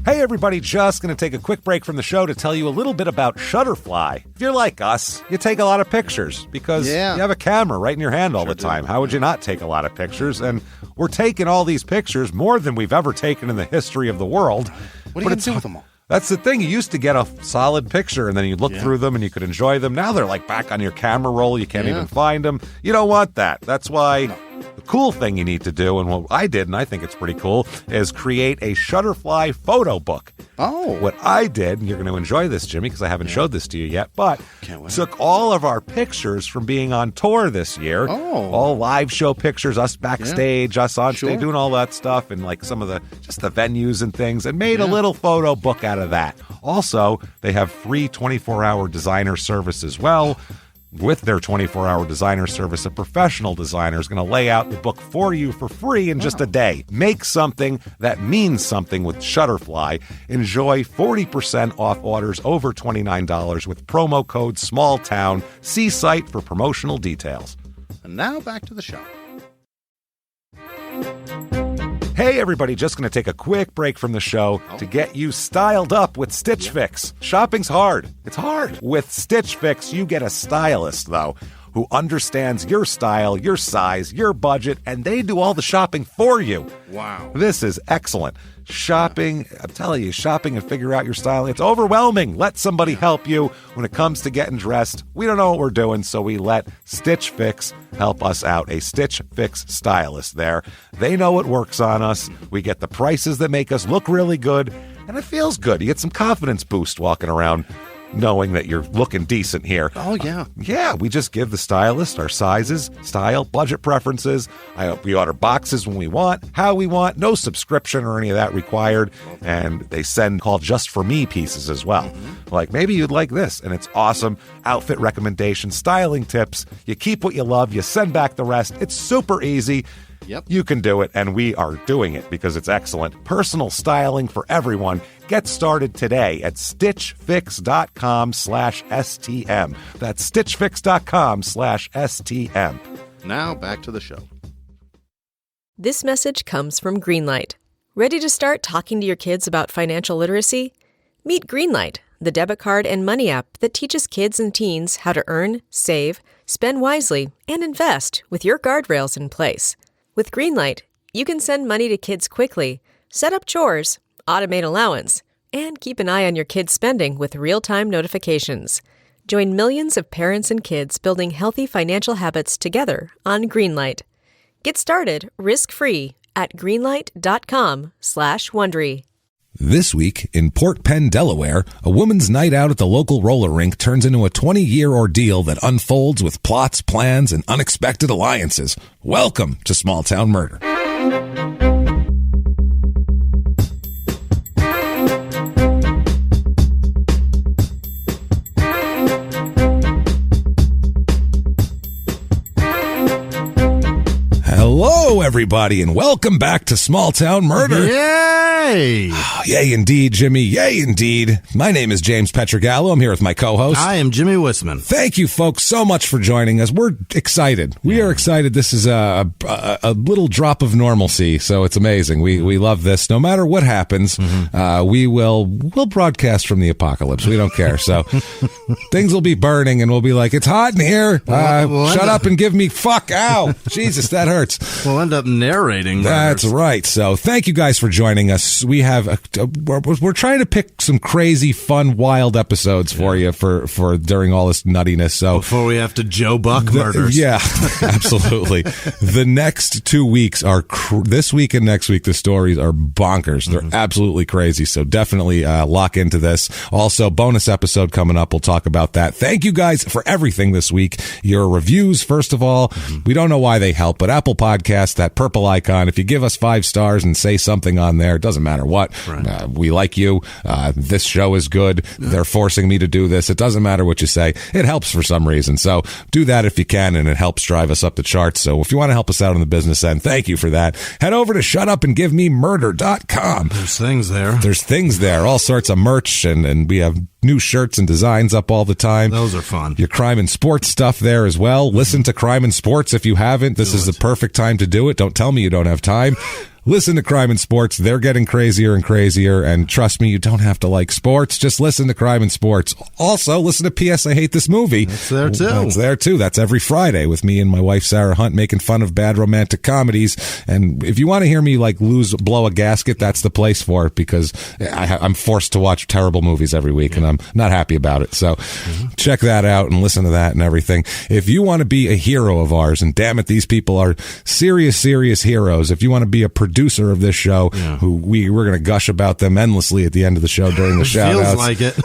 Hey everybody, just going to take a quick break from the show to tell you a little bit about Shutterfly. If you're like us, you take a lot of pictures because you have a camera right in your hand all the time. How would you not take a lot of pictures? And we're taking all these pictures, more than we've ever taken in the history of the world. What are you going to do with them all? That's the thing. You used to get a solid picture, and then you'd look through them, and you could enjoy them. Now they're like back on your camera roll. You can't even find them. You don't want that. That's why the cool thing you need to do, and what I did, and I think it's pretty cool, is create a Shutterfly photo book. Oh. What I did, and you're going to enjoy this, Jimmy, because I haven't showed this to you yet, but took all of our pictures from being on tour this year. Oh. All live show pictures, us backstage, us on stage, doing all that stuff, and like some of the venues and things, and made a little photo book out of that. Also, they have free 24-hour designer service as well. With their 24-hour designer service, a professional designer is going to lay out the book for you for free in just a day. Make something that means something with Shutterfly. Enjoy 40% off orders over $29 with promo code SMALLTOWN. See site for promotional details. And now back to the show. Hey everybody, just going to take a quick break from the show to get you styled up with Stitch Fix. Shopping's hard. It's hard. With Stitch Fix, you get a stylist, though, who understands your style, your size, your budget, and they do all the shopping for you. Wow. This is excellent. Shopping, I'm telling you, shopping and figure out your style, it's overwhelming. Let somebody help you when it comes to getting dressed. We don't know what we're doing, so we let Stitch Fix help us out. A Stitch Fix stylist there. They know what works on us. We get the prices that make us look really good, and it feels good. You get some confidence boost walking around knowing that you're looking decent here. Oh, yeah. Yeah, we just give the stylist our sizes, style, budget preferences. We order boxes when we want, how we want, no subscription or any of that required. And they send called Just For Me pieces as well. Like, maybe you'd like this, and it's awesome. Outfit recommendations, styling tips. You keep what you love, you send back the rest. It's super easy. Yep. You can do it, and we are doing it because it's excellent. Personal styling for everyone. Get started today at stitchfix.com/STM. That's stitchfix.com/STM. Now back to the show. This message comes from Greenlight. Ready to start talking to your kids about financial literacy? Meet Greenlight, the debit card and money app that teaches kids and teens how to earn, save, spend wisely, and invest with your guardrails in place. With Greenlight, you can send money to kids quickly, set up chores, automate allowance, and keep an eye on your kids' spending with real-time notifications. Join millions of parents and kids building healthy financial habits together on Greenlight. Get started risk-free at greenlight.com/Wondery. This week, in Port Penn, Delaware, a woman's night out at the local roller rink turns into a 20-year ordeal that unfolds with plots, plans, and unexpected alliances. Welcome to Small Town Murder. Hello, everybody, and welcome back to Small Town Murder. Yay! Oh, yay, indeed, Jimmy. Yay, indeed. My name is James Pietragallo. I'm here with my co-host. I am Jimmy Whisman. Thank you, folks, so much for joining us. We're excited. We are excited. This is a little drop of normalcy, so it's amazing. We love this. No matter what happens, we'll broadcast from the apocalypse. We don't care. So things will be burning, and we'll be like, it's hot in here. Shut up and give me fuck. Ow. Jesus, that hurts. We'll end up narrating. That's right. So thank you guys for joining us. We have we're trying to pick some crazy, fun, wild episodes for you for during all this nuttiness. So before we have to Joe Buck murders. Yeah, absolutely. The next 2 weeks are this week and next week. The stories are bonkers. They're absolutely crazy. So definitely lock into this. Also, bonus episode coming up. We'll talk about that. Thank you guys for everything this week. Your reviews, first of all, we don't know why they help, but Apple Podcasts, that purple icon, if you give us 5 stars and say something on there, it doesn't matter what. Right. We like you. This show is good. They're forcing me to do this. It doesn't matter what you say. It helps for some reason. So do that if you can, and it helps drive us up the charts. So if you want to help us out on the business end, thank you for that. Head over to shutupandgivememurder.com. There's things there. There's things there. All sorts of merch, and we have new shirts and designs up all the time. Those are fun. Your crime and sports stuff there as well. Listen to Crime and Sports if you haven't. This is the perfect time to do it. Don't tell me you don't have time. listen to Crime and Sports. They're getting crazier and crazier, and trust me, you don't have to like sports. Just listen to Crime and Sports. Also, listen to P.S. I Hate This Movie. That's there, too. That's there, too. That's every Friday with me and my wife, Sarah Hunt, making fun of bad romantic comedies. And if you want to hear me like blow a gasket, that's the place for it, because I'm forced to watch terrible movies every week, and I'm not happy about it. So check that out and listen to that and everything. If you want to be a hero of ours, and damn it, these people are serious heroes. If you want to be a producer of this show, who we're going to gush about them endlessly at the end of the show during the shout-outs.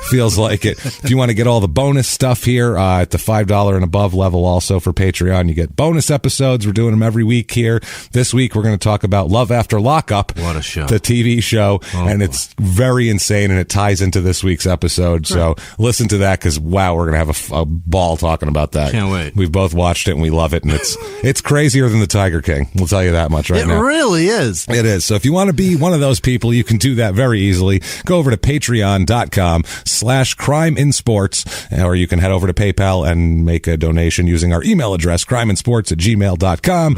Feels like it. If you want to get all the bonus stuff here at the $5 and above level, also for Patreon, you get bonus episodes. We're doing them every week here. This week, we're going to talk about Love After Lockup. What a show. The TV show. It's very insane, and it ties into this week's episode. So listen to that, because, wow, we're going to have a ball talking about that. Can't wait. We've both watched it, and we love it, and it's crazier than the Tiger King. We'll tell you that much right now. It really is. It is. So if you want to be one of those people, you can do that very easily. Go over to patreon.com/crimeinsports, or you can head over to PayPal and make a donation using our email address, crimeinsports@gmail.com,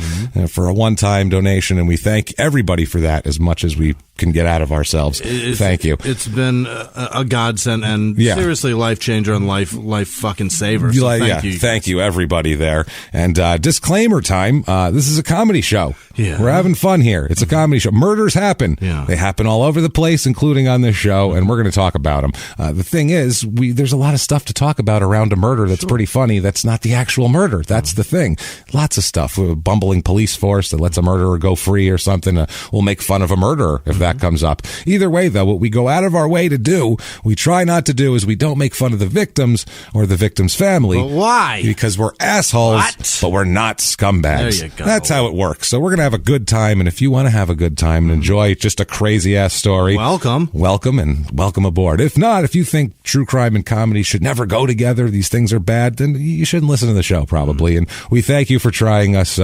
for a one-time donation. And we thank everybody for that as much as we can get out of ourselves. Thank you. It's been a godsend, and seriously life changer and life fucking saver. So thank you everybody there. And disclaimer time, this is a comedy show. We're having fun here. It's a comedy show. Murders happen. They happen all over the place, including on this show, and we're going to talk about them. The thing is, there's a lot of stuff to talk about around a murder that's pretty funny. That's not the actual murder. That's the thing. Lots of stuff. A bumbling police force that lets a murderer go free or something. We'll make fun of a murderer if that comes up. Either way, though, what we go out of our way to do, we try not to do, is we don't make fun of the victims or the victim's family. But why? Because we're assholes, but we're not scumbags. There you go. That's how it works. So we're going to have a good time, and if you want to have a good time and enjoy just a crazy-ass story, welcome and welcome aboard. If not, if you think true crime and comedy should never go together, these things are bad, then you shouldn't listen to the show, probably. And we thank you for trying us.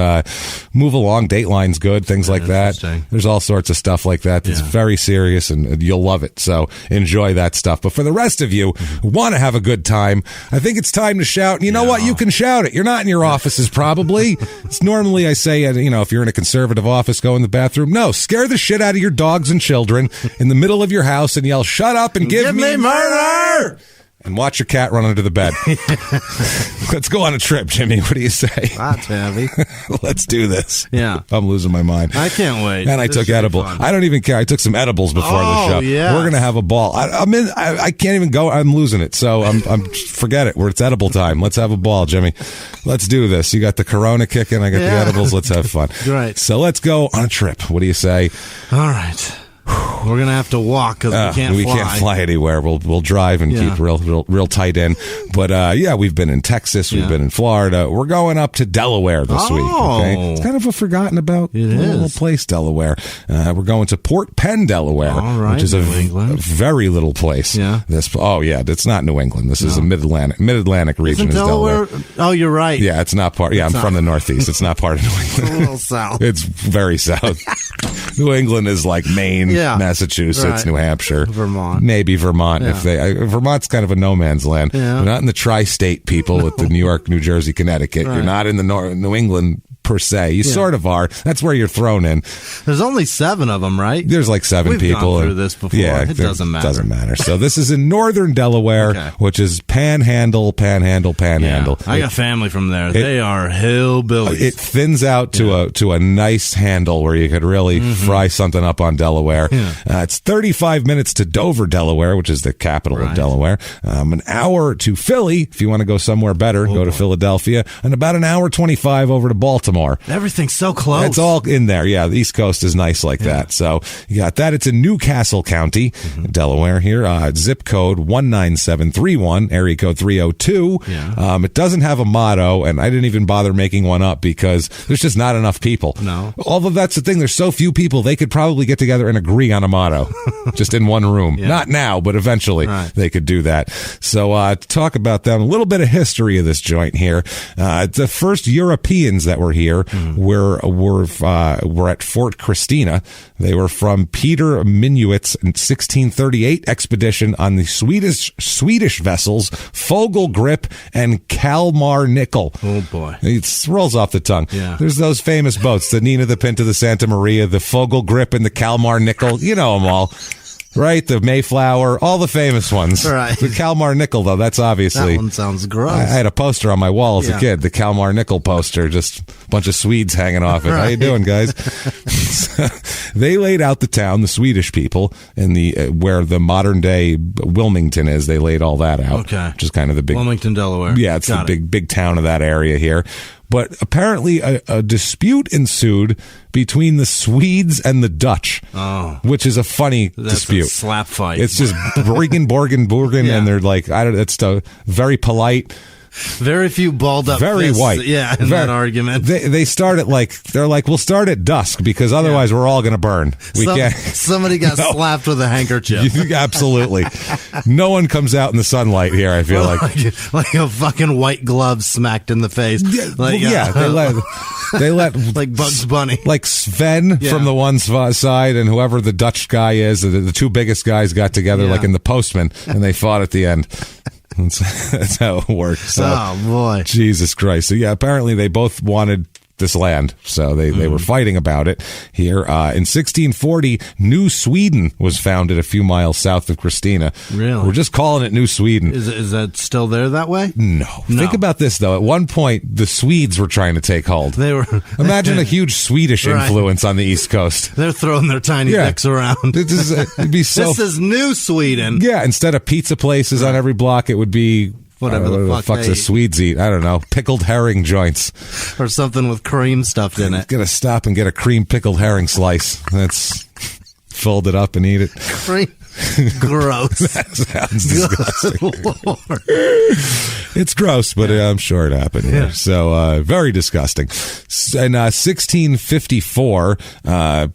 Move along. Dateline's good, things like that. There's all sorts of stuff like that that's very serious, and you'll love it. So enjoy that stuff. But for the rest of you who want to have a good time, I think it's time to shout. And you know what? You can shout it. You're not in your offices, probably. It's normally, I say, if you're in a conservative office, go in the bathroom. No, scare the shit out of your dogs and children in the middle of your house and yell, "Shut up and give me murder!" And watch your cat run under the bed. Let's go on a trip, Jimmy. What do you say? That's heavy. Let's do this. Yeah. I'm losing my mind. I can't wait. And I took edible. I don't even care. I took some edibles before the show. Yeah. We're going to have a ball. I can't even go. I'm losing it. So forget it. It's edible time. Let's have a ball, Jimmy. Let's do this. You got the Corona kicking. I got the edibles. Let's have fun. Right. So let's go on a trip. What do you say? All right. We're gonna have to walk because we can't fly anywhere. We'll drive and keep real tight in. But we've been in Texas, we've been in Florida. We're going up to Delaware this week. Okay, it's kind of a forgotten about little place, Delaware. We're going to Port Penn, Delaware, which is a very little place. It's not New England. This is a mid Atlantic region. Isn't Delaware? Oh, you're right. Yeah, it's not part. Yeah, I'm from the Northeast. It's not part of New England. It's a little south. It's very south. New England is like Maine. Massachusetts, New Hampshire, Vermont, maybe Vermont. If Vermont's kind of a no man's land. You're not in the tri-state, people, with the New York, New Jersey, Connecticut. You're not in the New England per se. You sort of are. That's where you're thrown in. There's only 7 of them, right? There's like 7 people. We've gone through this before. Yeah, it doesn't matter. Doesn't matter. So this is in northern Delaware, which is Panhandle. Yeah. I got family from there. They are hillbillies. It thins out to a nice handle where you could really fry something up on Delaware. It's 35 minutes to Dover, Delaware, which is the capital of Delaware. An hour to Philly, if you want to go somewhere better, go to Philadelphia, and about an hour 25 over to Baltimore. Everything's so close. It's all in there. Yeah, the East Coast is nice like that. So you got that. It's in Newcastle County, Delaware here. Zip code 19731, area code 302. It doesn't have a motto, and I didn't even bother making one up because there's just not enough people. No. Although that's the thing, there's so few people, they could probably get together and agree on a motto just in one room. Not now, but eventually they could do that. So to talk about them, a little bit of history of this joint here. The first Europeans that were here here were at Fort Christina. They were from Peter Minuit's 1638 expedition on the Swedish vessels Fogel Grip and Kalmar Nickel. Oh boy, it rolls off the tongue. Yeah. There's those famous boats: the Nina, the Pinta, the Santa Maria, the Fogel Grip, and the Kalmar Nickel. You know them all. Right, the Mayflower, all the famous ones. Right. The Kalmar Nickel, though, that's obviously... That one sounds gross. I had a poster on my wall as a kid, the Kalmar Nickel poster, just a bunch of Swedes hanging off it. Right. How you doing, guys? They laid out the town, the Swedish people, in the where the modern-day Wilmington is. They laid all that out. Okay. Which is kind of the big... Wilmington, Delaware. Yeah, it's the big town of that area here. But apparently a dispute ensued between the Swedes and the Dutch, which is a funny dispute. A slap fight. It's just Borgen, Yeah. And they're like, it's very polite. Very few balled up Very fists, white. Yeah, in that argument. They start at they're like, we'll start at dusk because otherwise we're all going to burn. We can't. Somebody got slapped with a handkerchief. Absolutely. No one comes out in the sunlight here, I feel like a fucking white glove smacked in the face. They let like Bugs Bunny. Like Sven from the one side and whoever the Dutch guy is, the two biggest guys got together like in The Postman and they fought at the end. That's how it works. So, oh boy, Jesus Christ! So yeah, apparently they both wanted this land, so they were fighting about it here. In 1640, New Sweden was founded a few miles south of Christina. Really? We're just calling it New Sweden. Is that still there that way? No. Think about this though. At one point, the Swedes were trying to take hold. They were. Imagine a huge Swedish influence on the East Coast. They're throwing their tiny dicks around. It'd be so. This is New Sweden. Yeah. Instead of pizza places on every block, it would be. Whatever the fuck the Swedes eat. I don't know. Pickled herring joints. Or something with cream stuffed in it. Gotta stop and get a cream pickled herring slice. That's fold it up and eat it. Cream. Gross. That sounds disgusting. It's gross, but I'm sure it happened here. Yeah. So, very disgusting. In 1654, the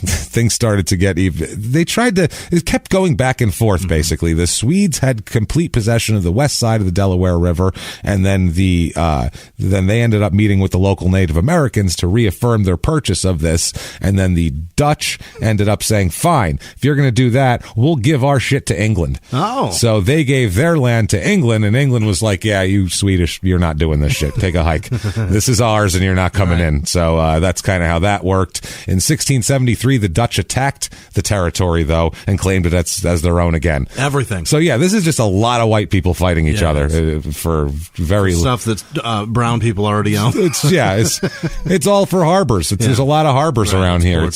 things started to get even. They tried to, it kept going back and forth, basically. The Swedes had complete possession of the west side of the Delaware River, and then then they ended up meeting with the local Native Americans to reaffirm their purchase of this, and then the Dutch ended up saying, fine, if you're going to do that, we'll give our shit to England. Oh. So they gave their land to England, and England was like, yeah, you Swedish, you're not doing this shit. Take a hike. This is ours, and you're not coming in. So that's kind of how that worked. In 1673, the Dutch attacked the territory, though, and claimed it as their own again. Everything. So, yeah, this is just a lot of white people fighting each other for very... Stuff that brown people already own. It's all for harbors. There's a lot of harbors around here.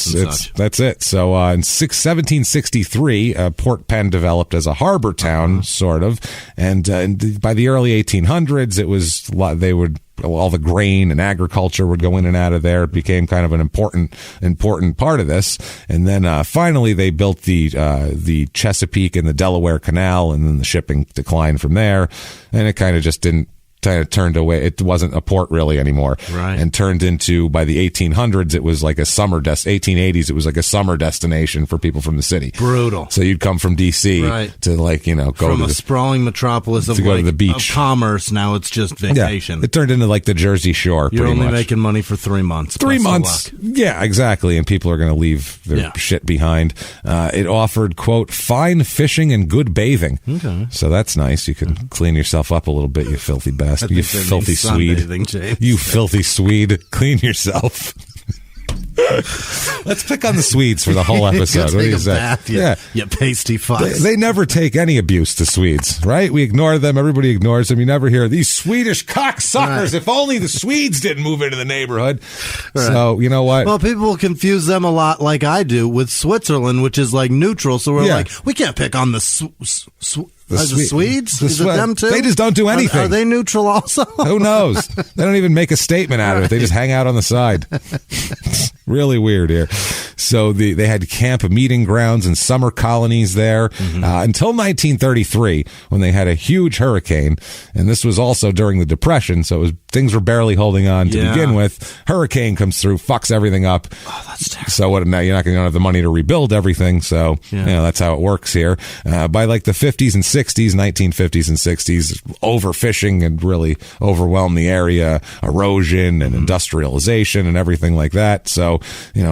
That's it. So in 1763, Port Penn developed as a harbor town, sort of, and by the early 1800s, it was all the grain and agriculture would go in and out of there. It became kind of an important part of this. And then finally they built the Chesapeake and the Delaware Canal, and then the shipping declined from there, and it kind of just turned away. It wasn't a port really anymore. Right. And turned into, by the 1800s, it was like a 1880s, it was like a summer destination for people from the city. Brutal. So you'd come from D.C. to go from to a sprawling metropolis of go to the beach. Of commerce. Now it's just vacation. Yeah. It turned into like the Jersey Shore. You're pretty only much. making money for 3 months. 3 months. Yeah, exactly. And people are going to leave their shit behind. It offered, quote, fine fishing and good bathing. Okay. So that's nice. You can clean yourself up a little bit, you filthy bastard. You filthy Swede. You filthy Swede. Clean yourself. Let's pick on the Swedes for the whole episode. What do you say? Bath, you pasty fucks. They never take any abuse, the Swedes, right? We ignore them. Everybody ignores them. You never hear these Swedish cocksuckers. Right. If only the Swedes didn't move into the neighborhood. Right. So, you know what? Well, people will confuse them a lot, like I do, with Switzerland, which is like neutral. So we're like, we can't pick on the Swedes? Is it them too? They just don't do anything. Are they neutral also? Who knows? They don't even make a statement out of it. They just hang out on the side. Really weird here. So they had camp meeting grounds and summer colonies there until 1933 when they had a huge hurricane. And this was also during the Depression, so things were barely holding on to begin with. Hurricane comes through, fucks everything up. Oh, that's terrible. So now you're not going to have the money to rebuild everything. So that's how it works here. By like the 50s and 60s, 1950s and 60s, overfishing had really overwhelmed the area, erosion and industrialization and everything like that. So,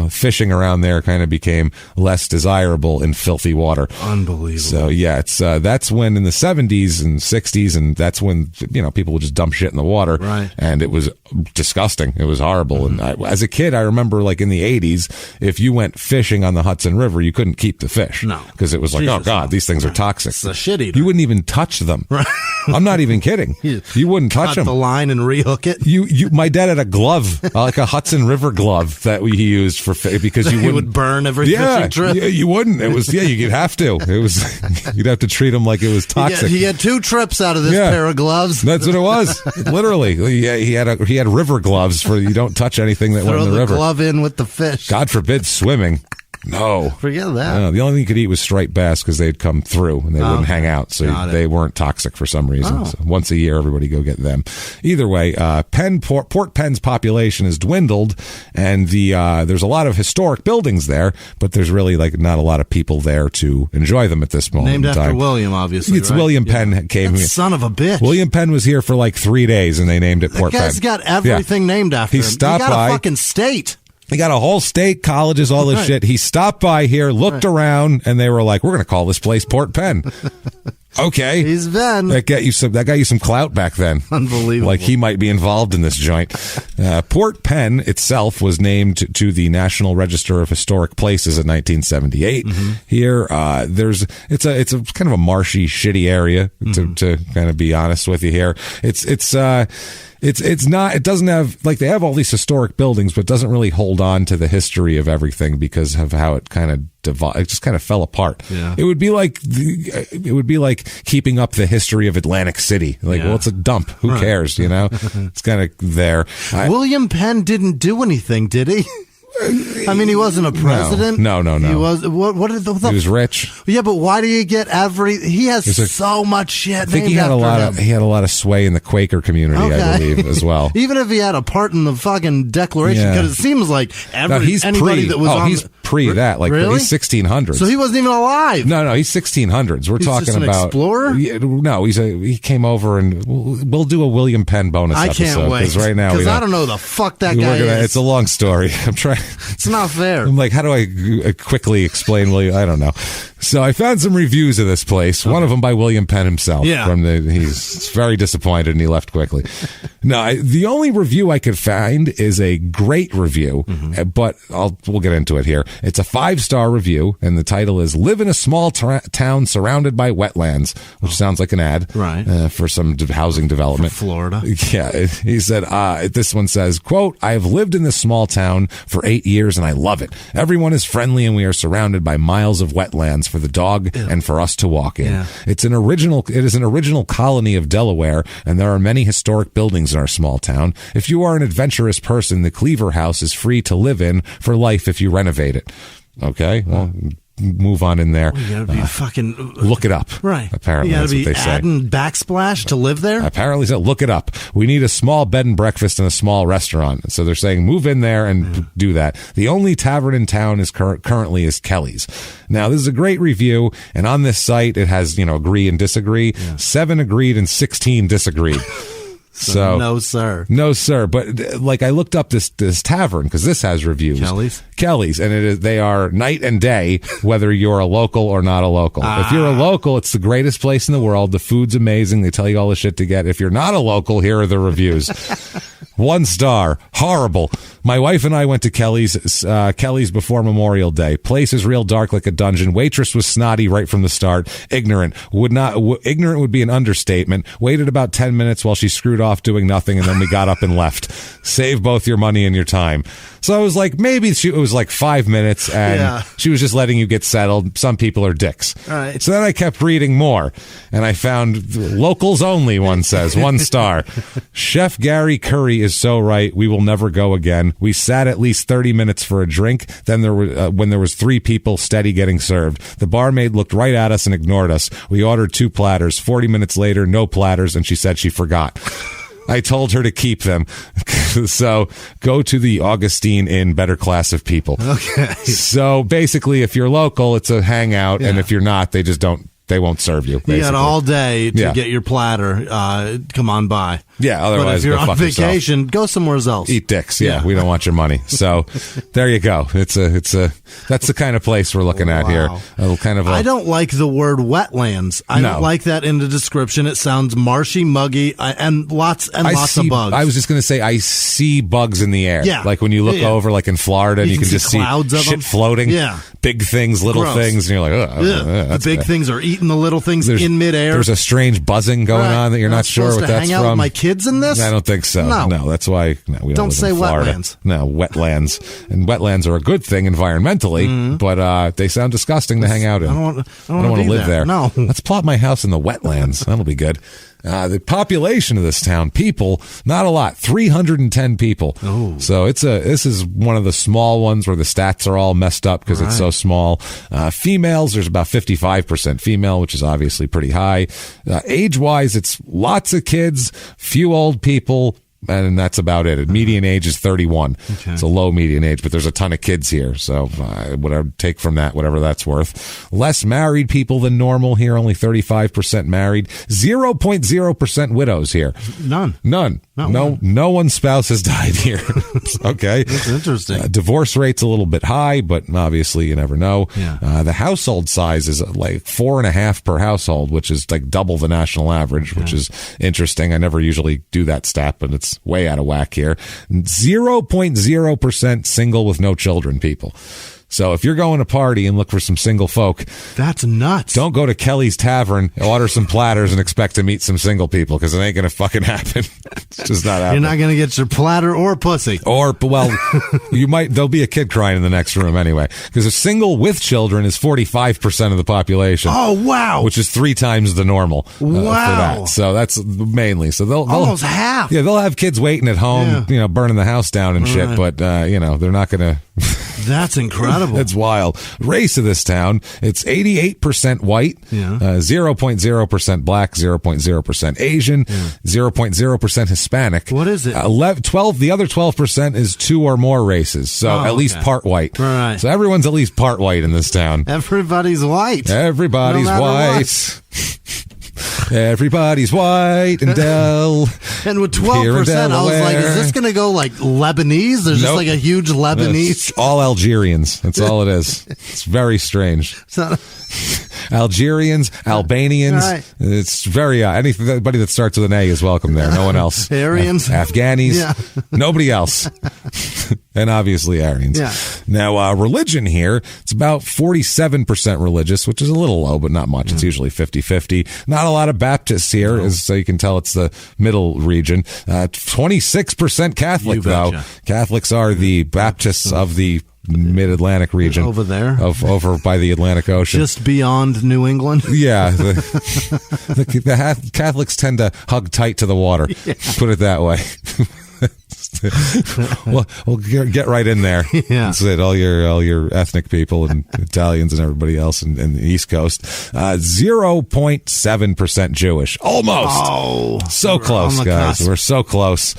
fishing around there kind of became less desirable in filthy water. Unbelievable. So it's that's when in the 70s and 60s, and that's when people would just dump shit in the water, right? And it was disgusting. It was horrible. And as a kid, I remember like in the 80s, if you went fishing on the Hudson River, you couldn't keep the fish, because it was like, oh god, these things are toxic. It's a shit eater. You wouldn't even touch them. Right. I'm not even kidding. You wouldn't touch them. Cut the line and rehook it. My dad had a glove, like a Hudson River glove that he used for because you would burn every fishing trip. Yeah, you wouldn't. It was you'd have to. It was you'd have to treat him like it was toxic. He had 2 trips out of this pair of gloves. That's what it was. Literally, he had river gloves for you don't touch anything that went in the river. Throw the glove in with the fish. God forbid swimming. No. Forget that. No, the only thing you could eat was striped bass because they'd come through and they wouldn't hang out. So they weren't toxic for some reason. So once a year, everybody go get them. Either way, Port Penn's population has dwindled, and there's a lot of historic buildings there, but there's really not a lot of people there to enjoy them at this moment. Named in time. after William, obviously. It's right? William Penn came here. Son of a bitch. William Penn was here for like 3 days, and they named it Port Penn. That guy's got everything named after him. Stopped he got by. a fucking state. They got a whole state, colleges, all this shit. He stopped by here, looked around, and they were like, we're going to call this place Port Penn. Okay. He's been. That got you some clout back then. Unbelievable. Like he might be involved in this joint. Port Penn itself was named to the National Register of Historic Places in 1978. Here, it's a kind of a marshy, shitty area to kind of be honest with you here. It doesn't have, they have all these historic buildings, but it doesn't really hold on to the history of everything because of how it kind of it just kind of fell apart. Yeah. It would be like keeping up the history of Atlantic City. Well, it's a dump. Who cares? It's kind of there. William Penn didn't do anything, did he? I mean, he wasn't a president. No. He was. What did he was rich. Yeah, but why do you get he has so much shit. I think he had a lot of sway in the Quaker community, I believe, as well. Even if he had a part in the fucking Declaration, because it seems like anybody that was he's pre that, really? He's 1600s. So he wasn't even alive. No, he's 1600s. We're talking just an about explorer. No, he came over, and we'll do a William Penn bonus episode. I can't wait because right now I don't know the fuck that guy is. It's a long story. I'm trying. It's not fair. I'm like, how do I quickly explain William? I don't know. So I found some reviews of this place. One of them by William Penn himself. Yeah. He's very disappointed and he left quickly. No, the only review I could find is a great review, but we'll get into it here. It's a 5-star review, and the title is "Live in a Small Town Surrounded by Wetlands," which sounds like an ad, right? For some housing development, for Florida. Yeah, he said. This one says, "Quote: I have lived in this small town for 8 years, and I love it. Everyone is friendly, and we are surrounded by miles of wetlands for the dog and for us to walk in. It is an original colony of Delaware, and there are many historic buildings in our small town. If you are an adventurous person, the Cleaver House is free to live in for life if you renovate it." Okay, well, move on in there. Well, you gotta be fucking look it up. Right. Apparently, that's what they say. Adding backsplash to live there. Apparently, so look it up. We need a small bed and breakfast and a small restaurant. So they're saying move in there and do that. The only tavern in town is currently is Kelly's. Now, this is a great review, and on this site it has agree and disagree. 7 agreed and 16 disagreed. So no, sir. But I looked up this tavern because this has reviews. Kelly's, and they are night and day, whether you're a local or not a local. If you're a local, it's the greatest place in the world. The food's amazing. They tell you all the shit to get. If you're not a local, here are the reviews. 1 star, horrible. My wife and I went to Kelly's before Memorial Day. Place is real dark like a dungeon. Waitress was snotty right from the start. Ignorant would be an understatement. Waited about 10 minutes while she screwed off doing nothing, and then we got up and left. Save both your money and your time. So I was like, maybe it was like 5 minutes, and she was just letting you get settled. Some people are dicks. Right. So then I kept reading more, and I found locals only, one says, 1 star. Chef Gary Curry is so right. We will never go again. We sat at least 30 minutes for a drink. Then when there was 3 people steady getting served. The barmaid looked right at us and ignored us. We ordered 2 platters. 40 minutes later, no platters, and she said she forgot. I told her to keep them. So go to the Augustine Inn, better class of people. Okay. So basically, if you're local, it's a hangout, and if you're not, they won't serve you. Basically. You had all day to get your platter. Come on by. Yeah, otherwise, but if you're go on vacation, go somewhere else. Eat dicks. Yeah, we don't want your money. So there you go. That's the kind of place we're looking at here. I don't like the word wetlands. I don't like that in the description. It sounds marshy, muggy, and lots of bugs. I was just going to say I see bugs in the air. Yeah. Like when you look over, like in Florida, and you can just see clouds of shit them. floating. Yeah. Big things, little things, and you're like, the big things are eating the little things in midair. There's a strange buzzing going on that you're not sure what that's hang out from. With my kids in this? I don't think so. No, that's why we don't say wetlands. No, wetlands. And wetlands are a good thing environmentally, but they sound disgusting to hang out in. I don't want to live there. No. Let's plot my house in the wetlands. That'll be good. The population of this town, people, not a lot, 310 people. Oh. So this is one of the small ones where the stats are all messed up because it's so small. Females, there's about 55% female, which is obviously pretty high. Age-wise, it's lots of kids, few old people, and that's about it. Median age is 31. Okay. It's a low median age, but there's a ton of kids here. So what I would take from that, whatever that's worth. Less married people than normal here, only 35% married. 0.0% widows here. None. No one's spouse has died here. Okay. That's interesting. Divorce rate's a little bit high, but obviously you never know. Yeah. The household size is like 4.5 per household, which is like double the national average, which is interesting. I never usually do that stat, but it's way out of whack here. 0.0% single with no children people. So if you're going to party and look for some single folk, that's nuts. Don't go to Kelly's Tavern, order some platters, and expect to meet some single people because it ain't going to fucking happen. It's just not happening. You're not going to get your platter or pussy. There'll be a kid crying in the next room anyway because a single with children is 45% of the population. Oh, wow. Which is 3 times the normal for that. So that's mainly. So they'll almost half. Yeah, they'll have kids waiting at home, burning the house down and shit, but, they're not going to. That's incredible. That's wild. Race of this town, it's 88% white, 0.0% black, 0.0% Asian, 0.0% Hispanic. What is it? The other 12% is 2 or more races, so at least part white. Right. So everyone's at least part white in this town. Everybody's white. Everybody's white. Everybody's white in Del. And with 12%, I was like, is this going to go like Lebanese? There's just like a huge Lebanese. It's all Algerians. That's all it is. It's very strange. Algerians, Albanians. Right. It's very, anybody that starts with an A is welcome there. No one else. Aryans. Afghanis. Yeah. Nobody else. And obviously Aryans. Yeah. Now, religion here, it's about 47% religious, which is a little low, but not much. It's usually 50-50. Not a lot of Baptists here, so you can tell it's the middle region. 26% Catholic, though. Catholics are the Baptists of the Mid-Atlantic region. Over there? Over by the Atlantic Ocean. Just beyond New England? Yeah. The Catholics tend to hug tight to the water. Yeah. Put it that way. We'll get right in there. Yeah. That's it. All your ethnic people and Italians and everybody else in the East Coast. 0.7% Jewish. Almost. Oh, so close, guys. Cusp. We're so close,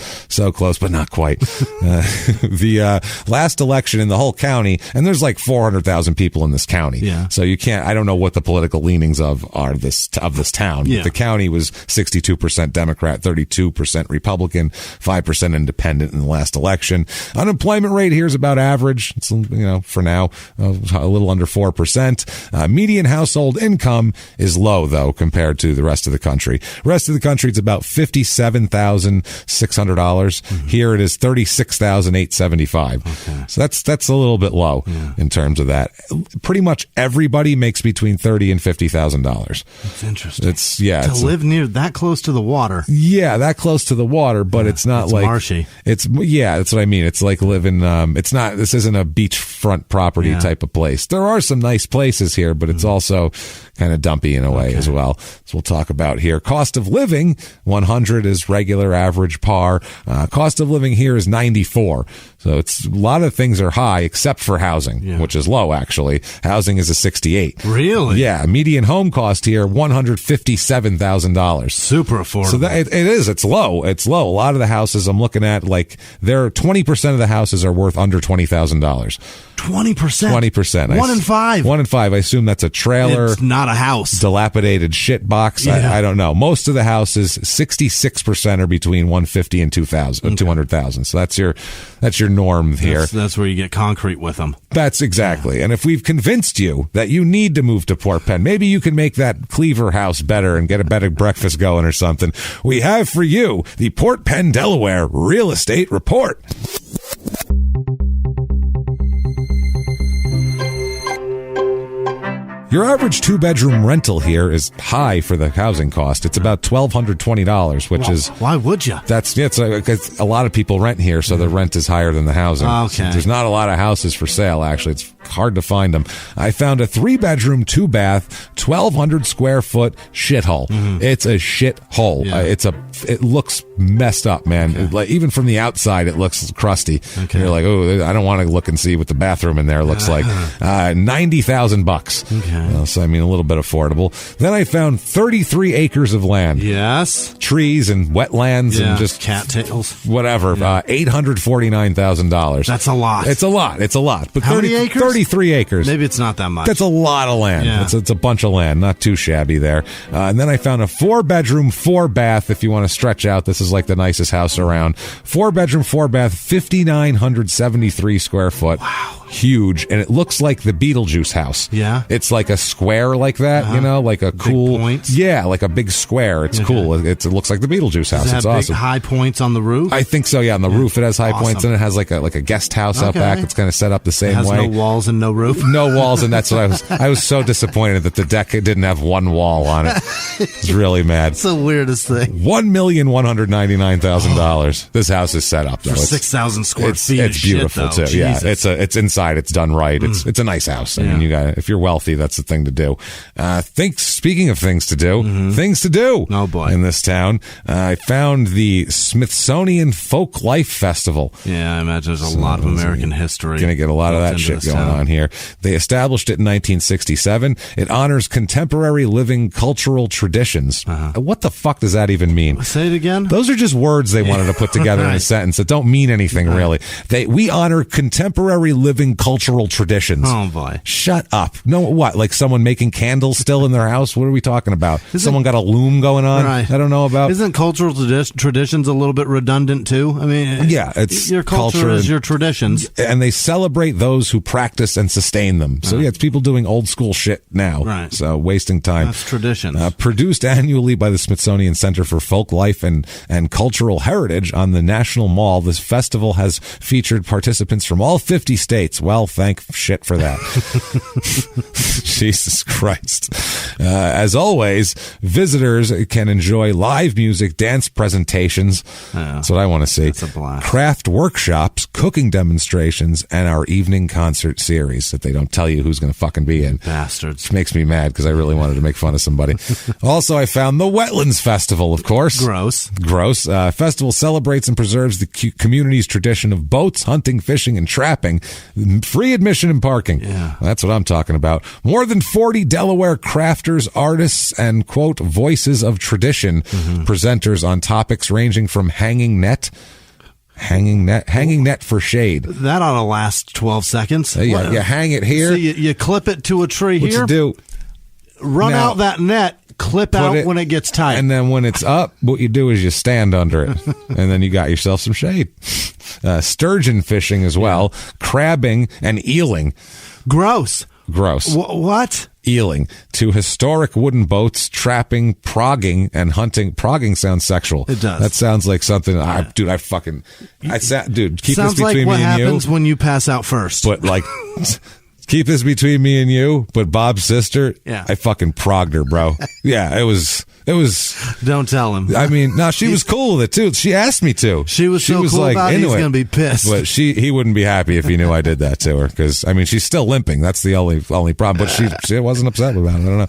but not quite. The last election in the whole county, and there's like 400,000 people in this county. Yeah. So you can't. I don't know what the political leanings of this town. Yeah. The county was 62% Democrat, 32% Republican, 5% Independent in the last election. Unemployment rate here is about average. It's, for now, a little under 4%. Median household income is low, though, compared to the rest of the country. Rest of the country, it's about $57,600. Mm-hmm. Here it is $36,875. Okay. So that's a little bit low in terms of that. Pretty much everybody makes between $30,000 and $50,000. That's interesting. To live near that close to the water. Yeah, that close to the water, but it's not it's like marshy. That's what I mean. It's like living, this isn't a beachfront property type of place. There are some nice places here, but it's also kind of dumpy in a way as well. So we'll talk about here. Cost of living, 100 is regular, average, par. Cost of living here is 94. So it's a lot of things are high except for housing, which is low actually. Housing is a 68. Really? Yeah. Median home cost here, $157,000. Super affordable. So it is. It's low. It's low. A lot of the houses I'm looking at, like, 20% of the houses are worth under $20,000. 20%? 20%. 1 in 5. 1 in 5. I assume that's a trailer. It's not a house. Dilapidated shit box. Yeah. I don't know. Most of the houses, 66% are between 150 and 200,000. So that's your norm here. That's where you get concrete with them. That's exactly. Yeah. And if we've convinced you that you need to move to Port Penn, maybe you can make that Cleaver house better and get a better breakfast going or something. We have for you the Port Penn, Delaware Real Estate Report. Your average 2-bedroom rental here is high for the housing cost. It's about $1,220, which is... Why would you? It's a lot of people rent here, so the rent is higher than the housing. Okay. There's not a lot of houses for sale, actually. It's hard to find them. I found a 3-bedroom, 2-bath, 1,200 square foot shithole. It's a shithole. Yeah. It looks messed up, man. Okay. Even from the outside, it looks crusty. Okay. You're like, oh, I don't want to look and see what the bathroom in there looks like. $90,000. Okay. So, I mean, a little bit affordable. Then I found 33 acres of land. Yes. Trees and wetlands and just cattails. Whatever. Yeah. $849,000. That's a lot. It's a lot. But how many acres? 33 acres. Maybe it's not that much. That's a lot of land. Yeah. It's a bunch of land. Not too shabby there. And then I found a 4-bedroom, 4-bath. If you want to stretch out, this is like the nicest house around. 4-bedroom, 4-bath, 5,973 square foot. Wow. Huge, and it looks like the Beetlejuice house. Yeah, it's like a square like that, like a cool big points. Yeah, like a big square. It's cool. It looks like the Beetlejuice house. It's awesome. Big high points on the roof. I think so. Yeah, on the roof it has high points, and it has like a guest house out back. It's kind of set up the same way. It has no walls and no roof. No walls, and that's what I was so disappointed that the deck didn't have one wall on it. I was really mad. It's the weirdest thing. $1,199,000. This house is set up though. For 6,000 square feet. It's beautiful too. Jesus. Yeah, it's inside. It's done right. It's a nice house. I mean, if you're wealthy, that's the thing to do. Speaking of things to do, things to do. Oh boy, in this town, I found the Smithsonian Folk Life Festival. Yeah, I imagine there's a lot of American history. Going to get a lot of that shit going on here. They established it in 1967. It honors contemporary living cultural traditions. What the fuck does that even mean? Say it again. Those are just words they wanted to put together in a sentence that don't mean anything really. We honor contemporary living cultural traditions. Oh boy! Shut up! No, what? Like someone making candles still in their house? What are we talking about? Someone got a loom going on? Right. I don't know about. Isn't cultural traditions a little bit redundant too? I mean, yeah, it's your culture is your traditions, and they celebrate those who practice and sustain them. So it's people doing old school shit now. Right. So wasting time. That's traditions. Produced annually by the Smithsonian Center for Folk Life and Cultural Heritage on the National Mall, this festival has featured participants from all 50 states. Well, thank shit for that. Jesus Christ. As always, visitors can enjoy live music, dance presentations. That's what I want to see. That's a blast. Craft workshops, cooking demonstrations, and our evening concert series that they don't tell you who's going to fucking be in. Bastards. Which makes me mad because I really wanted to make fun of somebody. Also, I found the Wetlands Festival, of course. Gross. Festival celebrates and preserves the community's tradition of boats, hunting, fishing, and trapping. Free admission and parking. Yeah. That's what I'm talking about. More than 40 Delaware crafters, artists, and, quote, voices of tradition presenters on topics ranging from hanging net for shade. That ought to last 12 seconds. You hang it here. So you clip it to a tree what here. You do. Run out that net. Clip out when it gets tight. And then when it's up, what you do is you stand under it. And then you got yourself some shade. Sturgeon fishing as well. Crabbing and eeling. Gross. What? Eeling. To historic wooden boats, trapping, progging, and hunting. Progging sounds sexual. It does. That sounds like something. Keep Sounds this between like me and you. what happens when you pass out first. But like... keep this between me and you, but Bob's sister, Yeah. I fucking progged her, bro. Yeah, it was. Don't tell him. I mean, no, she was cool with it too. She asked me to. She was so cool about it, he's going to be pissed. But he wouldn't be happy if he knew I did that to her, because I mean, she's still limping. That's the only problem. But she wasn't upset about it. I don't know.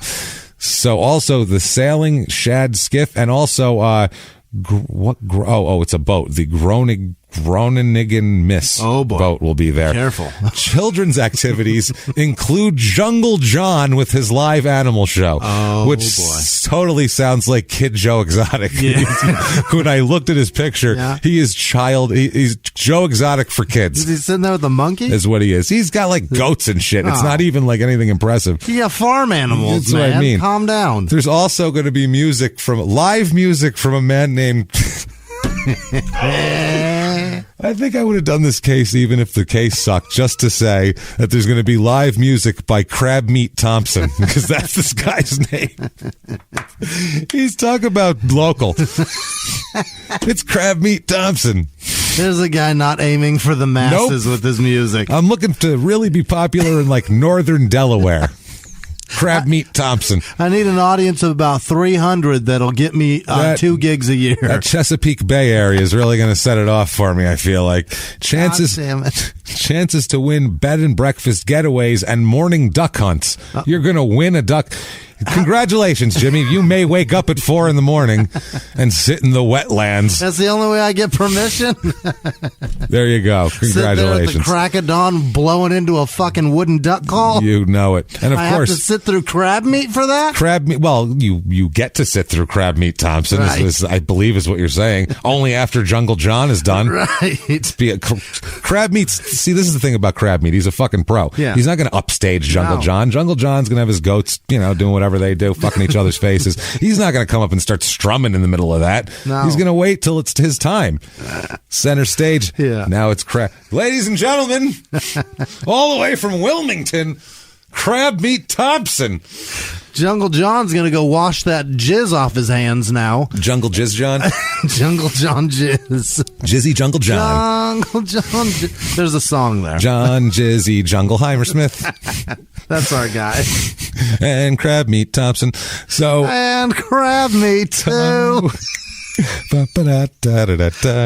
So also the sailing shad skiff, and also it's a boat. The Groningen Miss boat will be there. Careful. Children's activities include Jungle John with his live animal show, which totally sounds like Kid Joe Exotic. Yeah. When I looked at his picture, he is he's Joe Exotic for kids. Is he sitting there with a monkey? Is what he is. He's got like goats and shit. It's not even like anything impressive. Yeah, farm animals, That's man. what I mean. Calm down. There's also going to be live music from a man named... I think I would have done this case even if the case sucked, just to say that there's going to be live music by Crab Meat Thompson, because that's this guy's name. He's talking about local. It's Crab Meat Thompson. There's a guy not aiming for the masses with his music. I'm looking to really be popular in like northern Delaware. Crab Meat Thompson. I need an audience of about 300 that'll get me 2 gigs a year. That Chesapeake Bay area is really going to set it off for me, I feel like. Chances to win bed and breakfast getaways and morning duck hunts. You're going to win a duck. Congratulations, Jimmy. You may wake up at 4 a.m. and sit in the wetlands. That's the only way I get permission. There you go. Congratulations. Sit there at the crack of dawn blowing into a fucking wooden duck call. You know it. And of course, have to sit through crab meat for that? Crab meat. Well, you get to sit through Crab Meat Thompson, right. I believe is what you're saying. Only after Jungle John is done. Right. Crab Meat. See, this is the thing about Crab Meat. He's a fucking pro. Yeah. He's not going to upstage Jungle John. Jungle John's going to have his goats, doing whatever they do, fucking each other's faces. He's not going to come up and start strumming in the middle of that. No. He's going to wait till it's his time. Center stage. Yeah. Now it's crab. Ladies and gentlemen, all the way from Wilmington, Crab Meat Thompson. Jungle John's going to go wash that jizz off his hands now. Jungle Jizz John? Jungle John jizz. Jizzy Jungle John. Jungle John There's a song there. John Jizzy Jungle Heimersmith. That's our guy. And Crab Meat Thompson. And Crab Meat too.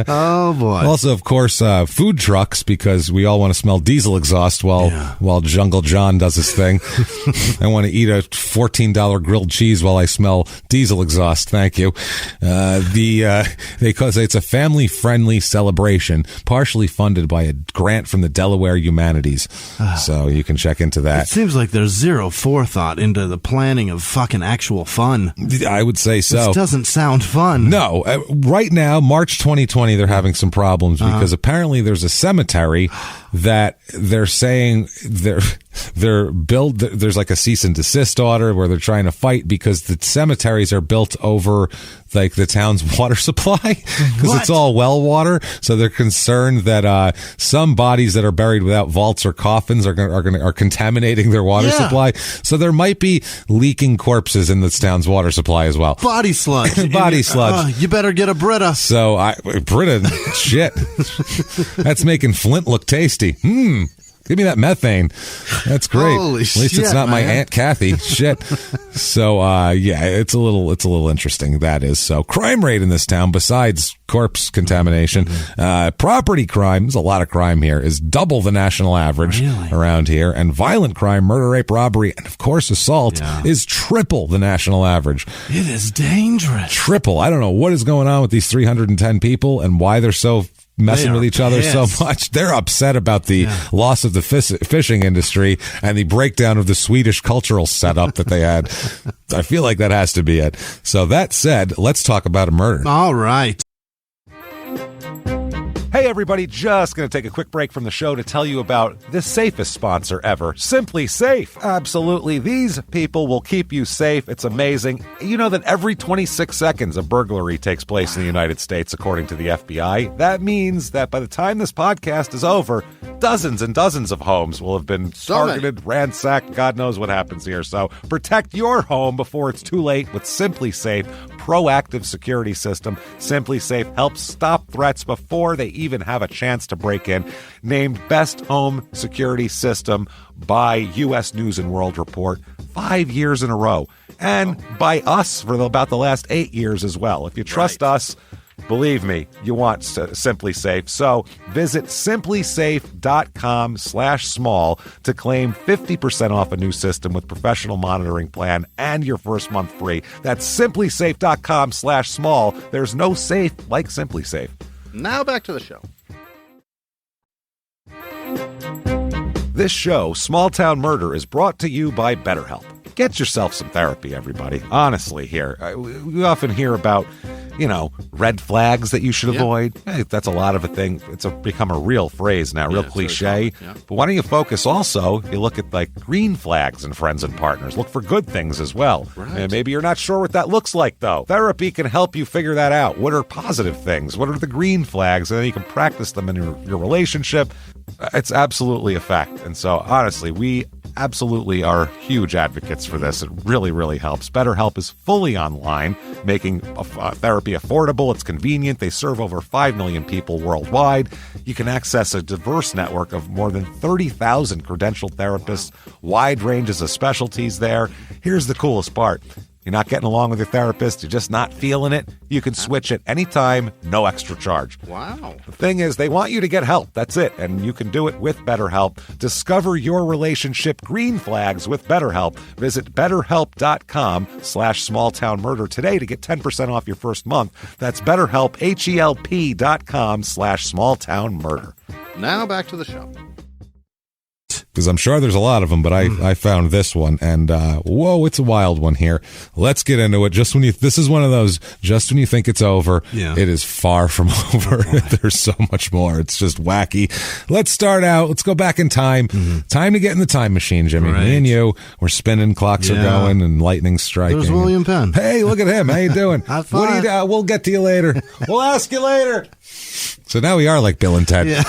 Oh boy. Also, of course, food trucks, because we all want to smell diesel exhaust while Jungle John does his thing. I want to eat a $14 grilled cheese while I smell diesel exhaust. Thank you. Because it's a family friendly celebration, partially funded by a grant from the Delaware Humanities. So you can check into that. It seems like there's zero forethought into the planning of fucking actual fun. I would say so. This doesn't sound fun. No. Right now, March 2020, they're having some problems because apparently there's a cemetery that they're saying there's like a cease and desist order where they're trying to fight because the cemeteries are built over like the town's water supply because it's all well water. So they're concerned that some bodies that are buried without vaults or coffins are contaminating their water supply. So there might be leaking corpses in this town's water supply as well. Body sludge. Body sludge. You better get a Brita. So Brita, shit. That's making Flint look tasty. Give me that methane. That's great. Holy At least it's not my Aunt Kathy. Shit. So, it's a little interesting. That is. So crime rate in this town, besides corpse contamination, property crime, there's a lot of crime here, is double the national average around here. And violent crime, murder, rape, robbery, and of course assault is triple the national average. It is dangerous. Triple. I don't know what is going on with these 310 people and why they're so messing with each other so much. They're upset about the loss of the fishing industry and the breakdown of the Swedish cultural setup that they had. I feel like that has to be it. So that said, let's talk about a murder. All right. Hey everybody, just going to take a quick break from the show to tell you about the safest sponsor ever, Simply Safe. Absolutely, these people will keep you safe. It's amazing. You know that every 26 seconds a burglary takes place in the United States, according to the FBI. That means that by the time this podcast is over, dozens and dozens of homes will have been targeted, ransacked. God knows what happens here. So protect your home before it's too late with Simply Safe proactive security system. Simply Safe helps stop threats before they even have a chance to break in. Named Best Home Security System by U.S. News and World Report 5 years in a row. And by us for about the last 8 years as well. If you trust us, believe me, you want Simply Safe. So visit simplysafe.com/small to claim 50% off a new system with professional monitoring plan and your first month free. That's simplysafe.com/small. There's no safe like Simply Safe. Now back to the show. This show, Small Town Murder, is brought to you by BetterHelp. Get yourself some therapy, everybody. Honestly, here. We often hear about, red flags that you should avoid. Hey, that's a lot of a thing. It's become a real phrase now, real cliche. But why don't you focus also, you look at green flags in friends and partners. Look for good things as well. Right. And maybe you're not sure what that looks like, though. Therapy can help you figure that out. What are positive things? What are the green flags? And then you can practice them in your relationship. It's absolutely a fact. And so, honestly, we absolutely are huge advocates for this. It really, really helps. BetterHelp is fully online, making therapy affordable. It's convenient. They serve over 5 million people worldwide. You can access a diverse network of more than 30,000 credentialed therapists, wide ranges of specialties there. Here's the coolest part. You're not getting along with your therapist, you're just not feeling it, you can switch at any time, no extra charge. Wow. The thing is, they want you to get help. That's it. And you can do it with BetterHelp. Discover your relationship green flags with BetterHelp. Visit BetterHelp.com/smalltownmurder today to get 10% off your first month. That's BetterHelp, HELP.com/smalltownmurder. Now back to the show. Because I'm sure there's a lot of them, but I found this one, and whoa, it's a wild one here. Let's get into it. This is one of those, just when you think it's over, it is far from over. There's so much more. It's just wacky. Let's start out. Let's go back in time. Time to get in the time machine, Jimmy. Right. Me and you, we're spinning, clocks are going, and lightning's striking. There's William Penn. Hey, look at him. How you doing? Have fun. We'll get to you later. We'll ask you later. So now we are like Bill and Ted. Yeah.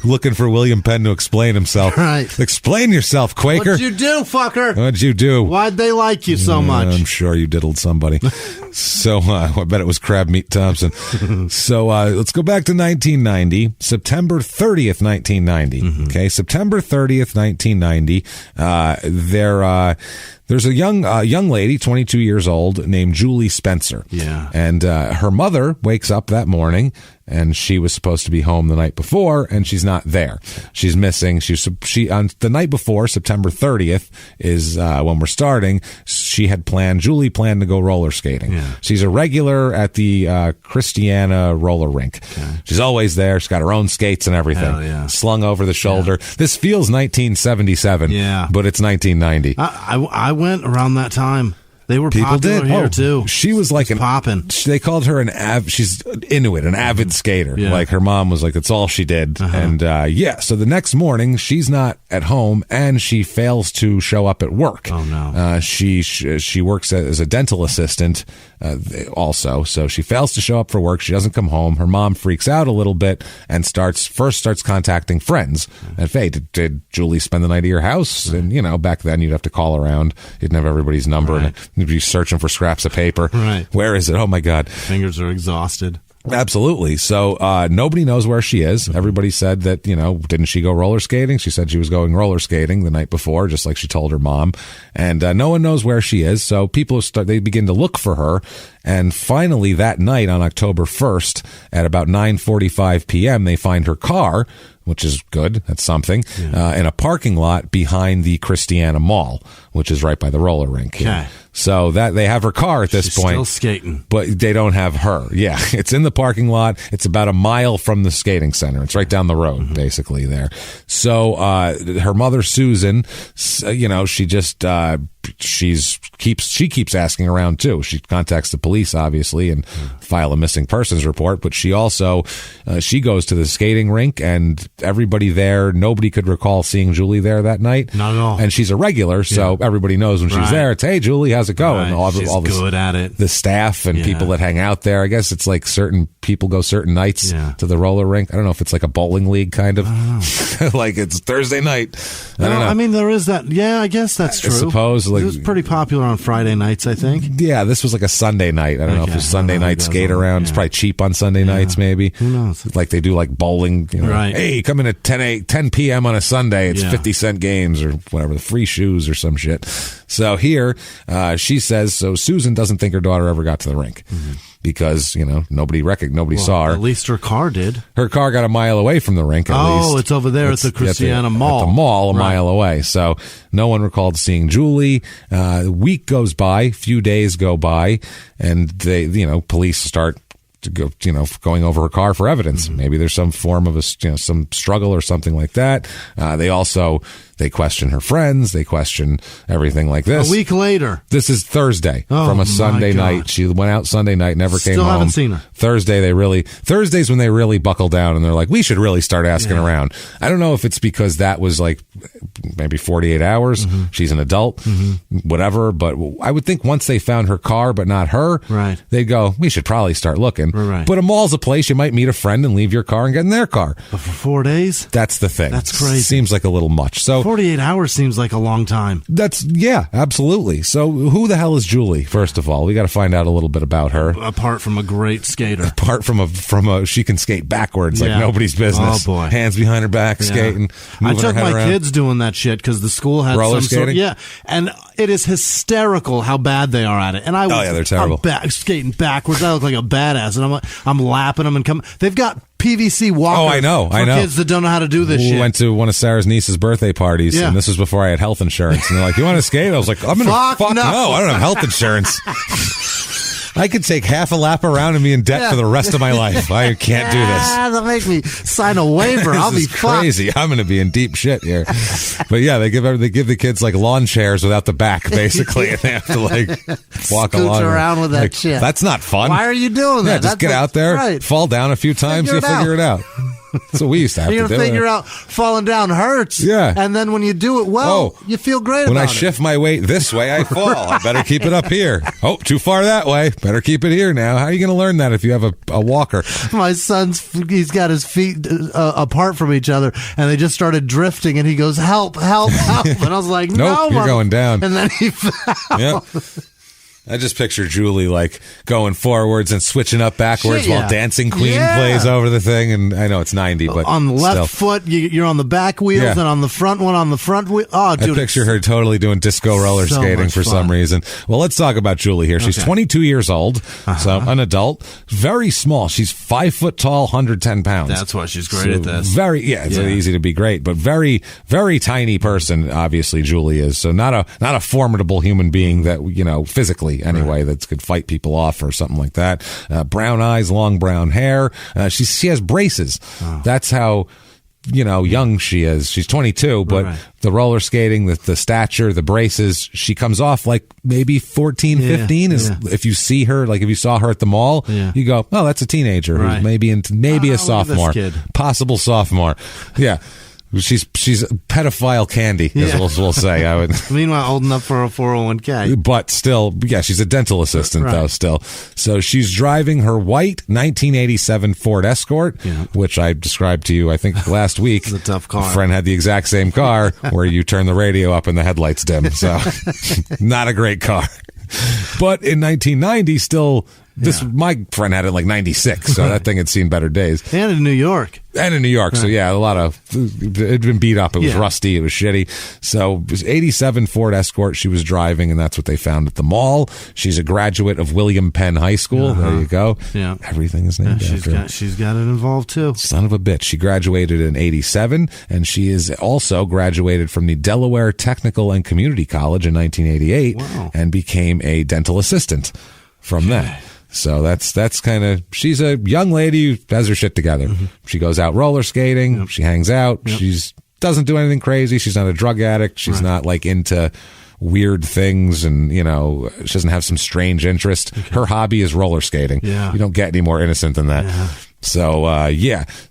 Looking for William Penn to explain himself. Right. Explain yourself, Quaker. What'd you do, fucker? What'd you do? Why'd they like you so much? I'm sure you diddled somebody. So I bet it was Crab Meat Thompson. So let's go back to 1990, September 30th, 1990. Okay, September 30th, 1990. There's a young lady, 22 years old, named Julie Spencer. Yeah. And her mother wakes up that morning, and she was supposed to be home the night before, and she's not there. She's missing. She on the night before, September 30th, is when we're starting. Julie planned to go roller skating. Yeah. She's a regular at the Christiana roller rink. Okay. She's always there. She's got her own skates and everything. Hell yeah. Slung over the shoulder. Yeah. This feels 1977, but it's 1990. I went around that time. They were People popular did. here too. She was like popping. They called her she's into it, an avid skater. Yeah. Like her mom was like, that's all she did. And so the next morning she's not at home and she fails to show up at work. Oh no. She works as a dental assistant also. So she fails to show up for work. She doesn't come home. Her mom freaks out a little bit and starts contacting friends. And hey, did Julie spend the night at your house? And back then you'd have to call around. You'd have everybody's number. Right. And you'd be searching for scraps of paper. Right. Where is it? Oh, my God. Fingers are exhausted. Absolutely. So nobody knows where she is. Everybody said that, didn't she go roller skating? She said she was going roller skating the night before, just like she told her mom. And no one knows where she is. So people they begin to look for her. And finally, that night on October 1st at about 9:45 p.m., they find her car, which is good. That's something, in a parking lot behind the Christiana Mall, which is right by the roller rink. Okay. So that they have her car at this She's point. Still skating. But they don't have her. Yeah. It's in the parking lot. It's about a mile from the skating center. It's right down the road, basically, there. So her mother, Susan, she just she keeps asking around too. She contacts the police, obviously, and file a missing persons report. But she also she goes to the skating rink, and everybody there, nobody could recall seeing Julie there that night. Not at all. And she's a regular, so everybody knows when she's there. It's, hey, Julie, how's how's it going? Right. She's good at it. The staff and people that hang out there. I guess it's like certain people go certain nights to the roller rink. I don't know if it's like a bowling league kind of. Like it's Thursday night. I don't know. I mean, there is that. Yeah, I guess that's true. I suppose. Like, it was pretty popular on Friday nights, I think. Yeah, this was like a Sunday night. I don't know if it was Sunday night skate around. It's probably cheap on Sunday nights, maybe. Who knows? Like they do like bowling. You know, right. Hey, come in at 10 p.m. on a Sunday. It's 50-cent games or whatever, the free shoes or some shit. So here, she says, so Susan doesn't think her daughter ever got to the rink. Because, nobody saw her. At least her car did. Her car got a mile away from the rink, at least. Oh, it's over there at the Christiana Mall. At the mall, a mile away. So no one recalled seeing Julie. A week goes by, few days go by, and they, police start to go, going over her car for evidence. Maybe there's some form of some struggle or something like that. They question her friends. They question everything like this. A week later. This is Thursday from a Sunday night. She went out Sunday night, never came home. Still haven't seen her. Thursday's when they really buckle down and they're like, we should really start asking around. I don't know if it's because that was like maybe 48 hours. She's an adult, whatever. But I would think once they found her car, but not her, they'd go, we should probably start looking. Right. But a mall's a place you might meet a friend and leave your car and get in their car. But for 4 days? That's the thing. That's crazy. Seems like a little much. So 48 hours seems like a long time. Absolutely. So who the hell is Julie? First of all, we got to find out a little bit about her. Apart from a great skater. Apart from a she can skate backwards like nobody's business. Oh boy, hands behind her back, skating. I took my kids doing that shit because the school had roller some skating. And it is hysterical how bad they are at it. And they're terrible. I'm skating backwards. I look like a badass, and I'm lapping them and come. They've got PVC walkers. Oh, I know. Kids that don't know how to do this shit. We went to one of Sarah's niece's birthday parties, and this was before I had health insurance. And they're like, "You want to skate?" I was like, "I'm gonna fuck no. I don't have health insurance." I could take half a lap around and be in debt for the rest of my life. I can't do this. They'll make me sign a waiver. I'll be crazy. I'm going to be in deep shit here. But yeah, they give the kids like lawn chairs without the back, basically, and they have to like walk along around with that shit. That's not fun. Why are you doing that? Just get out there, fall down a few times, you'll figure it out. That's what we used to have to do. You're going to figure out falling down hurts. Yeah. And then when you do it well, you feel great about it. When I shift my weight this way, I fall. I better keep it up here. Oh, too far that way. Better keep it here now. How are you going to learn that if you have a walker? My son's, he's got his feet apart from each other, and they just started drifting, and he goes, help, help, help. And I was like, nope, you're going down. And then he fell. Yep. I just picture Julie like going forwards and switching up backwards while Dancing Queen plays over the thing. And I know it's 90, but on the left foot, you're on the back wheels, and on the front one on the front wheel. Oh, dude, I picture her totally doing disco roller skating for some reason. Well, let's talk about Julie here. She's 22 years old, so an adult, very small. She's 5 foot tall, 110 pounds. That's why she's great at this. It's easy to be great, but very, very tiny person. Obviously, Julie is so not a formidable human being that physically. Anyway, that could fight people off or something like that. Brown eyes, long brown hair. She has braces. That's how young she is. She's 22, but the roller skating, the stature, the braces, she comes off like maybe 14, 15. If you see her, like if you saw her at the mall, you go, oh, that's a teenager who's maybe a sophomore, possible sophomore. Yeah. She's pedophile candy, as we'll say. I would. Meanwhile, old enough for a 401k. But still, she's a dental assistant, though, still. So she's driving her white 1987 Ford Escort, which I described to you, I think, last week. It's a tough car. A friend had the exact same car where you turn the radio up and the headlights dim. So, not a great car. But in 1990, still... my friend had it like 96, so that thing had seen better days. And in New York. So a lot of it had been beat up. It was rusty. It was shitty. So it was 87 Ford Escort she was driving, and that's what they found at the mall. She's a graduate of William Penn High School. There you go. Yeah. Everything is named after her. She's got it involved too. Son of a bitch. She graduated in 87, and she is also graduated from the Delaware Technical and Community College in 1988 and became a dental assistant from that. So that's kind of, she's a young lady who has her shit together. She goes out roller skating. She hangs out. She's doesn't do anything crazy. She's not a drug addict. She's not like into weird things, and she doesn't have some strange interest. Her hobby is roller skating. You don't get any more innocent than that. So,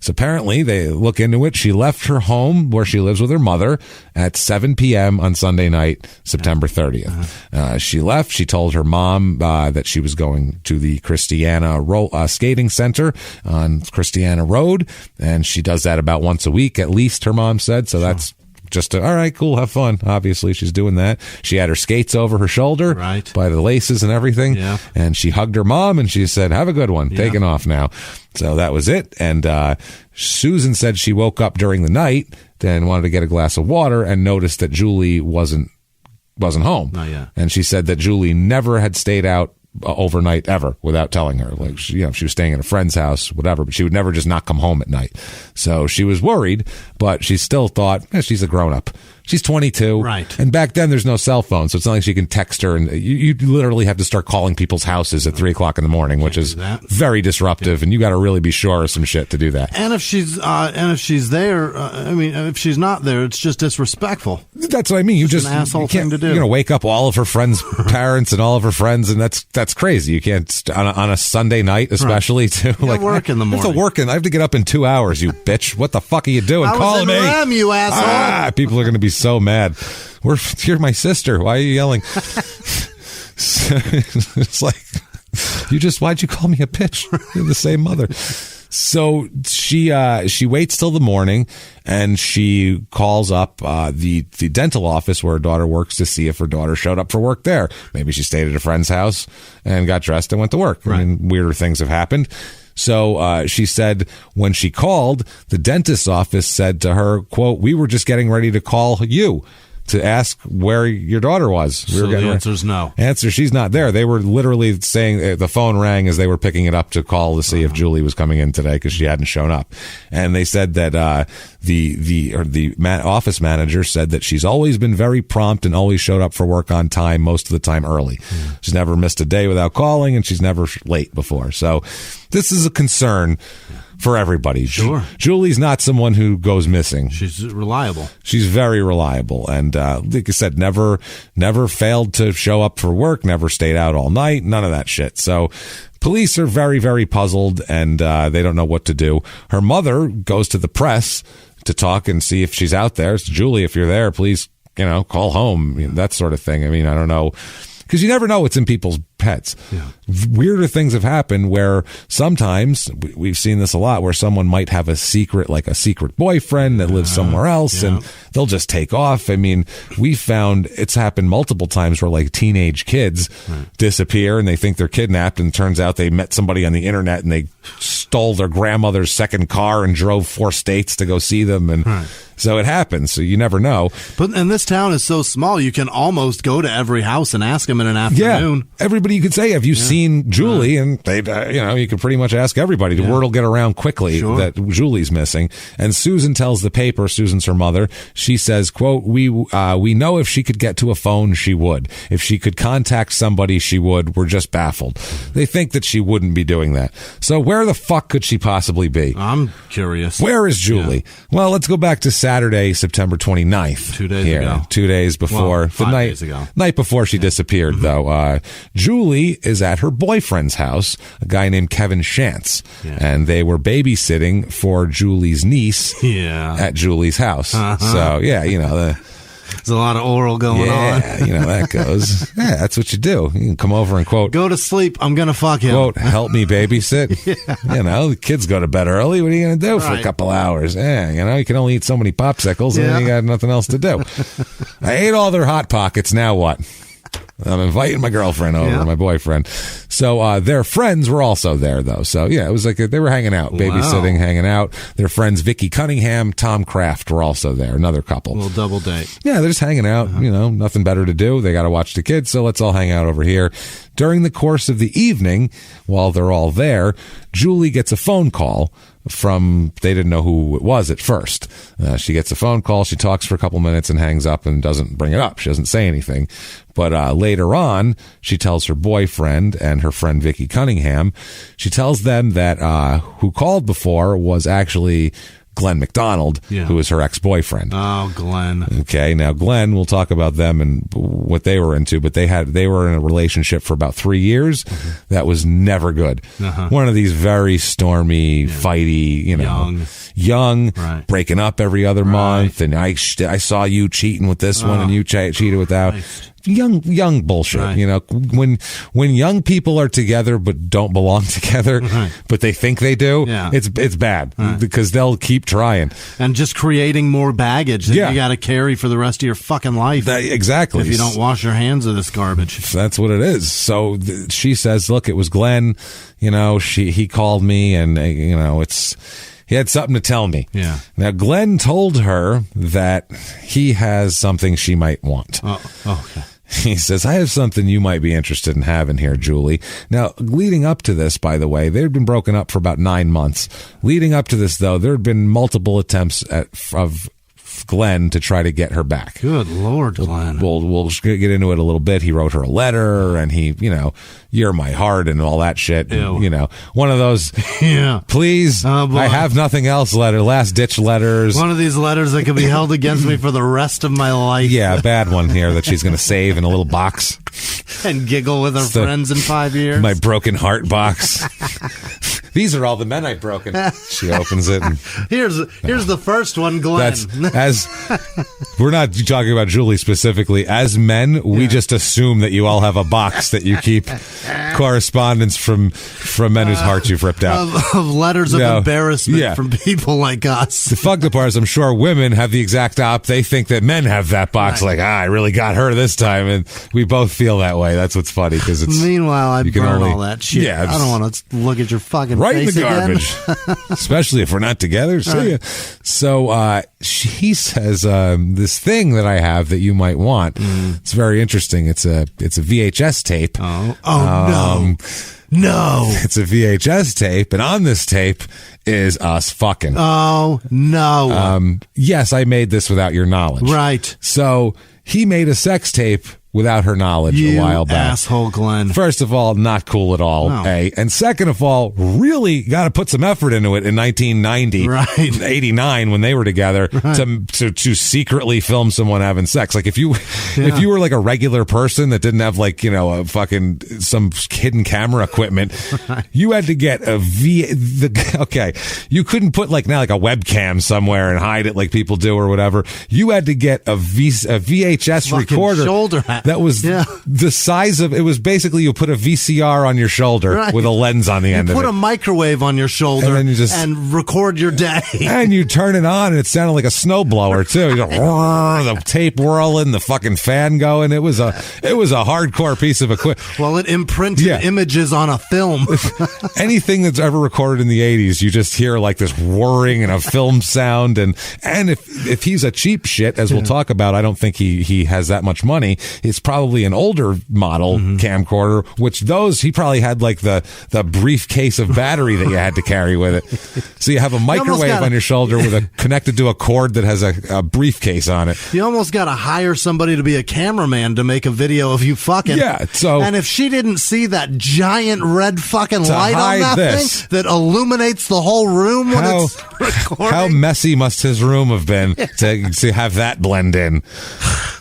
So apparently they look into it. She left her home where she lives with her mother at 7 p.m. on Sunday night, September 30th. She left. She told her mom that she was going to the Christiana skating center on Christiana Road. And she does that about once a week, at least, her mom said. So that's just all right, cool, have fun. Obviously, she's doing that. She had her skates over her shoulder by the laces and everything. Yeah. And she hugged her mom and she said, have a good one. Taking off now. So that was it. And Susan said she woke up during the night and wanted to get a glass of water and noticed that Julie wasn't home. Not yet. And she said that Julie never had stayed out overnight ever without telling her. Like, she was staying at a friend's house, whatever, but she would never just not come home at night. So she was worried, but she still thought, she's a grown-up. She's 22. Right. And back then, there's no cell phone, so it's not like she can text her. And you literally have to start calling people's houses at 3 o'clock in the morning, which is very disruptive. And you got to really be sure of some shit to do that. And if she's there, if she's not there, it's just disrespectful. That's what I mean. It's an asshole thing to do. You're going to wake up all of her friends' parents and all of her friends, and that's crazy. You can't, on a Sunday night, especially, too. Like, work in the morning. I have to get up in 2 hours, you bitch. What the fuck are you doing? Call me. You asshole. People are going to be so mad. You're my sister. Why are you yelling? It's like, why'd you call me a bitch? You're the same mother. So she waits till the morning and she calls up the dental office where her daughter works to see if her daughter showed up for work there. Maybe she stayed at a friend's house and got dressed and went to work. Right. I mean, weirder things have happened. So she said when she called, the dentist's office said to her, quote, "We were just getting ready to call you to ask where your daughter was." So the answer's no. Answer, she's not there. They were literally saying, the phone rang as they were picking it up to call to see if Julie was coming in today because she hadn't shown up. And they said that the office manager said that she's always been very prompt and always showed up for work on time, most of the time early. She's never missed a day without calling, and she's never late before. So this is a concern for everybody. Sure. Julie's not someone who goes missing. She's reliable. She's very reliable. And like I said, never failed to show up for work, never stayed out all night, none of that shit. So police are very, very puzzled, and they don't know what to do. Her mother goes to the press to talk and see if she's out there. So, Julie, if you're there, please, call home, that sort of thing. I mean, I don't know. Because you never know what's in people's pets. Yeah. Weirder things have happened where sometimes, we've seen this a lot, where someone might have a secret boyfriend that lives somewhere else, and they'll just take off. I mean, we found it's happened multiple times where like teenage kids disappear and they think they're kidnapped, and it turns out they met somebody on the internet and they stole their grandmother's second car and drove 4 states to go see them. And so it happens. So you never know. And this town is so small, you can almost go to every house and ask them in an afternoon. Yeah. Everybody you could say, have you seen Julie? And they, you could pretty much ask everybody. The word will get around quickly that Julie's missing. And Susan tells the paper, Susan's her mother, she says, quote, we know if she could get to a phone, she would. If she could contact somebody, she would. We're just baffled. They think that she wouldn't be doing that. So where the fuck could she possibly be? I'm curious. Where is Julie? Yeah. Well, let's go back to Saturday, September 29th. 2 days ago. 2 days before. Well, 5 days ago. Night before she disappeared, though. Julie is at her boyfriend's house, a guy named Kevin Shantz. Yeah. And they were babysitting for Julie's niece at Julie's house. So, there's a lot of oral going on. Yeah, that goes. Yeah, that's what you do. You can come over and quote, "Go to sleep. I'm going to fuck him." Quote, "Help me babysit." The kids go to bed early. What are you going to do for a couple hours? You can only eat so many popsicles and then you got nothing else to do. I ate all their Hot Pockets. Now what? I'm inviting my girlfriend over, my boyfriend. So their friends were also there, though. So, it was like they were hanging out, babysitting, hanging out. Their friends, Vicky Cunningham, Tom Kraft, were also there, another couple. A little double date. Yeah, they're just hanging out, nothing better to do. They got to watch the kids, so let's all hang out over here. During the course of the evening, while they're all there, Julie gets a phone call from, they didn't know who it was at first. She gets a phone call, she talks for a couple minutes and hangs up and doesn't bring it up. She doesn't say anything. But later on, she tells her boyfriend and her friend Vicky Cunningham, she tells them that who called before was actually Glenn McDonald, Yeah. who was her ex-boyfriend. Oh, Glenn. Okay, now Glenn, we'll talk about them and what they were into, but they were in a relationship for about 3 years. That was never good. One of these very stormy, fighty, young, Right. breaking up every other month, and I saw you cheating with this one, and you cheated with that. Christ. Young bullshit. Right. When young people are together but don't belong together, but they think they do, it's bad because they'll keep trying And just creating more baggage that you got to carry for the rest of your fucking life. Exactly. If you don't wash your hands of this garbage. That's what it is. So she says, look, it was Glenn, he called me and, he had something to tell me. Yeah. Now, Glenn told her that he has something she might want. Oh, okay. He says, I have something you might be interested in having here, Julie. Now, leading up to this, by the way, they'd been broken up for about 9 months. Leading up to this, though, there had been multiple attempts of Glenn to try to get her back. Good Lord, Glenn. We'll get into it a little bit. He wrote her a letter, and he, you're my heart and all that shit. And, one of those, please, I have nothing else last ditch letters. One of these letters that could be held against me for the rest of my life. Yeah, a bad one here that she's going to save in a little box. And giggle with her friends in 5 years. My broken heart box. These are all the men I've broken. She opens it. And, here's the first one, Glenn. We're not talking about Julie specifically. As men, we just assume that you all have a box that you keep correspondence from men whose hearts you've ripped out. Of letters of embarrassment from people like us. The fucked up part is I'm sure women have the exact op. They think that men have that box. Right. Like, I really got her this time. And we both feel that way. That's what's funny. Because it's. Meanwhile, I burn all that shit. Yeah, I don't want to look at your fucking right face in the garbage. Especially if we're not together. See ya. So he says this thing that I have that you might want. It's very interesting. It's a VHS tape. No. It's a VHS tape, and on this tape is us fucking. Oh, no. Yes, I made this without your knowledge. Right. So he made a sex tape without her knowledge a while back. Asshole, Glenn. First of all, not cool at all, No. A. And second of all, really got to put some effort into it in 1990, Right. 89 when they were together to secretly film someone having sex. Like if you were like a regular person that didn't have like, a fucking some hidden camera equipment, you had to get you couldn't put like now like a webcam somewhere and hide it like people do or whatever. You had to get a VHS Fucking recorder. shoulder hat. That was the size of, it was basically you put a VCR on your shoulder with a lens on the end of it. You put a microwave on your shoulder And then you just- and record your day. And you turn it on and it sounded like a snowblower too. You go, the tape whirling, the fucking fan going. It was a hardcore piece of equipment. Well, it imprinted images on a film. Anything that's ever recorded in the 80s, you just hear like this whirring and a film sound. And if he's a cheap shit, as we'll talk about, I don't think he has that much money. It's probably an older model camcorder, which he probably had like the briefcase of battery that you had to carry with it. So you have a microwave on your shoulder with connected to a cord that has a briefcase on it. You almost got to hire somebody to be a cameraman to make a video of you fucking. Yeah. So, and if she didn't see that giant red fucking light on that thing that illuminates the whole room when it's recording. How messy must his room have been to have that blend in?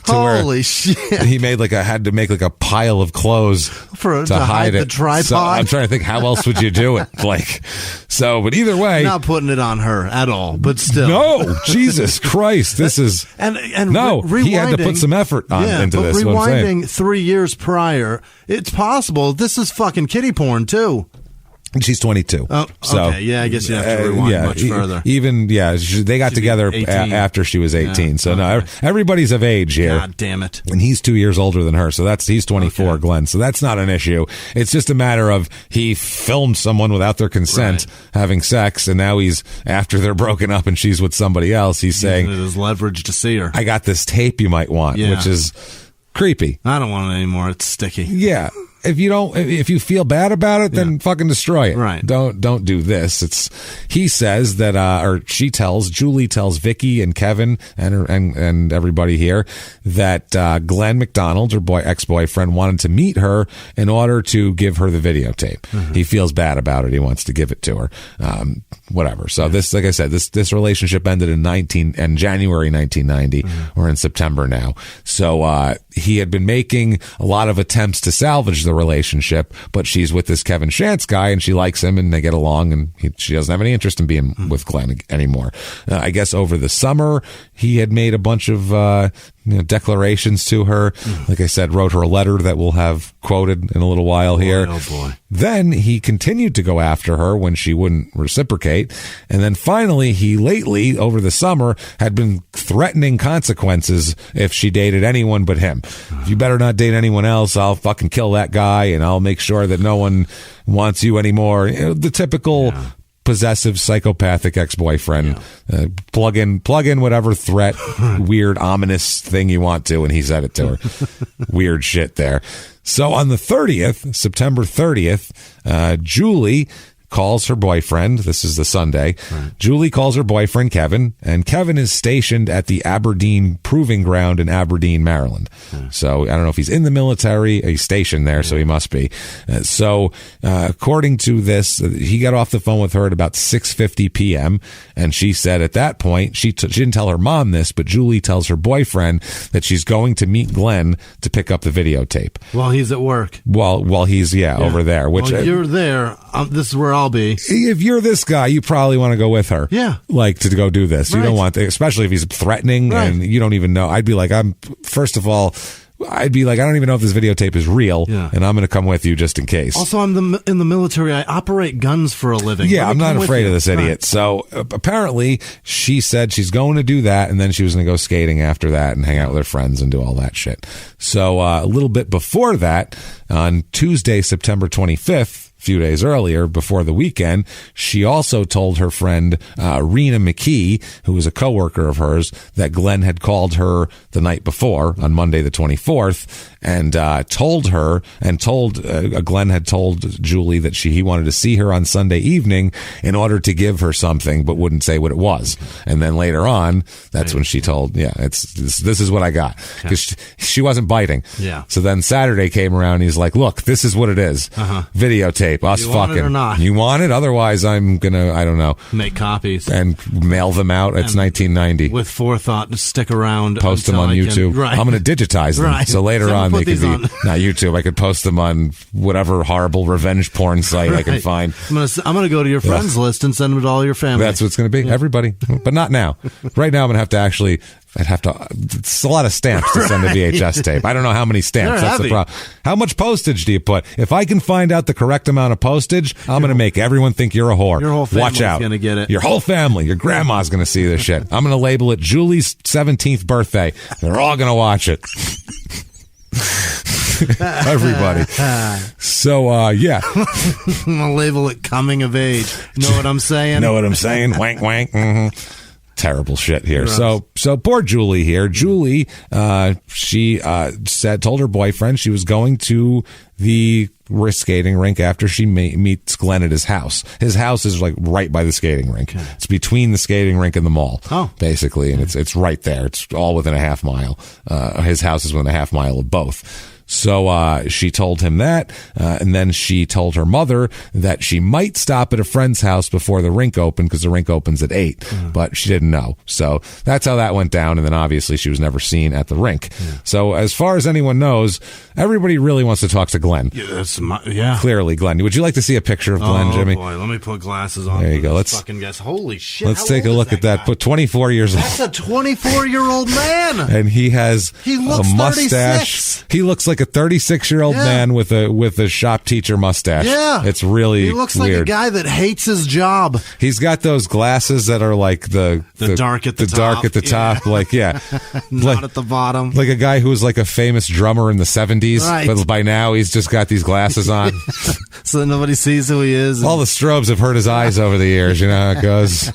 Holy shit. He had to make like a pile of clothes to hide the tripod. So I'm trying to think, how else would you do it? But either way. Not putting it on her at all, but still. No, Jesus Christ. This is. He had to put some effort into this. Rewinding 3 years prior, it's possible this is fucking kiddie porn too. She's 22. Oh, okay. Yeah, I guess you have to rewind much further. They got together after she was 18. Yeah, so no, everybody's of age here. God damn it. And he's 2 years older than her. So he's 24, Glenn. So that's not an issue. It's just a matter of he filmed someone without their consent having sex. And now after they're broken up and she's with somebody else, he's saying, it is leverage to see her. I got this tape you might want, which is creepy. I don't want it anymore. It's sticky. Yeah. if you feel bad about it, then fucking destroy it. Right. Don't do this. He says that, or Julie tells Vicky and Kevin and everybody here that Glenn McDonald, her ex-boyfriend, wanted to meet her in order to give her the videotape. Mm-hmm. He feels bad about it. He wants to give it to her. Whatever. So this, like I said, this relationship ended in January 1990. Mm-hmm. We're in September now. So he had been making a lot of attempts to salvage the relationship, but she's with this Kevin Shantz guy and she likes him and they get along, and she doesn't have any interest in being with Glenn anymore. I guess over the summer he had made a bunch of declarations to her. Like I said, wrote her a letter that we'll have quoted in a little while here. Oh boy. Then he continued to go after her when she wouldn't reciprocate. And then finally, he lately, over the summer, had been threatening consequences if she dated anyone but him. If you better not date anyone else, I'll fucking kill that guy and I'll make sure that no one wants you anymore. The typical possessive, psychopathic ex-boyfriend. Plug in whatever threat, weird, ominous thing you want to, and he said it to her. Weird shit there. So on the 30th, September 30th, Julie calls her boyfriend. This is the Sunday. Right. Julie calls her boyfriend, Kevin, and Kevin is stationed at the Aberdeen Proving Ground in Aberdeen, Maryland. So I don't know if he's in the military. He's stationed there, so he must be. According to this, he got off the phone with her at about 6:50 p.m., and she said at that point, she didn't tell her mom this, but Julie tells her boyfriend that she's going to meet Glenn to pick up the videotape. While he's at work. While he's, over there. Which you're there. This is where I'll be. If you're this guy, you probably want to go with her. Yeah. Like to go do this. Right. You don't want, especially if he's threatening and you don't even know. I'd be like, I don't even know if this videotape is real, and I'm going to come with you just in case. Also, I'm in the military. I operate guns for a living. Yeah, I'm not afraid of this idiot. Right. So apparently, she said she's going to do that, and then she was going to go skating after that and hang out with her friends and do all that shit. So a little bit before that, on Tuesday, September 25th, a few days earlier, before the weekend, she also told her friend Rena McKee, who was a coworker of hers, that Glenn had called her the night before on Monday the 24th and Glenn had told Julie that he wanted to see her on Sunday evening in order to give her something, but wouldn't say what it was. And then later on, that's when she told, this is what I got, because she wasn't biting. Yeah. So then Saturday came around and he's like, look, this is what it is. Videotape. Us you fucking. Want it or not? You want it? Otherwise, I'm gonna, I don't know, make copies and mail them out. It's 1990. With forethought to stick around. Post them on YouTube. Right. I'm gonna digitize them. Right. So later on, they could be not YouTube. I could post them on whatever horrible revenge porn site I can find. I'm gonna go to your friends list and send them to all your family. That's what it's gonna be. Everybody, but not now. Right now, I'm gonna have to actually. It's a lot of stamps to send a VHS tape. I don't know how many stamps. That's the problem. How much postage do you put? If I can find out the correct amount of postage, I'm going to make everyone think you're a whore. Your whole family's Watch out. Going to get it. Your whole family. Your grandma's going to see this shit. I'm going to label it Julie's 17th birthday. They're all going to watch it. Everybody. So, I'm going to label it coming of age. Know what I'm saying? Know what I'm saying? Wank, wank. Mm-hmm. Terrible shit here. Gross. So poor Julie here. Julie, she told her boyfriend she was going to the skating rink after she meets Glenn at his house. His house is like right by the skating rink. Okay. It's between the skating rink and the mall, basically, and it's right there. It's all within a half mile. His house is within a half mile of both. So she told him that, and then she told her mother that she might stop at a friend's house before the rink opened, because the rink opens at 8, but she didn't know. So that's how that went down, and then obviously she was never seen at the rink. So as far as anyone knows, everybody really wants to talk to Glenn. Clearly, Glenn. Would you like to see a picture of Glenn, Jimmy? Oh, boy. Let me put glasses on. There you go. Let's fucking guess. Holy shit. Let's take a look at that. Put 24 years old. That's a 24-year-old man. And he has a mustache. 36. He looks like a 36-year-old man with a shop teacher mustache. Yeah. It's really He looks weird. like a guy that hates his job. He's got those glasses that are like the dark at the top. Dark at the top. Like, Not at the bottom. Like a guy who was like a famous drummer in the 70s. Right. But by now he's just got these glasses on. So nobody sees who he is. All the strobes have hurt his eyes over the years. You know how it goes.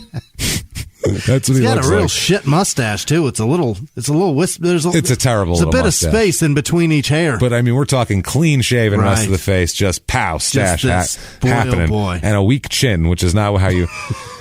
That's what He's he got looks a real like. shit mustache too. It's a wisp. It's a terrible There's a little bit mustache. of space in between each hair. But I mean, we're talking clean shaven rest of the Right. face, just pow, stash this. Boy, oh happening, boy. and a weak chin, which is not how you.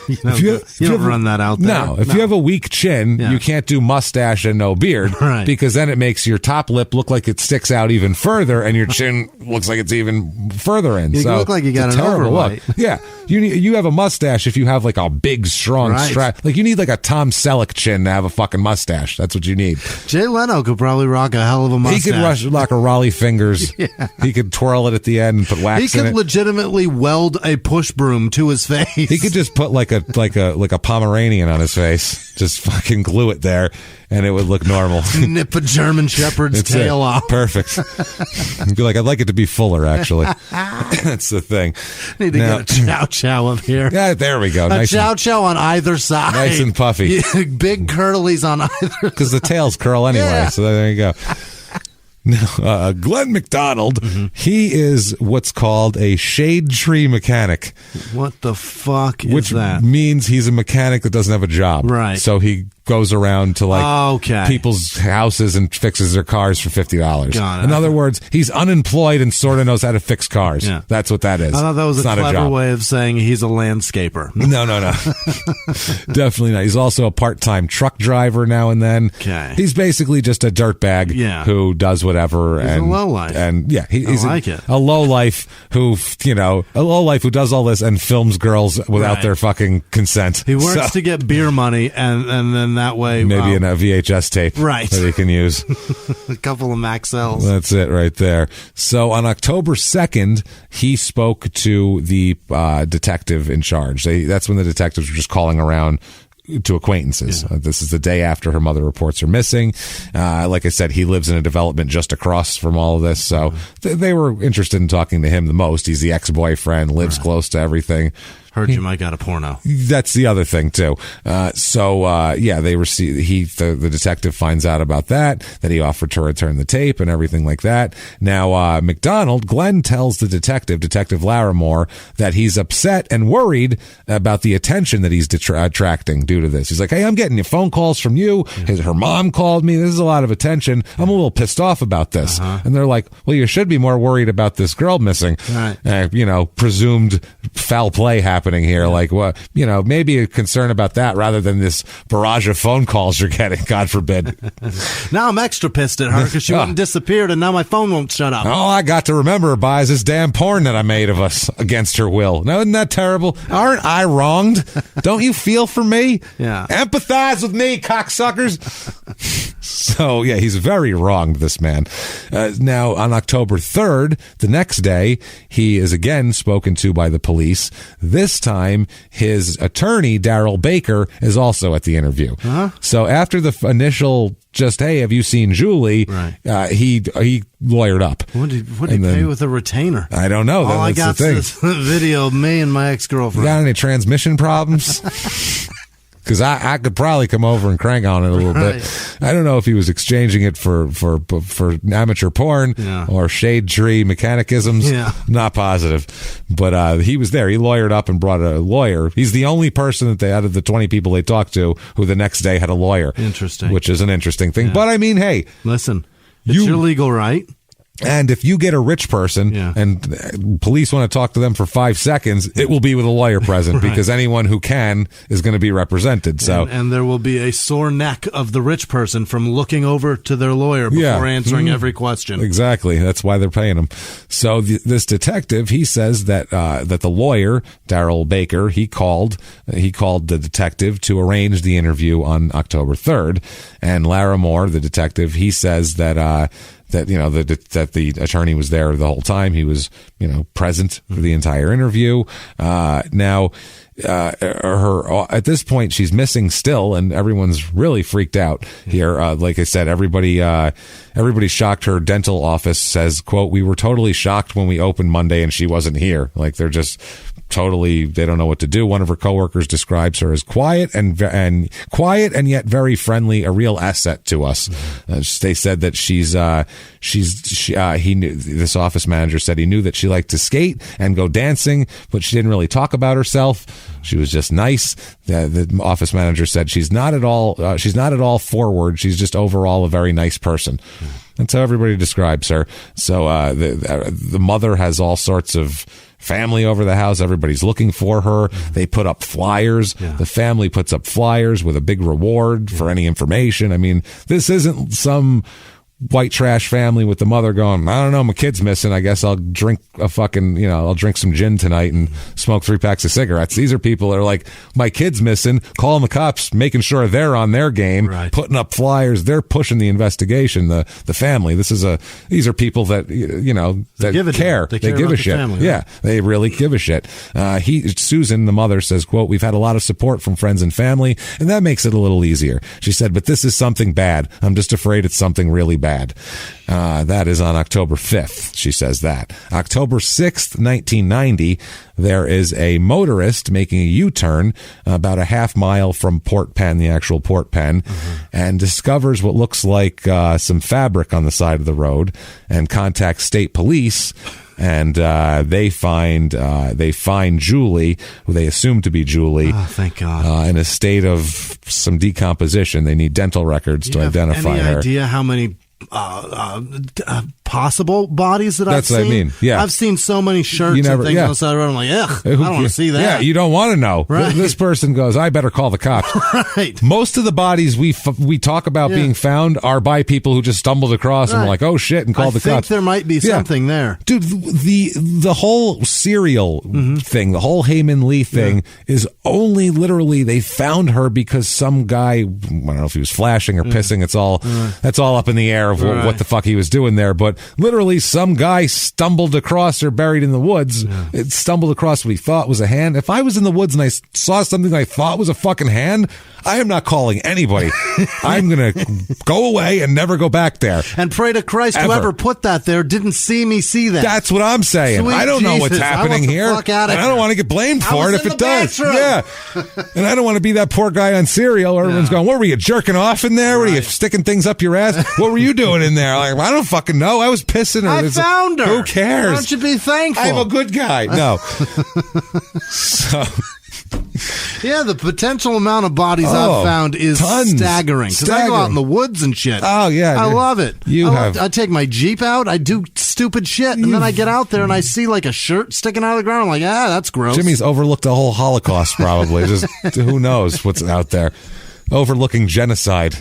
You don't run that out there. No, if you have a weak chin, Yeah. you can't do mustache and no beard, Right. because then it makes your top lip look like it sticks out even further, and your chin looks like it's even further in. You so look like you got it's a an terrible overlight. look. Yeah, you have a mustache if you have like a big, strong Right. strap. Like you need like a Tom Selleck chin to have a fucking mustache. That's what you need. Jay Leno could probably rock a hell of a mustache. He could rock a Raleigh fingers. He could twirl it at the end and put wax He in could it. legitimately weld a push broom to his face. He could just put like a Pomeranian on his face, just fucking glue it there, and it would look normal. nip a German Shepherd's That's tail it. off. Perfect. I'd be like, I'd like it to be fuller, actually. That's the thing. Need to Now- get a chow chow up here. Yeah, there we go. A Nice chow chow on either side. Nice and puffy. Yeah, big curlies on either. because the tails curl anyway. Yeah. So there you go. Now, Glenn McDonald, he is what's called a shade tree mechanic, What the fuck is which that? means he's a mechanic that doesn't have a job. Right. So he goes around to Okay. people's houses and fixes their cars for $50. Got it. In other words, he's unemployed and sort of knows how to fix cars. Yeah. That's what that is. I thought that was It's a not clever job. way of saying he's a landscaper. No. Definitely not. He's also a part-time truck driver now and then. Okay. He's basically just a dirtbag Yeah. who does whatever. He's a lowlife. And yeah, he's like it. a lowlife who, who does all this and films girls without Right. their fucking consent. He works So, to get beer money, and then that way maybe in a VHS tape. Right. That he can use. a couple of Maxells. That's it right there. So on October 2nd, he spoke to the detective in charge. That's when the detectives were just calling around to acquaintances. This is the day after her mother reports her missing. Like I said, he lives in a development just across from all of this. So they were interested in talking to him the most. He's the ex-boyfriend, lives close to everything. Heard you might got a porno. That's the other thing too. They receive. The detective finds out about that he offered to return the tape and everything like that. Now, Glenn tells the Detective Larimore, that he's upset and worried about the attention that he's attracting due to this. He's like, "Hey, I'm getting phone calls from you. Her mom called me. This is a lot of attention. I'm a little pissed off about this." And they're like, "Well, you should be more worried about this girl missing. Right. Presumed foul play happening here. Like, what? Maybe a concern about that rather than this barrage of phone calls you're getting. God forbid." Now I'm extra pissed at her because she went and disappeared, and now my phone won't shut up. All I got to remember her by is this damn porn that I made of us against her will. Now, isn't that terrible? Aren't I wronged? Don't you feel for me? Yeah. Empathize with me, cocksuckers. So, yeah, he's very wronged, this man. Now, on October 3rd, the next day, he is again spoken to by the police. This time, his attorney, Daryl Baker, is also at the interview. So after the initial just, "Hey, have you seen Julie?" Right. He lawyered up. What did he And pay then- with a retainer? I don't know. All I That's got the thing. is this video of me and my You ex-girlfriend. got any transmission problems? Because I could probably come over and crank on it a little bit. I don't know if he was exchanging it for amateur porn or shade tree mechanicisms. Yeah. Not positive. But he was there. He lawyered up and brought a lawyer. He's the only person that out of the 20 people they talked to who the next day had a lawyer. Interesting. Which is an interesting thing. Yeah. But I mean, hey. Listen, it's your legal right. And if you get a rich person and police want to talk to them for 5 seconds, it will be with a lawyer present because anyone who can is going to be represented. So, and there will be a sore neck of the rich person from looking over to their lawyer before answering every question. Exactly. That's why they're paying him. So this detective, he says that the lawyer, Daryl Baker, he called the detective to arrange the interview on October 3rd. And Larimore, the detective, he says that the attorney was there the whole time. He was, present for the entire interview. Now, at this point, she's missing still, and everyone's really freaked out here. Like I said, everybody's shocked. Her dental office says, quote, "We were totally shocked when we opened Monday and she wasn't here." Like they're just totally, they don't know what to do. One of her coworkers describes her as quiet and yet very friendly, a real asset to us. They said that he knew, this office manager said he knew that she liked to skate and go dancing, but she didn't really talk about herself. She was just nice. The office manager said she's not at all forward. She's just overall a very nice person. That's how everybody describes her. So the mother has all sorts of family over the house. Everybody's looking for her. They put up flyers. Yeah. The family puts up flyers with a big reward for any information. I mean, this isn't some white trash family with the mother going, I don't know, my kid's missing. I guess I'll drink I'll drink some gin tonight and smoke 3 packs of cigarettes. These are people that are like, my kid's missing, calling the cops, making sure they're on their game, right, putting up flyers. They're pushing the investigation, the family. These are people that, that care. They give a shit. Family, yeah, right? They really give a shit. Susan, the mother, says, quote, we've had a lot of support from friends and family, and that makes it a little easier. She said, but this is something bad. I'm just afraid it's something really bad. That is on October 5th. She says that. October 6th, 1990, there is a motorist making a U-turn about a half mile from Port Penn, the actual Port Penn, and discovers what looks like some fabric on the side of the road and contacts state police. And they find Julie, who they assume to be Julie, thank God, in a state of some decomposition. They need dental records to identify her. Any idea how many possible bodies that I've seen? That's what I mean. Yeah, I've seen so many shirts and things on the side of the road. I'm like, ugh, I don't want to see that. Yeah, you don't want to know. Right. This person goes, I better call the cops. Right. Most of the bodies we talk about being found are by people who just stumbled across and were like, oh shit, and called the cops. I think there might be something there. Dude, the whole serial thing, the whole Heyman Lee thing is only literally they found her because some guy, I don't know if he was flashing or pissing, that's all up in the air of what the fuck he was doing there, but literally some guy stumbled across her buried in the woods. It stumbled across what he thought was a hand. If I was in the woods and I saw something I thought was a fucking hand, I am not calling anybody. I'm going to go away and never go back there. And pray to Christ whoever put that there didn't see me see that. That's what I'm saying. Sweet I don't know what's happening here. And I don't want to get blamed for it if it does. Yeah. And I don't want to be that poor guy on Serial. Everyone's going, what were you, jerking off in there? Were you sticking things up your ass? What were you doing in there? Like, I don't fucking know. I was pissing her. I found her. Who cares? Why don't you be thankful? I'm a good guy. No. So... Yeah, the potential amount of bodies I've found is staggering. Because I go out in the woods and shit. Oh, yeah. I love it. I take my Jeep out, I do stupid shit, and then I get out there and I see like a shirt sticking out of the ground. I'm like, that's gross. Jimmy's overlooked the whole Holocaust, probably. Just who knows what's out there. Overlooking genocide.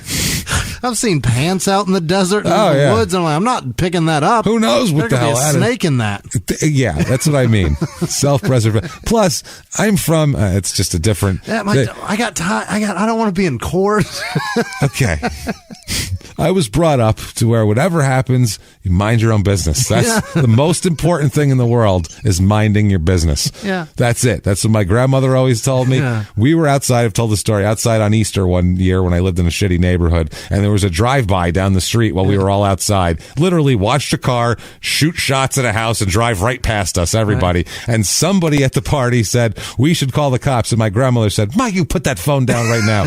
I've seen pants out in the desert and in the woods. And I'm like, I'm not picking that up. Who knows what the hell? There's a snake in that. Yeah, that's what I mean. Self-preservation. Plus, I'm from. It's just a different. I don't want to be in court. Okay. I was brought up to where whatever happens, you mind your own business. That's the most important thing in the world is minding your business. Yeah. That's it. That's what my grandmother always told me. Yeah. We were outside. I've told the story outside on Easter one year when I lived in a shitty neighborhood, and there was a drive-by down the street while we were all outside. Literally watched a car shoot shots at a house and drive right past us, everybody. Right. And somebody at the party said, we should call the cops. And my grandmother said, Ma, you put that phone down right now.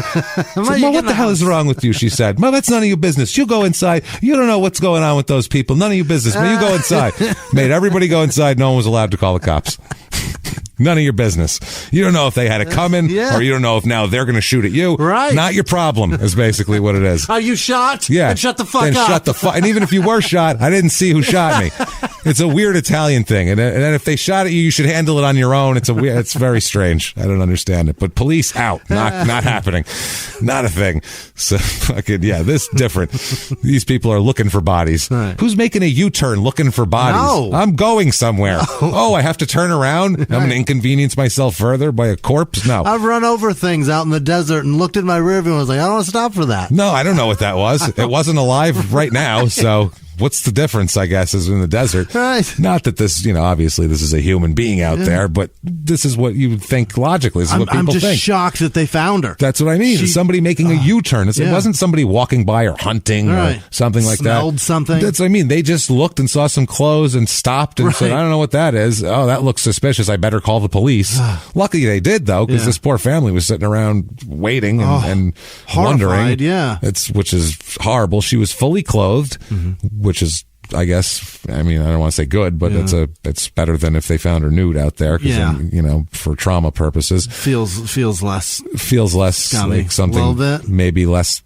Ma, what the hell is wrong with you? She said, Ma, that's none of your business. You go inside. You don't know what's going on with those people. None of your business. Ma, you go inside. Made everybody go inside. No one was allowed to call the cops. None of your business. You don't know if they had it coming, or you don't know if now they're going to shoot at you. Right. Not your problem is basically what it is. Are you shot? Yeah. Then shut the fuck up. Shut the fuck. And even if you were shot, I didn't see who shot me. It's a weird Italian thing. And then if they shot at you, you should handle it on your own. It's very strange. I don't understand it. But police out. Not happening. Not a thing. So fucking, this different. These people are looking for bodies. Right. Who's making a U-turn looking for bodies? No. I'm going somewhere. No. Oh, I have to turn around? Right. I'm going to inconvenience myself further by a corpse? No. I've run over things out in the desert and looked at my rearview and was like, I don't want to stop for that. No, I don't know what that was. It wasn't alive right now, so what's the difference, I guess, is in the desert. Right. Not that this, obviously this is a human being out there, but this is what you would think logically. This is what people I'm just think. shocked that they found her. That's what I mean. Somebody making a U-turn. It wasn't somebody walking by or hunting or something like that. Smelled something. That's what I mean. They just looked and saw some clothes and stopped and said, I don't know what that is. Oh, that looks suspicious. I better call the police. Luckily they did, though, because this poor family was sitting around waiting and wondering. Yeah. Which is horrible. She was fully clothed, which is, I guess, I don't want to say good, but it's better than if they found her nude out there. Then, for trauma purposes, feels less scummy, like something maybe less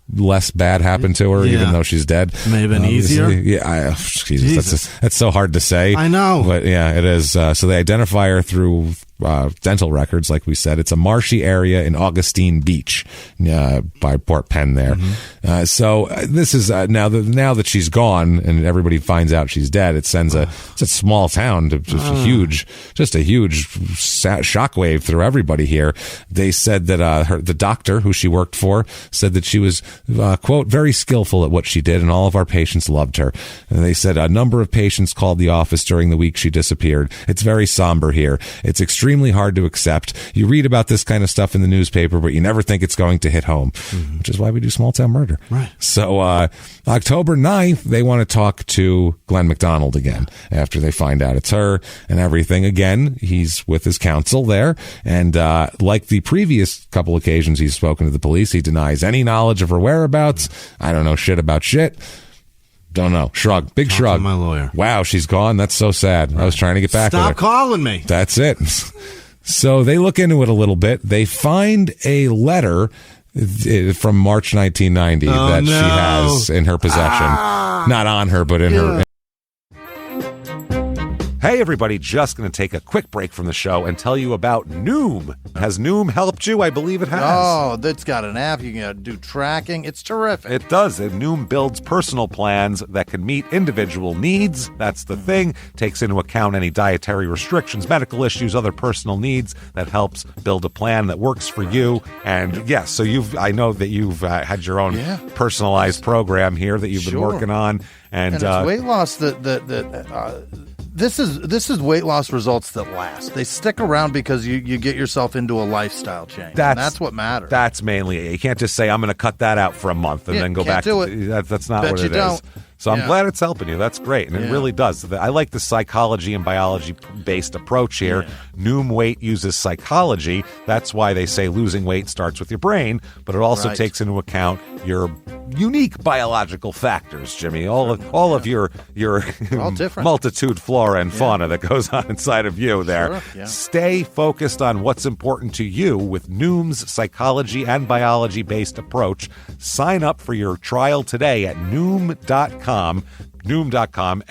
bad happened to her, even though she's dead. May have been easier. Yeah, Jesus. That's so hard to say. I know, but yeah, it is. So they identify her through dental records, like we said. It's a marshy area in Augustine Beach by Port Penn there. So this is now that she's gone and everybody finds out she's dead, it sends it's a small town to just a huge shockwave through everybody here. They said that the doctor who she worked for said that she was quote, very skillful at what she did, and all of our patients loved her. And they said a number of patients called the office during the week she disappeared. It's very somber here. It's extremely hard to accept. You read about this kind of stuff in the newspaper, but you never think it's going to hit home, which is why we do small town murder. Right. So October 9th, they want to talk to Glenn McDonald again after they find out it's her and everything. Again, he's with his counsel there. And like the previous couple occasions he's spoken to the police, he denies any knowledge of her whereabouts. I don't know shit about shit. Don't know. Shrug. Big Talk shrug. to my lawyer. Wow, she's gone. That's so sad. Right. I was trying to get back with her. Stop calling me. That's it. So they look into it a little bit. They find a letter from March 1990 that she has in her possession. Not on her, but in her. Hey, everybody, just going to take a quick break from the show and tell you about Noom. Has Noom helped you? I believe it has. Oh, it's got an app. You can do tracking. It's terrific. It does. Noom builds personal plans that can meet individual needs. That's the thing. Takes into account any dietary restrictions, medical issues, other personal needs. That helps build a plan that works for you. And yes, so I know that you've had your own personalized program here that you've been working on. And it's weight loss This is weight loss results that last. They stick around because you get yourself into a lifestyle change. That's what matters. That's mainly it. You can't just say, I'm going to cut that out for a month and then go back to it. That's not what it is. So I'm glad it's helping you. That's great. And it really does. I like the psychology and biology-based approach here. Noom Weight uses psychology. That's why they say losing weight starts with your brain, but it also takes into account your unique biological factors, Jimmy. All of your all different multitude flora and fauna that goes on inside of you there. Sure, yeah. Stay focused on what's important to you with Noom's psychology and biology-based approach. Sign up for your trial today at Noom.com, Noom.com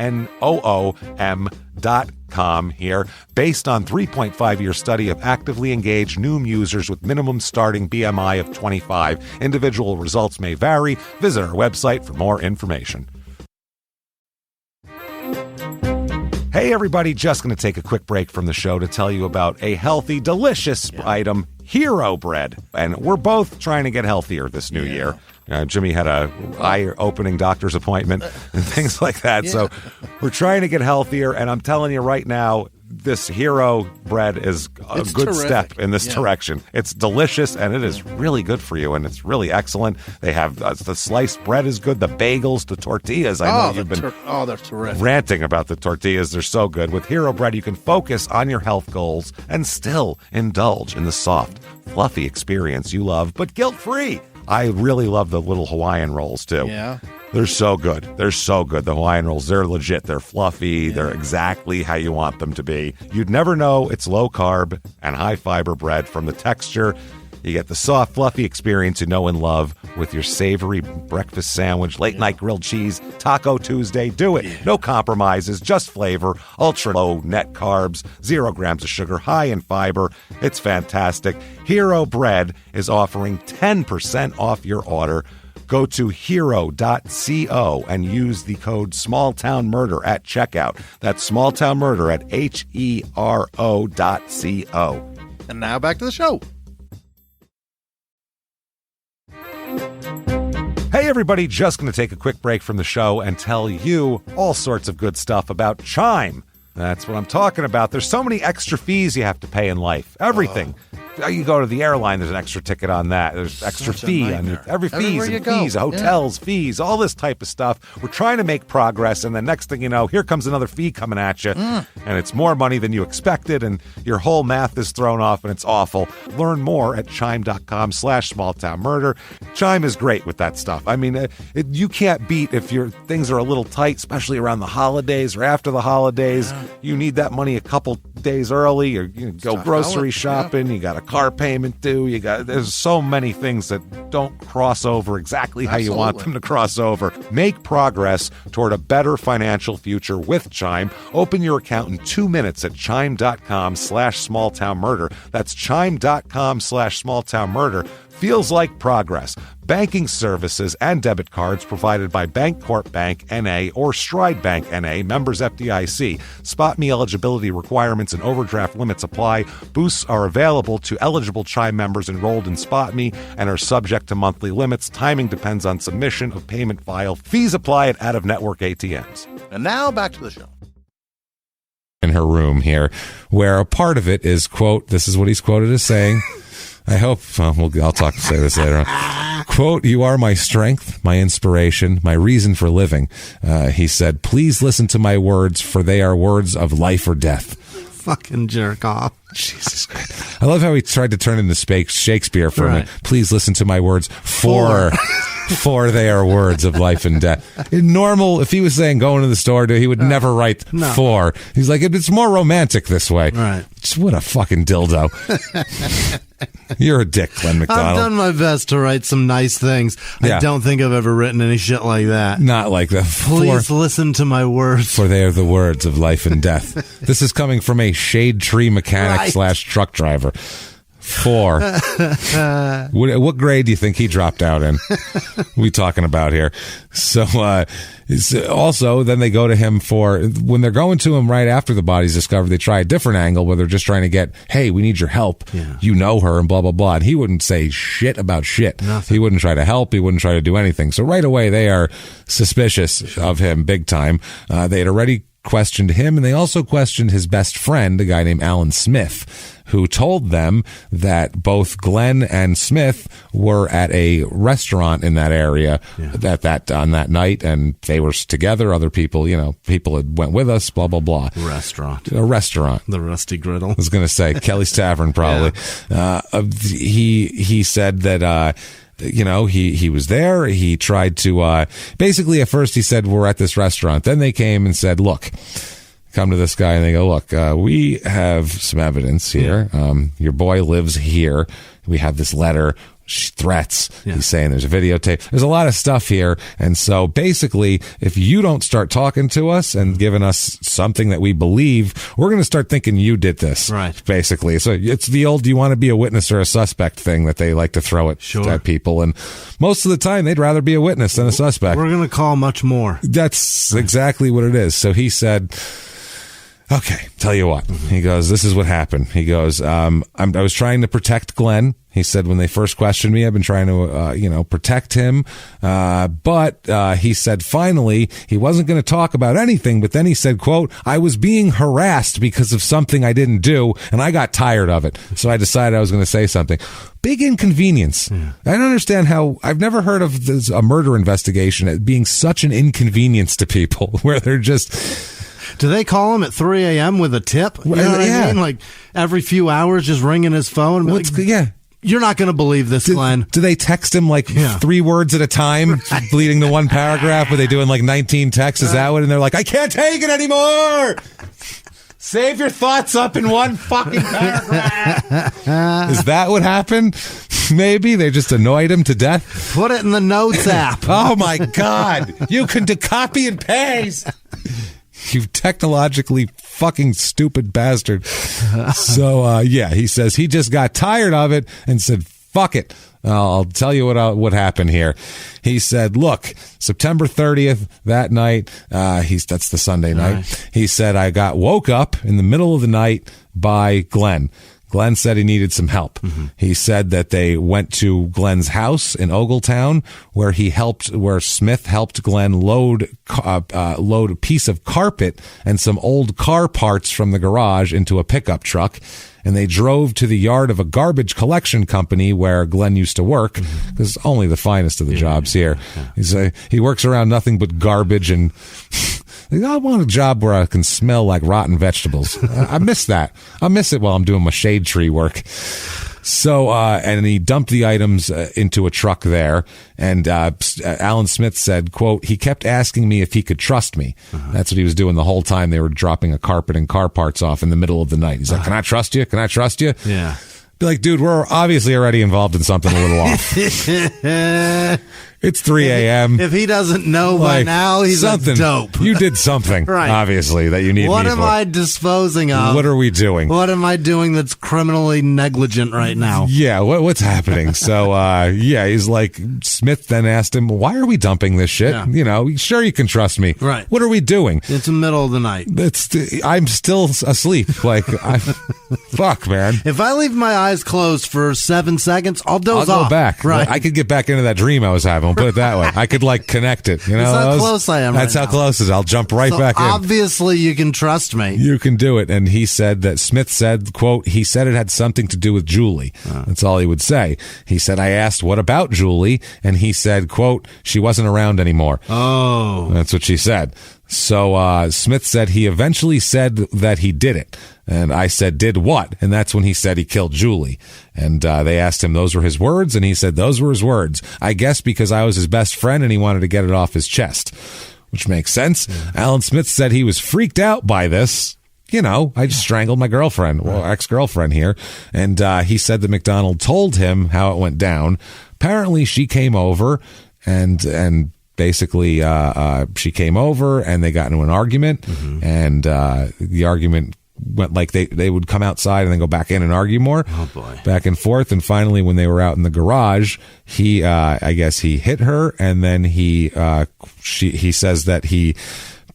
here. Based on 3.5-year study of actively engaged Noom users with minimum starting BMI of 25. Individual results may vary. Visit our website for more information. Hey, everybody, just going to take a quick break from the show to tell you about a healthy, delicious item, Hero Bread. And we're both trying to get healthier this new year. Jimmy had a eye-opening doctor's appointment and things like that. So we're trying to get healthier, and I'm telling you right now, this Hero Bread is a good step in this direction. It's delicious, and it is really good for you, and it's really excellent. They have the sliced bread is good, the bagels, the tortillas. I know you've been they're terrific. Ranting about the tortillas. They're so good. With Hero Bread, you can focus on your health goals and still indulge in the soft, fluffy experience you love, but guilt-free. I really love the little Hawaiian rolls, too. Yeah. They're so good. They're so good. The Hawaiian rolls, they're legit. They're fluffy. Yeah. They're exactly how you want them to be. You'd never know it's low-carb and high-fiber bread from the texture. You get the soft, fluffy experience you know and love with your savory breakfast sandwich, late-night grilled cheese, Taco Tuesday. Do it. No compromises, just flavor, ultra-low net carbs, 0 grams of sugar, high in fiber. It's fantastic. Hero Bread is offering 10% off your order. Go to hero.co and use the code SmallTownMurder at checkout. That's SmallTownMurder at HERO.co. And now back to the show. Hey, Hey everybody, just going to take a quick break from the show and tell you all sorts of good stuff about Chime. That's what I'm talking about. There's so many extra fees you have to pay in life. Everything. You go to the airline, there's an extra ticket on that. There's extra fee on every fees, hotels, fees, all this type of stuff. We're trying to make progress, and the next thing you know, here comes another fee coming at you, and it's more money than you expected, and your whole math is thrown off, and it's awful. Learn more at chime.com/smalltownmurder. Chime is great with that stuff. I mean, you can't beat if your things are a little tight, especially around the holidays or after the holidays. You need that money a couple days early, or you go grocery shopping. You got a car payment due. There's so many things that don't cross over exactly how you want them to cross over. Make progress toward a better financial future with Chime. Open your account in 2 minutes at chime.com/smalltownmurder. That's chime.com/smalltownmurder. Feels like progress. Banking services and debit cards provided by Bancorp Bank N.A. or Stride Bank N.A., members FDIC. Spot me eligibility requirements and overdraft limits apply. Boosts are available to eligible Chime members enrolled in Spot Me and are subject to monthly limits. Timing depends on submission of payment file. Fees apply at out-of-network ATMs. And now back to the show. In her room here, where a part of it is, quote, this is what he's quoted as saying. I hope, I'll say this later on. Quote, "You are my strength, my inspiration, my reason for living." He said, "Please listen to my words, for they are words of life or death." Fucking jerk off. Jesus Christ. I love how he tried to turn into Shakespeare for a minute. Please listen to my words, for they are words of life and death. In normal, if he was saying going to the store, he would never write for. He's like, it's more romantic this way. Right. What a fucking dildo. You're a dick, Glenn McDonald. I've done my best to write some nice things. I don't think I've ever written any shit like that. Not like that. Please listen to my words. For they are the words of life and death. This is coming from a shade tree mechanic / truck driver. 4. What grade do you think he dropped out in? What are we talking about here? So, also, then they go to him for, when they're going to him right after the body's discovered, they try a different angle where they're just trying to get, hey, we need your help. Yeah. You know her and blah, blah, blah. And he wouldn't say shit about shit. Nothing. He wouldn't try to help. He wouldn't try to do anything. So right away, they are suspicious of him big time. They had already questioned him, and they also questioned his best friend, a guy named Alan Smith, who told them that both Glenn and Smith were at a restaurant in that area on that night, and they were together. Other people, people had went with us, blah, blah, blah. A restaurant. The Rusty Griddle. I was going to say Kelly's Tavern, probably. He said that, he was there. He tried to, basically at first he said, we're at this restaurant. Then they came and said, look, come to this guy, and they go, look, we have some evidence here. Your boy lives here. We have this letter, threats. He's saying there's a videotape. There's a lot of stuff here. And so basically, if you don't start talking to us and giving us something that we believe, we're going to start thinking you did this. Right. Basically. So it's the old, do you want to be a witness or a suspect thing that they like to throw at people. And most of the time, they'd rather be a witness than a suspect. We're going to call much more. That's exactly what it is. So he said, okay, tell you what. He goes, this is what happened. He goes, I was trying to protect Glenn. He said, when they first questioned me, I've been trying to, protect him. But he said, finally, he wasn't going to talk about anything. But then he said, quote, I was being harassed because of something I didn't do, and I got tired of it. So I decided I was going to say something. Big inconvenience. I don't understand how, I've never heard of a murder investigation being such an inconvenience to people where they're just... Do they call him at 3 a.m. with a tip? You know what I mean? Like every few hours just ringing his phone? You're not going to believe this, Glenn. Do they text him like 3 words at a time, leading to one paragraph? Were they doing like 19 texts? Is that what? And they're like, I can't take it anymore. Save your thoughts up in one fucking paragraph. Is that what happened? Maybe they just annoyed him to death. Put it in the notes app. Oh my God. You can copy and paste. You technologically fucking stupid bastard. So, he says he just got tired of it and said, fuck it. I'll tell you what happened here. He said, look, September 30th, that night, that's the Sunday night. He said, I woke up in the middle of the night by Glenn. Glenn said he needed some help. He said that they went to Glenn's house in Ogletown, where Smith helped Glenn load a piece of carpet and some old car parts from the garage into a pickup truck. And they drove to the yard of a garbage collection company where Glenn used to work, because only the finest of the jobs here. He works around nothing but garbage, and I want a job where I can smell like rotten vegetables. I miss that. I miss it while I'm doing my shade tree work. So, and he dumped the items into a truck there. And Alan Smith said, quote, he kept asking me if he could trust me. That's what he was doing the whole time they were dropping a carpet and car parts off in the middle of the night. He's like, can I trust you? Can I trust you? Yeah. Be like, dude, we're obviously already involved in something a little off. It's 3 a.m. If he doesn't know by now, he's something. Dope. You did something, right. Obviously, that you need What me am for. I disposing of? What are we doing? What am I doing that's criminally negligent right now? Yeah, what's happening? So, he's like, Smith then asked him, why are we dumping this shit? Yeah. Sure you can trust me. Right. What are we doing? It's the middle of the night. I'm still asleep. Fuck, man. If I leave my eyes closed for 7 seconds, I'll doze I'll off. go back. Right. I could get back into that dream I was having. We'll put it that way. I could connect it. That's how close I am. That's how close it is. I'll jump right back in. Obviously, you can trust me. You can do it. And he said that Smith said, quote, he said it had something to do with Julie. That's all he would say. He said, I asked, what about Julie? And he said, quote, she wasn't around anymore. Oh. That's what she said. So Smith said he eventually said that he did it. And I said, did what? And that's when he said he killed Julie. And they asked him, those were his words? And he said, those were his words. I guess because I was his best friend and he wanted to get it off his chest, which makes sense. Yeah. Alan Smith said he was freaked out by this. I just strangled my girlfriend, ex-girlfriend here. And he said that McDonald told him how it went down. Apparently she came over and basically she came over and they got into an argument. And the argument went like they would come outside and then go back in and argue more. Oh boy. Back and forth. And finally, when they were out in the garage, he I guess he hit her, and then he says that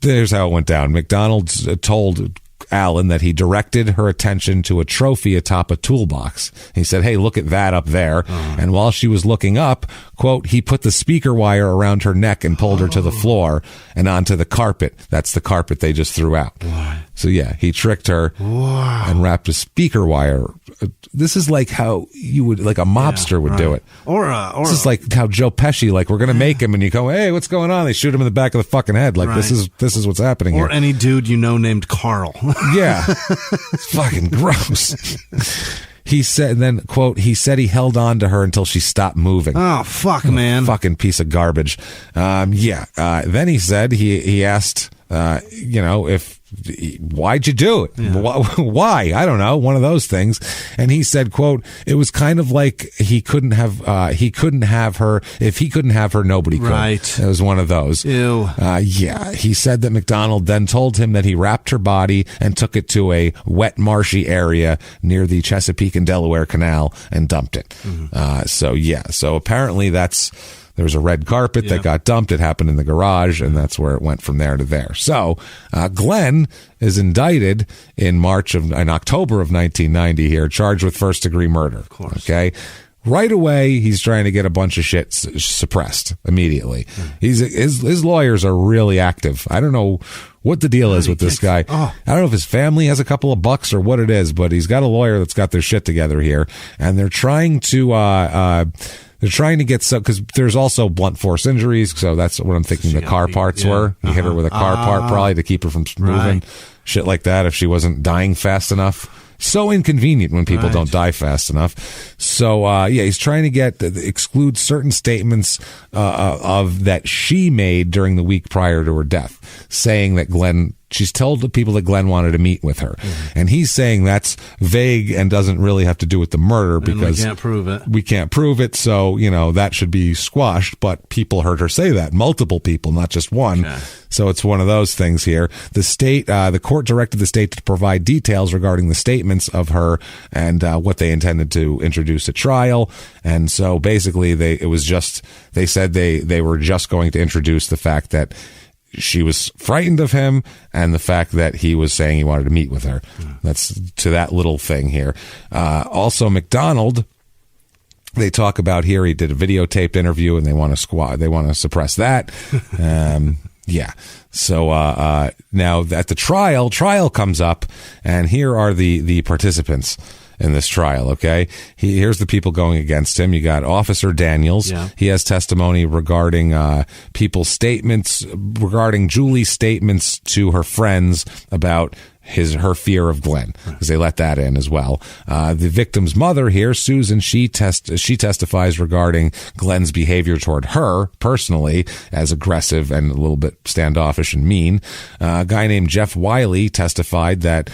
there's how it went down. McDonald told Alan that he directed her attention to a trophy atop a toolbox. He said, hey, look at that up there. And while she was looking up, quote, he put the speaker wire around her neck and pulled her to the floor and onto the carpet. That's the carpet they just threw out. What? So yeah, he tricked her and wrapped a speaker wire. This is like how you would, like a mobster would do it. This is like how Joe Pesci, like, we're going to make him, and you go, hey, what's going on? They shoot him in the back of the fucking head. Like, this is what's happening here. Or any dude named Carl. Yeah. It's fucking gross. He said, and then, quote, he said he held on to her until she stopped moving. Oh, fuck, man. Fucking piece of garbage. Then he said, he asked, why'd you do it? Yeah. Why? I don't know. One of those things. And he said, quote, it was kind of like he couldn't have her. If he couldn't have her, nobody could. Right. It was one of those. Ew. He said that McDonald then told him that he wrapped her body and took it to a wet, marshy area near the Chesapeake and Delaware Canal and dumped it. So apparently there was a red carpet that got dumped. It happened in the garage, and that's where it went from there to there. So Glenn is indicted in October of 1990 here, charged with first-degree murder. Of course. Okay. Right away, he's trying to get a bunch of shit suppressed immediately. His lawyers are really active. I don't know what the deal is with this guy. I don't know if his family has a couple of bucks or what it is, but he's got a lawyer that's got their shit together here, and they're trying to get because there's also blunt force injuries. So that's what I'm thinking the car parts were. He hit her with a car part probably to keep her from moving. Shit like that if she wasn't dying fast enough. So inconvenient when people don't die fast enough. So, he's trying to exclude certain statements of that she made during the week prior to her death, saying that she's told the people that Glenn wanted to meet with her. And he's saying that's vague and doesn't really have to do with the murder because we can't prove it. We can't prove it. So, that should be squashed. But people heard her say that. Multiple people, not just one. Okay. So it's one of those things here. The court directed the state to provide details regarding the statements of her and what they intended to introduce at trial. And so basically they said they were just going to introduce the fact that she was frightened of him, and the fact that he was saying he wanted to meet with her. That's to that little thing here. Also, McDonald, they talk about here, he did a videotaped interview, and they want to suppress that. Yeah. So now at the trial comes up, and here are the participants in this trial, okay? Here's the people going against him. You got Officer Daniels. Yeah. He has testimony regarding people's statements, regarding Julie's statements to her friends about her fear of Glenn, because they let that in as well. The victim's mother here, Susan, she testifies regarding Glenn's behavior toward her personally as aggressive and a little bit standoffish and mean. A guy named Jeff Wiley testified that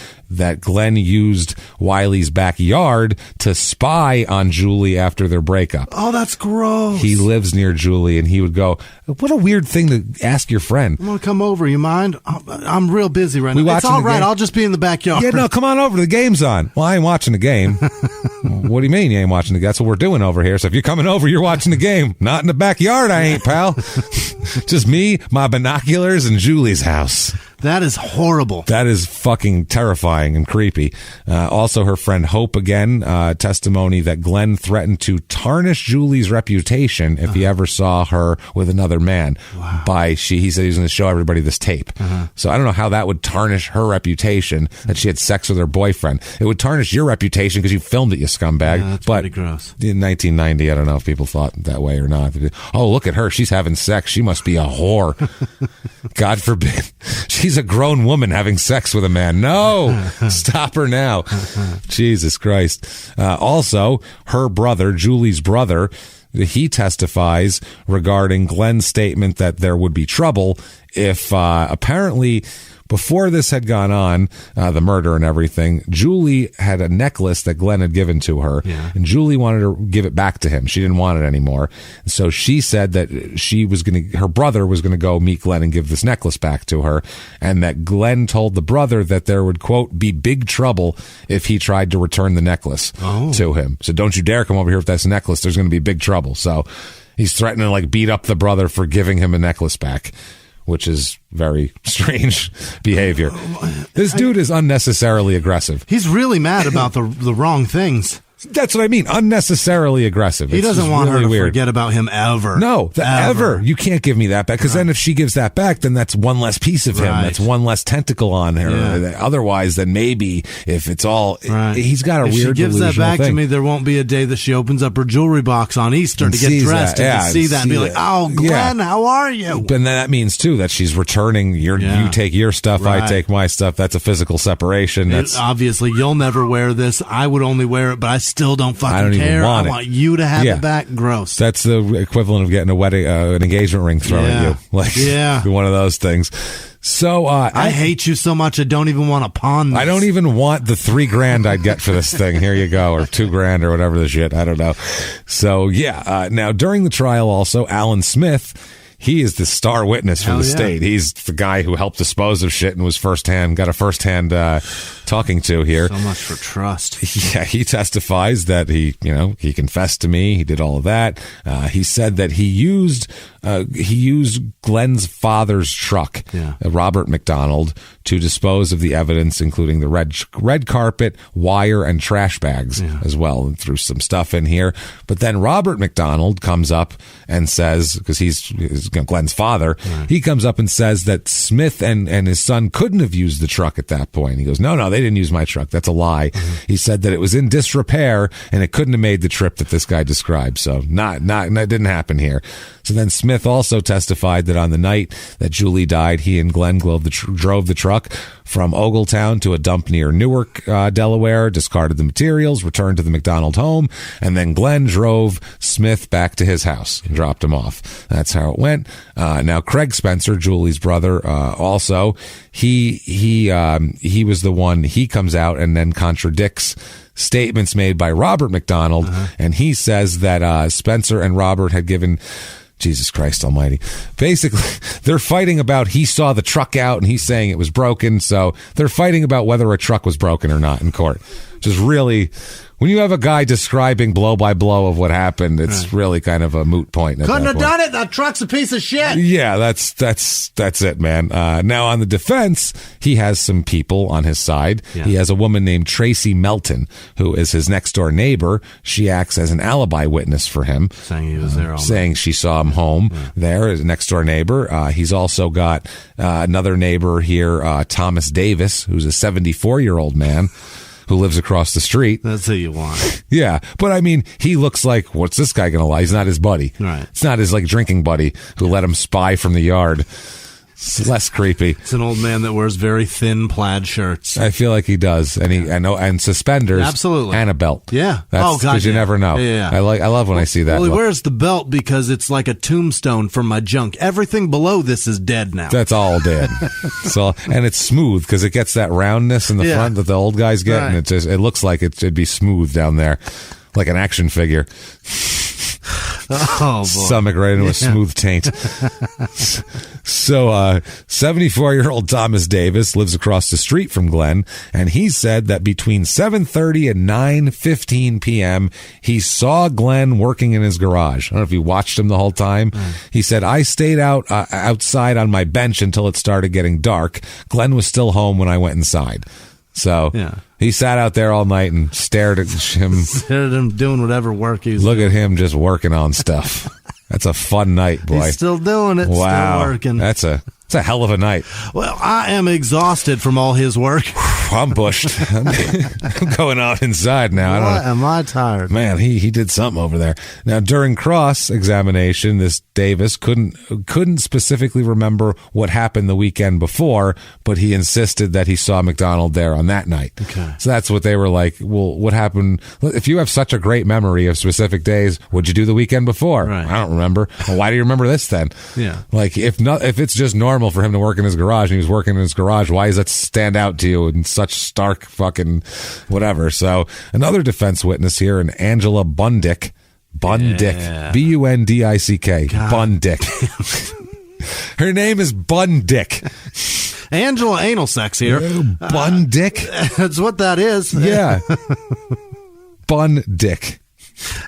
Glenn used Wiley's backyard to spy on Julie after their breakup. Oh, that's gross. He lives near Julie, and he would go, what a weird thing to ask your friend. I'm going to come over. You mind? I'm real busy right now. It's all right. I'll just be in the backyard. Yeah, no, come on over. The game's on. Well, I ain't watching the game. What do you mean you ain't watching the game? That's what we're doing over here. So if you're coming over, you're watching the game. Not in the backyard, I ain't, pal. Just me, my binoculars, and Julie's house. That is horrible. That is fucking terrifying and creepy. Also, her friend Hope, again, testimony that Glenn threatened to tarnish Julie's reputation if he ever saw her with another man. Wow. He said he was going to show everybody this tape. So I don't know how that would tarnish her reputation, that she had sex with her boyfriend. It would tarnish your reputation because you filmed it, you scumbag. Yeah, that's pretty gross. In 1990, I don't know if people thought that way or not. Oh, look at her. She's having sex. She must be a whore. God forbid. She's a grown woman having sex with a man. No, stop her now. Jesus Christ. Also, her brother, Julie's brother, he testifies regarding Glenn's statement that there would be trouble if apparently before this had gone on, the murder and everything, Julie had a necklace that Glenn had given to her, and Julie wanted to give it back to him. She didn't want it anymore. So she said that her brother was going to go meet Glenn and give this necklace back to her, and that Glenn told the brother that there would, quote, be big trouble if he tried to return the necklace to him. So don't you dare come over here with this necklace. There's going to be big trouble. So he's threatening to beat up the brother for giving him a necklace back, which is very strange behavior. This dude is unnecessarily aggressive. He's really mad about the wrong things. That's what I mean. Unnecessarily aggressive. He doesn't want her to forget about him ever. No, ever. You can't give me that back, because then if she gives that back, then that's one less piece of him. That's one less tentacle on her. Yeah. Otherwise, then maybe if it's all, he's got a weird delusional thing. If she gives that back to me, there won't be a day that she opens up her jewelry box on Easter to get dressed and to see that and be like, oh, Glenn, how are you? But then that means, too, that she's returning. You take your stuff, I take my stuff. That's a physical separation. Obviously, you'll never wear this. I would only wear it, but I still don't fucking care. I want you to have it back. Gross. That's the equivalent of getting a wedding, an engagement ring thrown at you. One of those things. So I hate you so much I don't even want to pawn this. I don't even want the $3,000 I'd get for this thing. Here you go, or $2,000 or whatever the shit. I don't know. So now during the trial, also Alan Smith. He is the star witness for the state. He's the guy who helped dispose of shit and was got a firsthand talking to here. So much for trust. Yeah, he testifies that he confessed to me. He did all of that. He said that he used Glenn's father's truck, Robert McDonald, to dispose of the evidence, including the red carpet, wire, and trash bags as well, and threw some stuff in here. But then Robert McDonald comes up and says, because he's Glenn's father, he comes up and says that Smith and his son couldn't have used the truck at that point. He goes, no, they didn't use my truck. That's a lie. He said that it was in disrepair and it couldn't have made the trip that this guy described. So that didn't happen here. So then Smith also testified that on the night that Julie died, he and Glenn drove the truck from Ogletown to a dump near Newark, Delaware, discarded the materials, returned to the McDonald home, and then Glenn drove Smith back to his house and dropped him off. That's how it went. Now, Craig Spencer, Julie's brother, also, he was the one, he comes out and then contradicts statements made by Robert McDonald, and he says that Spencer and Robert had given... Jesus Christ almighty. Basically, they're fighting about he saw the truck out and he's saying it was broken. So they're fighting about whether a truck was broken or not in court, which is really when you have a guy describing blow by blow of what happened, it's really kind of a moot point. Couldn't have done it. That truck's a piece of shit. Yeah, that's it, man. Now on the defense, he has some people on his side. Yeah. He has a woman named Tracy Melton, who is his next door neighbor. She acts as an alibi witness for him, saying he was there, saying she saw him home there as a next door neighbor. He's also got another neighbor here, Thomas Davis, who's a 74-year-old man who lives across the street. That's who you want. Yeah. But I mean, he looks like, what's this guy going to lie? He's not his buddy. Right. It's not his drinking buddy who let him spy from the yard. It's less creepy. It's an old man that wears very thin plaid shirts. I feel like he does, and suspenders, absolutely, and a belt. Yeah, because you never know. Yeah. I love when I see that. Well, he wears the belt because it's like a tombstone for my junk. Everything below this is dead now. That's all dead. And it's smooth because it gets that roundness in the front that the old guys get, and it looks like it'd be smooth down there, like an action figure. Oh, boy. Stomach right into a smooth taint. So, 74-year-old Thomas Davis lives across the street from Glenn, and he said that between 7:30 and 9:15 p.m., he saw Glenn working in his garage. I don't know if he watched him the whole time. He said, I stayed outside on my bench until it started getting dark. Glenn was still home when I went inside. So he sat out there all night and stared at him. Stared at him doing whatever work he was doing. Look at him just working on stuff. That's a fun night, boy. He's still doing it. Wow. Still working. It's a hell of a night. Well, I am exhausted from all his work. I'm bushed. I'm going out inside now. Am I tired? Man, he did something over there. Now, during cross-examination, this Davis couldn't specifically remember what happened the weekend before, but he insisted that he saw McDonald there on that night. Okay. So that's what they were like, well, what happened? If you have such a great memory of specific days, what'd you do the weekend before? Right. I don't remember. Well, why do you remember this then? Yeah. Like, if it's just normal for him to work in his garage and he was working in his garage, why does that stand out to you in such stark fucking whatever? So another defense witness here, an Angela Bundick, Yeah. Bundick, Bundick. Her name is Bundick. Angela anal sex here. Bundick. That's what that is. Yeah. Bundick.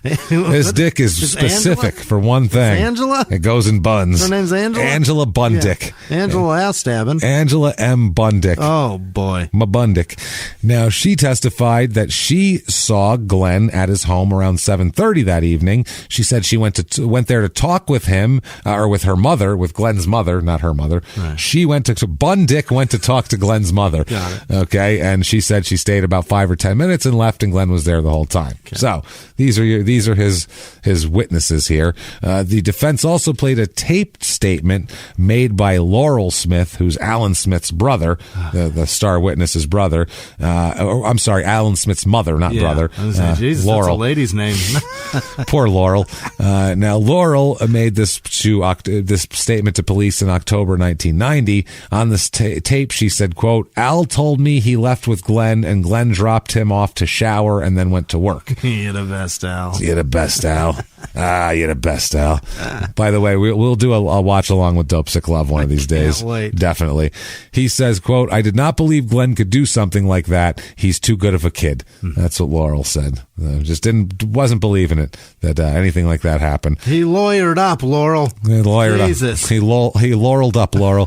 His dick is specific for one thing. Angela? It goes in buns. Her name's Angela? Angela Bundick. Yeah. Angela ass stabbing. Angela M. Bundick. Oh, boy. Bundick. Now, she testified that she saw Glenn at his home around 7:30 that evening. She said she went there to talk with him, or with her mother, with Glenn's mother, not her mother. Right. Bundick went to talk to Glenn's mother. Got it. Okay, and she said she stayed about 5 or 10 minutes and left, and Glenn was there the whole time. Okay. So, these are his witnesses here. The defense also played a taped statement made by Laurel Smith, who's Alan Smith's brother, the star witness's brother. I'm sorry, Alan Smith's mother, not brother. I was saying, Jesus, Laurel. That's a lady's name. Poor Laurel. Now, Laurel made this statement to police in October 1990. On this tape, she said, quote, Al told me he left with Glenn, and Glenn dropped him off to shower and then went to work. You're the best, Al. You're the best, Al. You're the best, Al. By the way, we'll do a watch along with Dope Sick Love one of these days. Can't wait. Definitely. He says, quote, I did not believe Glenn could do something like that. He's too good of a kid. That's what Laurel said. Just wasn't believing it, that anything like that happened. He lawyered up, Laurel. He lawyered Jesus. up. He laureled up, Laurel.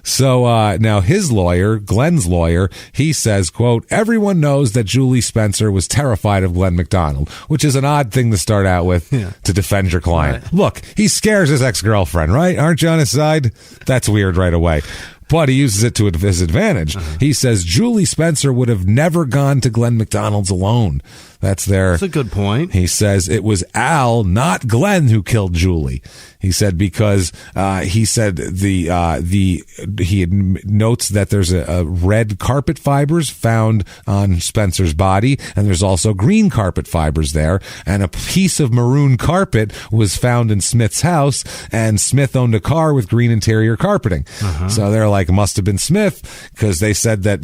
So now his lawyer, Glenn's lawyer, he says, quote, everyone knows that Julie Spencer was terrified of Glenn McDonald, which is an odd thing to start out with to defend your client. Right. Look, he scares his ex-girlfriend, right? Aren't you on his side? That's weird right away. But he uses it to his advantage. He says Julie Spencer would have never gone to Glenn McDonald's alone. That's a good point. He says it was Al, not Glenn, who killed Julie. He said because he said he notes that there's a red carpet fibers found on Spencer's body, and there's also green carpet fibers there, and a piece of maroon carpet was found in Smith's house, and Smith owned a car with green interior carpeting. So they're like, must have been Smith, because they said that,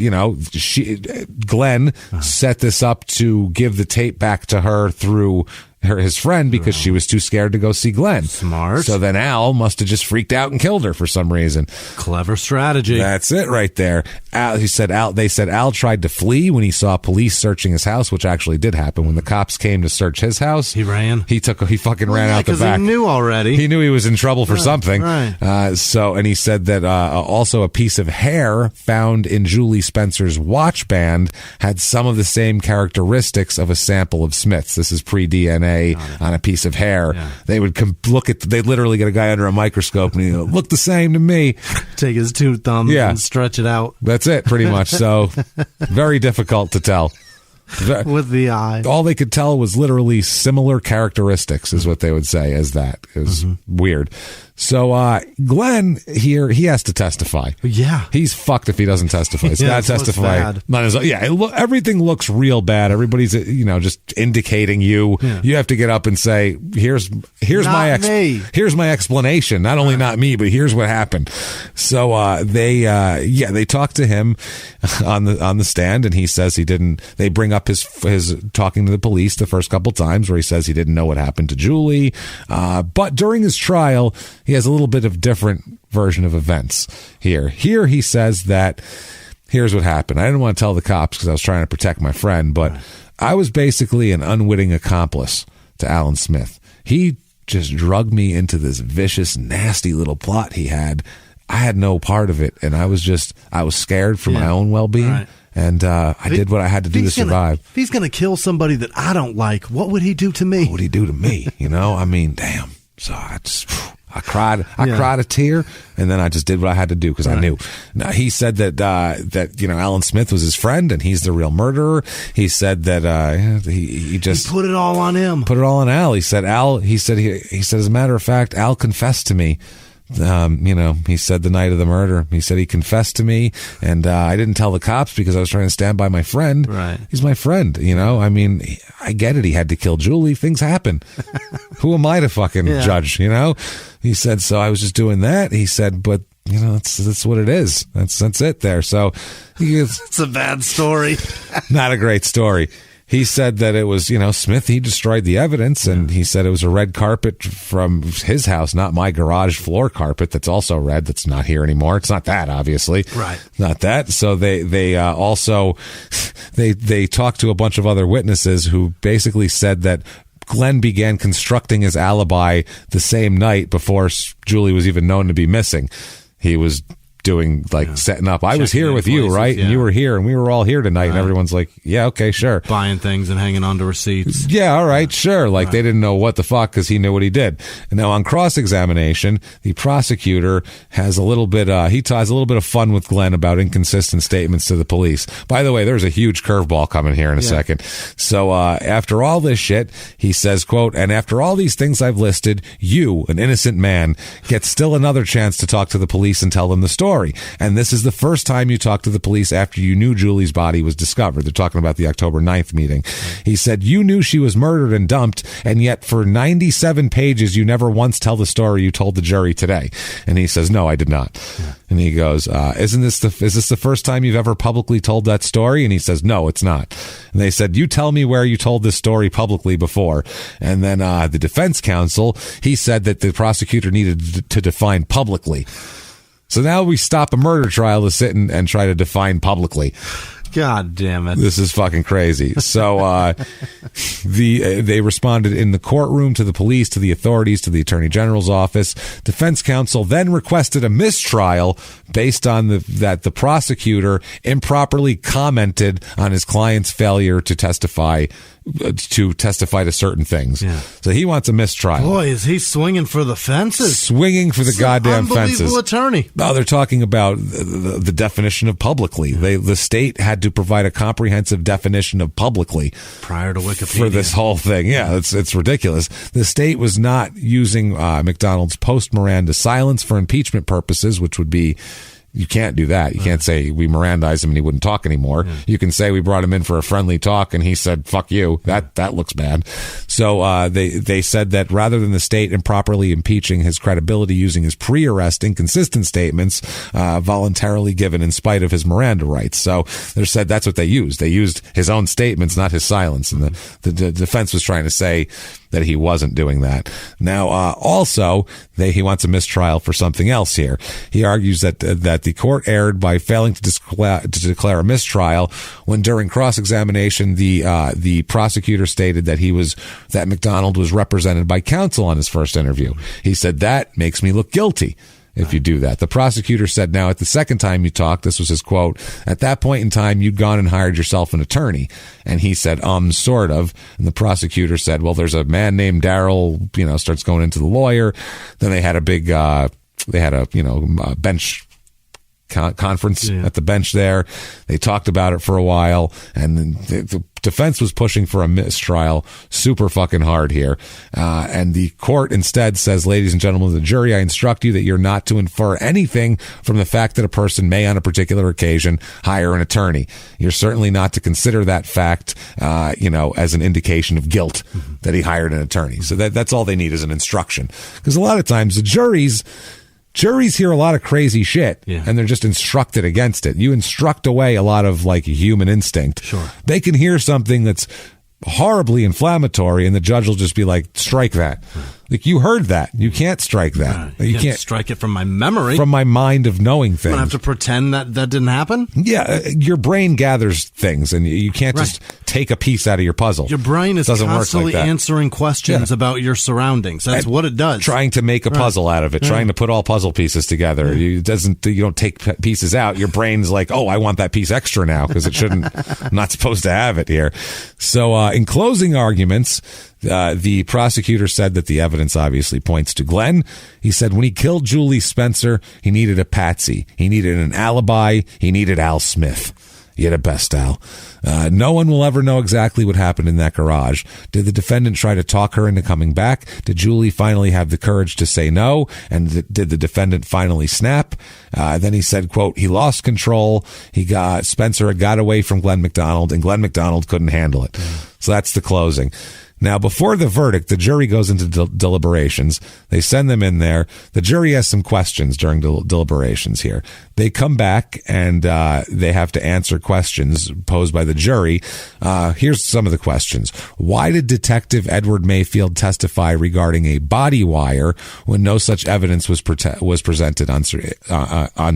Glenn set this up to give the tape back to her through his friend because she was too scared to go see Glenn. Smart. So then Al must have just freaked out and killed her for some reason. Clever strategy. That's it right there. They said Al tried to flee when he saw police searching his house, which actually did happen. When the cops came to search his house, he ran. He fucking ran out the back. He knew already. He knew he was in trouble for something. Right. And he said that also a piece of hair found in Julie Spencer's watch band had some of the same characteristics of a sample of Smith's. This is pre-DNA on a piece of hair. Yeah. They would they literally get a guy under a microscope and he look the same to me. Take his two thumbs and stretch it out. That's it, pretty much. So very difficult to tell. With the eye. All they could tell was literally similar characteristics is what they would say as that. It was weird. So Glenn here, he has to testify. Yeah. He's fucked if he doesn't testify. He's got to testify. Everything looks real bad. Everybody's just indicating you. Yeah. You have to get up and say, here's my explanation. Not only not me, but here's what happened. So they talk to him on the stand, and he says he didn't. They bring up his talking to the police the first couple times where he says he didn't know what happened to Julie. But during his trial, he has a little bit of different version of events here. Here he says that here's what happened. I didn't want to tell the cops because I was trying to protect my friend, but I was basically an unwitting accomplice to Alan Smith. He just drugged me into this vicious, nasty little plot he had. I had no part of it, and I was scared for my own well-being. Right. And I did what I had to do to survive. If he's going to kill somebody that I don't like, what would he do to me? What would he do to me? I mean, damn. So I cried a tear, and then I just did what I had to do because I knew. Now, he said that Alan Smith was his friend, and he's the real murderer. He said that he put it all on him. Put it all on Al. He said as a matter of fact, Al confessed to me. He said the night of the murder, he said he confessed to me, and I didn't tell the cops because I was trying to stand by my friend. Right. He's my friend, I mean, I get it. He had to kill Julie. Things happen. Who am I to fucking judge, He said, so I was just doing that. He said, but that's what it is. That's it there. So it's a bad story. Not a great story. He said that it was, Smith, he destroyed the evidence, and he said it was a red carpet from his house, not my garage floor carpet that's also red, that's not here anymore. It's not that, obviously. Right. Not that. So they also, they talked to a bunch of other witnesses who basically said that Glenn began constructing his alibi the same night before Julie was even known to be missing. He was doing setting up. I was here with you, right? And you were here, and we were all here tonight. Right. And everyone's like, yeah, okay, sure. Buying things and hanging on to receipts. Yeah, all right, sure. They didn't know what the fuck because he knew what he did. And now on cross-examination, the prosecutor has a little bit, he has a little bit of fun with Glenn about inconsistent statements to the police. By the way, there's a huge curveball coming here in a second. So after all this shit, he says, quote, and after all these things I've listed, you, an innocent man, get still another chance to talk to the police and tell them the story. And this is the first time you talked to the police after you knew Julie's body was discovered. They're talking about the October 9th meeting. He said, you knew she was murdered and dumped, and yet for 97 pages, you never once tell the story you told the jury today. And he says, no, I did not. Yeah. And he goes, is this the first time you've ever publicly told that story? And he says, no, it's not. And they said, you tell me where you told this story publicly before. And then the defense counsel, he said that the prosecutor needed to define publicly. So now we stop a murder trial to sit and try to define publicly. God damn it. This is fucking crazy. So they responded in the courtroom to the police, to the authorities, to the Attorney General's office. Defense counsel then requested a mistrial based on that the prosecutor improperly commented on his client's failure to testify to certain things. Yeah. So he wants a mistrial. Boy, is he swinging for the fences. Swinging for the goddamn fences. Unbelievable attorney. No, they're talking about the definition of publicly. The state had to provide a comprehensive definition of publicly prior to Wikipedia for this whole thing. Yeah, it's ridiculous. The state was not using McDonald's post-Miranda silence for impeachment purposes, which would be You can't do that. You can't say we Mirandized him and he wouldn't talk anymore. You can say we brought him in for a friendly talk and he said, fuck you. That looks bad. So they said that rather than the state improperly impeaching his credibility using his pre-arrest inconsistent statements voluntarily given in spite of his Miranda rights. So they said that's what they used. They used his own statements, not his silence. And the defense was trying to say that he wasn't doing that. Now, also, he wants a mistrial for something else here. He argues that the court erred by failing to declare a mistrial when during cross-examination the prosecutor stated that McDonald was represented by counsel on his first interview. He said, that makes me look guilty if you do that. The prosecutor said, now, at the second time you talked, this was his quote, at that point in time, you'd gone and hired yourself an attorney. And he said, sort of. And the prosecutor said, well, there's a man named Darrell, starts going into the lawyer. Then they had a big, bench conference at the bench there. They talked about it for a while, and the defense was pushing for a mistrial super fucking hard here. And the court instead says, ladies and gentlemen of the jury, I instruct you that you're not to infer anything from the fact that a person may on a particular occasion hire an attorney. You're certainly not to consider that fact, as an indication of guilt that he hired an attorney. So that's all they need is an instruction. Because a lot of times the juries hear a lot of crazy shit, and they're just instructed against it. You instruct away a lot of human instinct. Sure. They can hear something that's horribly inflammatory, and the judge will just be like, strike that. You heard that. You can't strike that. You can't strike it from my memory. From my mind of knowing things. I'm going to have to pretend that didn't happen? Yeah. Your brain gathers things, and you can't just take a piece out of your puzzle. Your brain is constantly answering questions about your surroundings. That's what it does. Trying to make a puzzle out of it, trying to put all puzzle pieces together. You don't take pieces out. Your brain's like, oh, I want that piece extra now because it shouldn't, I'm not supposed to have it here. So in closing arguments, the prosecutor said that the evidence obviously points to Glenn. He said when he killed Julie Spencer, he needed a patsy. He needed an alibi. He needed Al Smith. You had a best, Al. No one will ever know exactly what happened in that garage. Did the defendant try to talk her into coming back? Did Julie finally have the courage to say no? And did the defendant finally snap? Then he said, quote, he lost control. Spencer had got away from Glenn McDonald, and Glenn McDonald couldn't handle it. So that's the closing. Now, before the verdict, the jury goes into deliberations. They send them in there. The jury has some questions during deliberations here. They come back and they have to answer questions posed by the jury. Here's some of the questions. Why did Detective Edward Mayfield testify regarding a body wire when no such evidence was presented on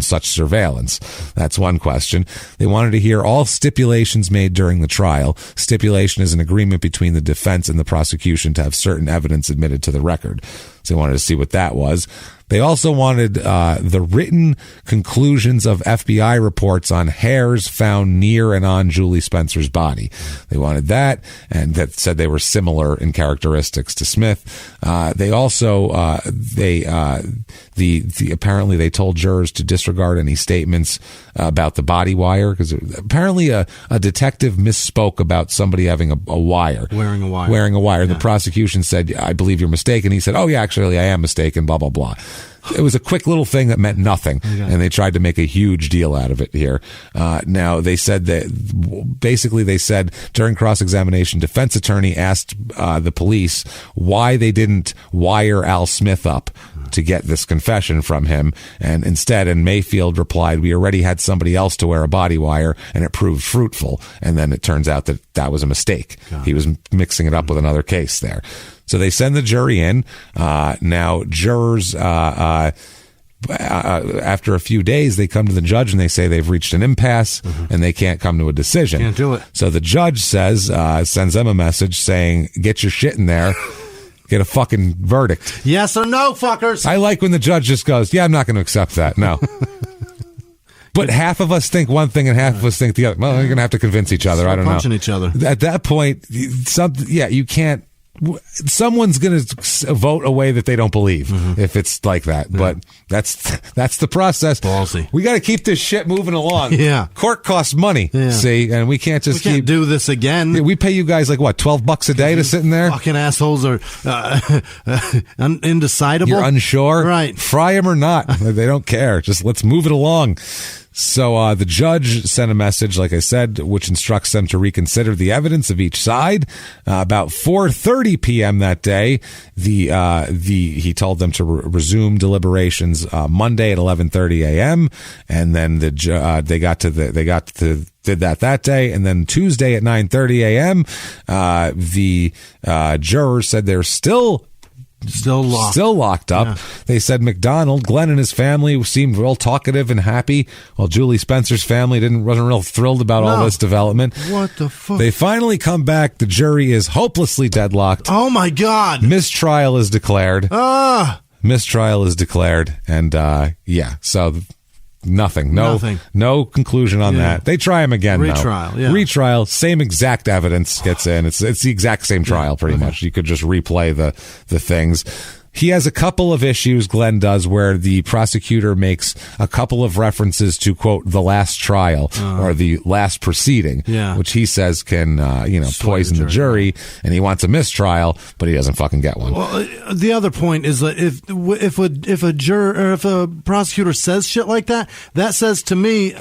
such surveillance? That's one question. They wanted to hear all stipulations made during the trial. Stipulation is an agreement between the defense and the prosecution to have certain evidence admitted to the record. So they wanted to see what that was. They also wanted the written conclusions of FBI reports on hairs found near and on Julie Spencer's body. They wanted that, and that said they were similar in characteristics to Smith. They also apparently they told jurors to disregard any statements about the body wire, because apparently a detective misspoke about somebody having a wire. Wearing a wire. Yeah. The prosecution said, I believe you're mistaken. He said, oh yeah, actually I am mistaken, blah, blah, blah. It was a quick little thing that meant nothing, and they tried to make a huge deal out of it here. Now, they said during cross-examination, defense attorney asked the police why they didn't wire Al Smith up to get this confession from him, and Mayfield replied, we already had somebody else to wear a body wire, and it proved fruitful, and then it turns out that was a mistake. He was mixing it up with another case there. So they send the jury in. Now, jurors, after a few days, they come to the judge and they say they've reached an impasse and they can't come to a decision. Can't do it. So the judge sends them a message saying, get your shit in there. Get a fucking verdict. Yes or no, fuckers. I like when the judge just goes, yeah, I'm not going to accept that. No. But half of us think one thing and half of us think the other. Well, you're going to have to convince each other. I don't know. Punching each other. At that point, you can't someone's going to vote a way that they don't believe if it's like that. Yeah. But that's the process. Ballsy. We got to keep this shit moving along. Yeah. Court costs money. Yeah. See, and we can't just keep do this again. Yeah, we pay you guys like what, $12 a day to sit in there? Fucking assholes are indecidable. You're unsure, right? Fry them or not? They don't care. Just let's move it along. So the judge sent a message, like I said, which instructs them to reconsider the evidence of each side. About 4:30 p.m. that day, he told them to resume deliberations Monday at 11:30 a.m. And then they did that day, and then Tuesday at 9:30 a.m. The jurors said they're still locked up. Yeah. They said McDonald, Glenn, and his family seemed real talkative and happy, while Julie Spencer's family wasn't real thrilled about all this development. What the fuck? They finally come back. The jury is hopelessly deadlocked. Oh my God! Mistrial is declared. Mistrial is declared, and so. Nothing. No conclusion on that. They try him again. Retrial. Same exact evidence gets in. It's the exact same trial, pretty much. You could just replay the things. He has a couple of issues, Glenn does, where the prosecutor makes a couple of references to, quote, the last trial or the last proceeding, which he says can, poison the jury, and he wants a mistrial, but he doesn't fucking get one. Well, the other point is that if a juror or if a prosecutor says shit like that, that says to me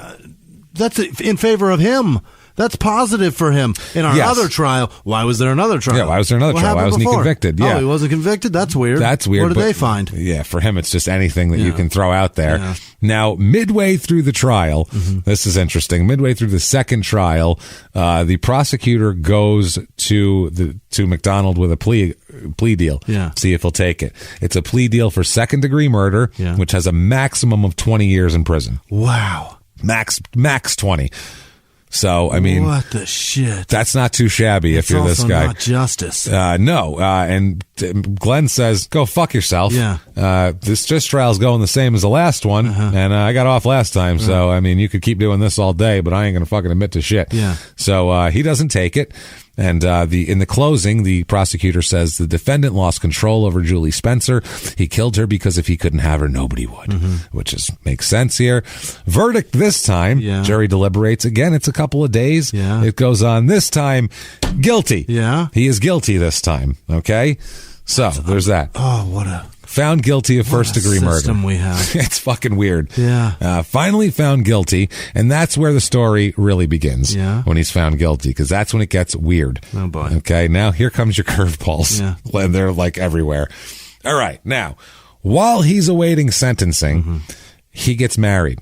that's in favor of him. That's positive for him. In our other trial, why was there another trial? Yeah, why was there another trial? Why wasn't he convicted? Yeah. Oh, he wasn't convicted? That's weird. That's weird. What did they find? Yeah, for him, it's just anything that you can throw out there. Yeah. Now, midway through the trial, this is interesting. Midway through the second trial, the prosecutor goes to McDonald with a plea deal. Yeah. See if he'll take it. It's a plea deal for second-degree murder, which has a maximum of 20 years in prison. Wow. Max 20. So, I mean, what the shit? That's not too shabby if you're this guy. Not justice. No. And Glenn says, go fuck yourself. Yeah. This trial's going the same as the last one. And I got off last time. So, I mean, you could keep doing this all day, but I ain't going to fucking admit to shit. Yeah. So, he doesn't take it. And in the closing, the prosecutor says the defendant lost control over Julie Spencer. He killed her because if he couldn't have her, nobody would, which makes sense here. Verdict this time. Yeah. Jury deliberates again. It's a couple of days. Yeah. It goes on this time. Guilty. Yeah. He is guilty this time. Okay. So there's that. Oh, what a. Found guilty of first-degree murder. System we have. It's fucking weird. Yeah. Finally found guilty, and that's where the story really begins. Yeah. When he's found guilty, because that's when it gets weird. Oh boy. Okay. Now here comes your curveballs. Yeah. They're like everywhere. All right. Now, while he's awaiting sentencing, he gets married.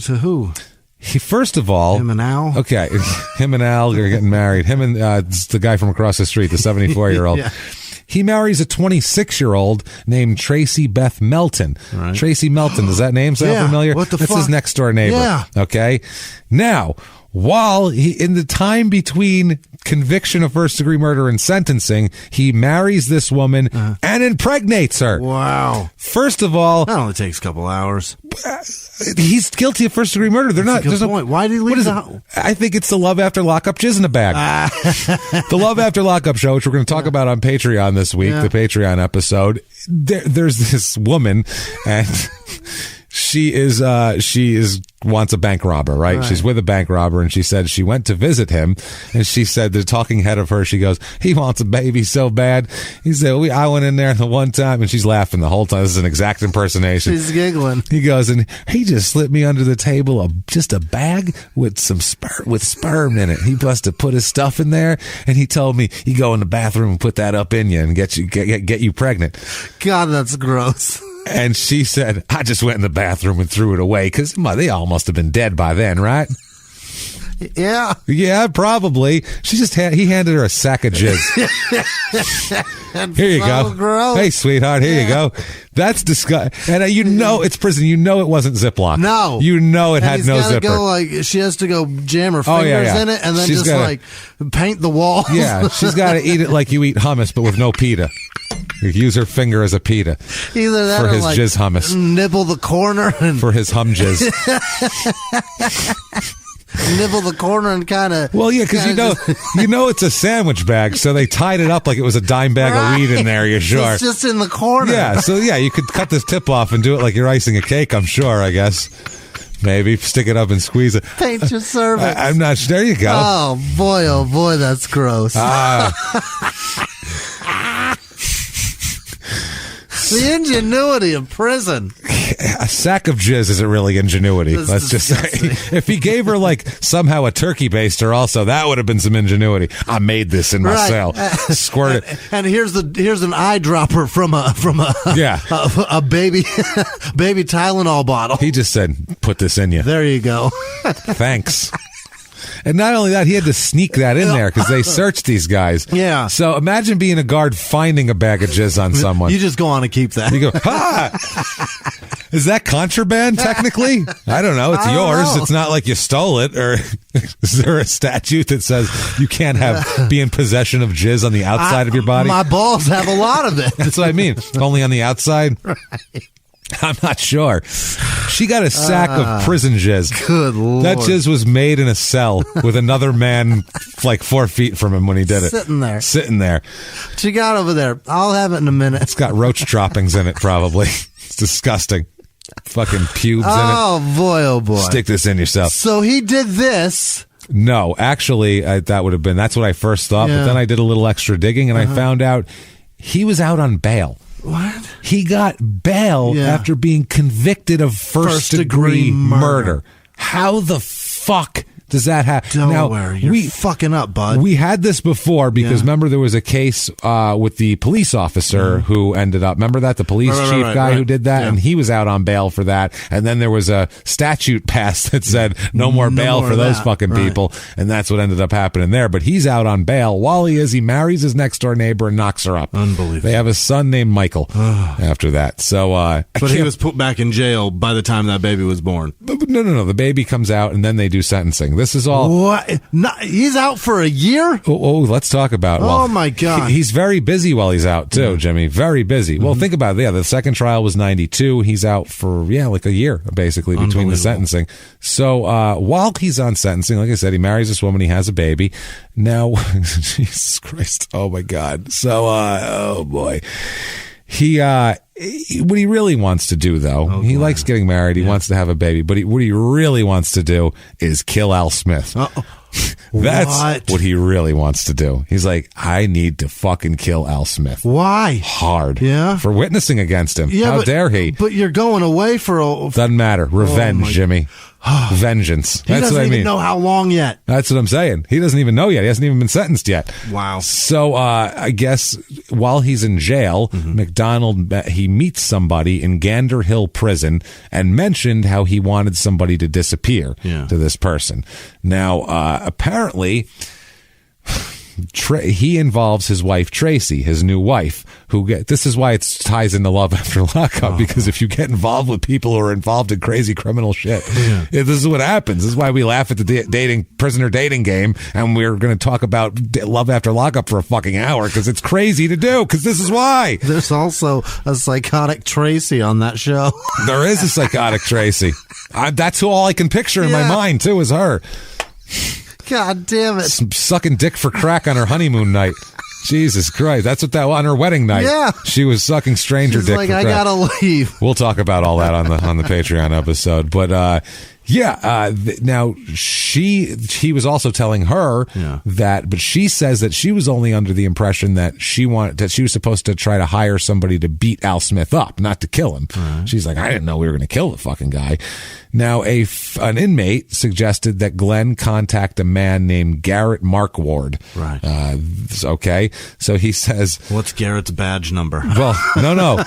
To who? He first of all, him and Al. Okay, him and Al are getting married. Him and the guy from across the street, the 74-year-old. Yeah. He marries a 26-year-old named Tracy Beth Melton. Right. Tracy Melton, does that name sound familiar? What the fuck? That's his next door neighbor. Yeah. Okay. Now, while in the time between conviction of first-degree murder and sentencing, he marries this woman and impregnates her. Wow. First of all, that only takes a couple hours. He's guilty of first-degree murder. They're not. There's no point. Why did he leave the house? I think it's the Love After Lockup jizz in a bag. The Love After Lockup show, which we're going to talk about on Patreon this week, the Patreon episode. There's this woman, and she wants a bank robber, right? She's with a bank robber, and she said she went to visit him, and she said the talking head of her, she goes, he wants a baby so bad. He said, I went in there the one time, and she's laughing the whole time. This is an exact impersonation. She's giggling. He goes, and he just slipped me under the table just a bag with some sperm in it. He must have put his stuff in there, and he told me, you go in the bathroom and put that up in you and get you pregnant. God, that's gross. And she said, I just went in the bathroom and threw it away because they all must have been dead by then, right? Yeah. Yeah, probably. He handed her a sack of jizz. Here you go. Gross. Hey, sweetheart, here you go. That's disgusting. And it's prison. You know it wasn't Ziploc. No. You know it had no zipper. She has to go jam her fingers in it and then paint the walls. Yeah, she's got to eat it like you eat hummus, but with no pita. Use her finger as a pita. Either that for or his jizz hummus. Nibble the corner. For his hum jizz. nibble the corner and kind of. Well, yeah, because you know it's a sandwich bag, so they tied it up like it was a dime bag of weed in there. You're sure? It's just in the corner. Yeah, so you could cut this tip off and do it like you're icing a cake. I'm sure. I guess maybe stick it up and squeeze it. Paint your cervix. I'm not sure. There you go. Oh boy, that's gross. The ingenuity of prison. A sack of jizz isn't really ingenuity. Let's just say. If he gave her like somehow a turkey baster also, that would have been some ingenuity. I made this in my cell. Squirt it. And here's an eyedropper from a baby Tylenol bottle. He just said, put this in you. There you go. Thanks. And not only that, he had to sneak that in there because they searched these guys. Yeah. So imagine being a guard finding a bag of jizz on someone. You just go on and keep that. You go, Is that contraband, technically? I don't know. It's yours. It's not like you stole it. Or is there a statute that says you can't be in possession of jizz on the outside of your body? My balls have a lot of it. That's what I mean. Only on the outside? Right. I'm not sure. She got a sack of prison jizz. Good Lord. That jizz was made in a cell with another man like 4 feet from him when he did it. Sitting there. What you got over there? I'll have it in a minute. It's got roach droppings in it, probably. It's disgusting. Fucking pubes in it. Oh, boy. Stick this in yourself. So he did this. No, actually, that's what I first thought. Yeah. But then I did a little extra digging and I found out he was out on bail. What? He got bail after being convicted of first-degree murder. How the fuck does that happen? Delaware, you're fucking up, bud. We had this before because remember there was a case with the police officer who ended up, remember that? The police chief guy who did that? Yeah. And he was out on bail for that. And then there was a statute passed that said no more bail for those fucking people. And that's what ended up happening there. But he's out on bail. While he marries his next door neighbor and knocks her up. Unbelievable. They have a son named Michael after that. So, but he was put back in jail by the time that baby was born. No. The baby comes out and then they do sentencing. This is all. What? He's out for a year? Let's talk about. Oh my God! He's very busy while he's out too, Jimmy. Very busy. Well, think about it. Yeah, the second trial was 92. He's out for like a year basically between the sentencing. So while he's on sentencing, like I said, he marries this woman. He has a baby. Now, Jesus Christ! Oh my God! So, oh boy. What he really wants to do, though, he likes getting married. He wants to have a baby. But what he really wants to do is kill Al Smith. That's what he really wants to do. He's like, I need to fucking kill Al Smith. Why? Hard. Yeah. For witnessing against him. Yeah, How dare he? But you're going away for Doesn't matter. Revenge, Jimmy. Vengeance. He doesn't even know how long yet. That's what I'm saying. He doesn't even know yet. He hasn't even been sentenced yet. Wow. So I guess while he's in jail, McDonald, he meets somebody in Gander Hill Prison and mentioned how he wanted somebody to disappear to this person. Now, apparently, he involves his wife Tracy, his new wife, this is why it ties into Love After Lockup, because if you get involved with people who are involved in crazy criminal shit, this is what happens. This is why we laugh at the prisoner dating game, and we're going to talk about Love After Lockup for a fucking hour because it's crazy to do, because this is why. There's also a psychotic Tracy on that show. There is a psychotic Tracy. That's who all I can picture in my mind, too, is her. God damn it. Sucking dick for crack on her honeymoon night. Jesus Christ. That's what that was on her wedding night. Yeah. She was sucking stranger dick for crack. I gotta leave. We'll talk about all that on the Patreon episode. But now he was also telling her that, but she says that she was only under the impression that she was supposed to try to hire somebody to beat Al Smith up, not to kill him. Right. She's like, I didn't know we were going to kill the fucking guy. Now, an inmate suggested that Glenn contact a man named Garrett Markward. Right. Okay. So he says, what's Garrett's badge number? Well, no.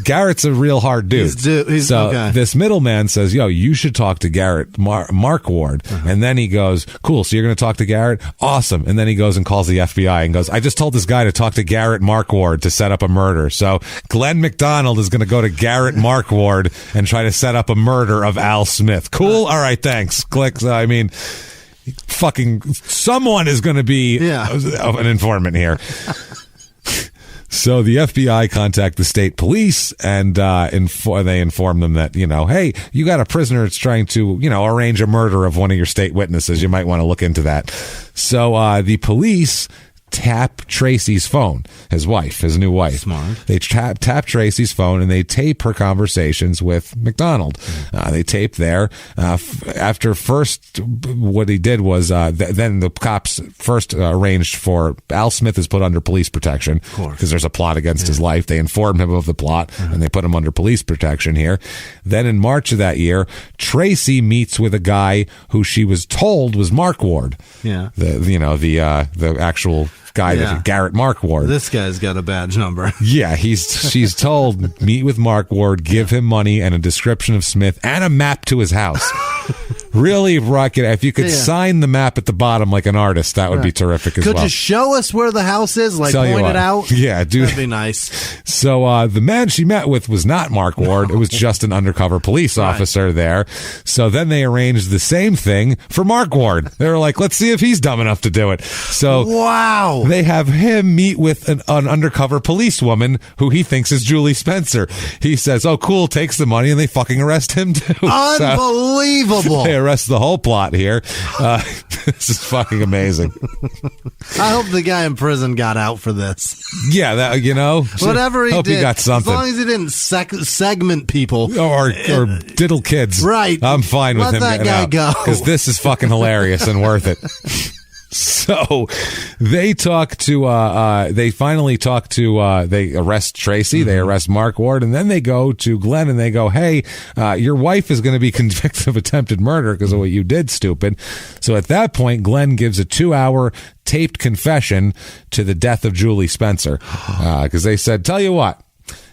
Garrett's a real hard dude. This middleman says, yo, you should talk to Garrett Markward. And then he goes, cool. So you're going to talk to Garrett? Awesome. And then he goes and calls the FBI and goes, I just told this guy to talk to Garrett Markward to set up a murder. So Glenn McDonald is going to go to Garrett Markward and try to set up a murder of Al Smith. Cool. All right. Thanks. Click. I mean, fucking someone is going to be an informant here. So the FBI contact the state police, and they inform them that, hey, you got a prisoner that's trying to, arrange a murder of one of your state witnesses. You might want to look into that. So the police tap Tracy's phone, his new wife. Smart. They tap Tracy's phone and they tape her conversations with McDonald. They tape there. After first, what he did was, then the cops first arranged for Al Smith is put under police protection because there's a plot against his life. They informed him of the plot and they put him under police protection here. Then in March of that year, Tracy meets with a guy who she was told was Mark Ward. Yeah. The actual guy that Garrett Mark Ward. This guy's got a badge number. Yeah, she's told, meet with Mark Ward, give him money and a description of Smith and a map to his house. Really, Rocket, if you could sign the map at the bottom like an artist, that would be terrific as well. Could you show us where the house is? Like, point it out? Yeah, dude. That'd be nice. So the man she met with was not Mark Ward. It was just an undercover police officer there. So then they arranged the same thing for Mark Ward. They were like, let's see if he's dumb enough to do it. So wow. They have him meet with an undercover policewoman who he thinks is Julie Spencer. He says, oh, cool, takes the money, and they fucking arrest him too. Unbelievable. So they arrest the whole plot here. This is fucking amazing. I hope the guy in prison got out for this. Yeah, whatever he hope did. He got something. As long as he didn't segment people or diddle kids. Right. I'm fine with him getting out. Let that guy go. Because this is fucking hilarious and worth it. So they they arrest Tracy, they arrest Mark Ward, and then they go to Glenn and they go, hey, your wife is going to be convicted of attempted murder because of what you did, stupid. So at that point, Glenn gives a 2-hour taped confession to the death of Julie Spencer because they said, tell you what,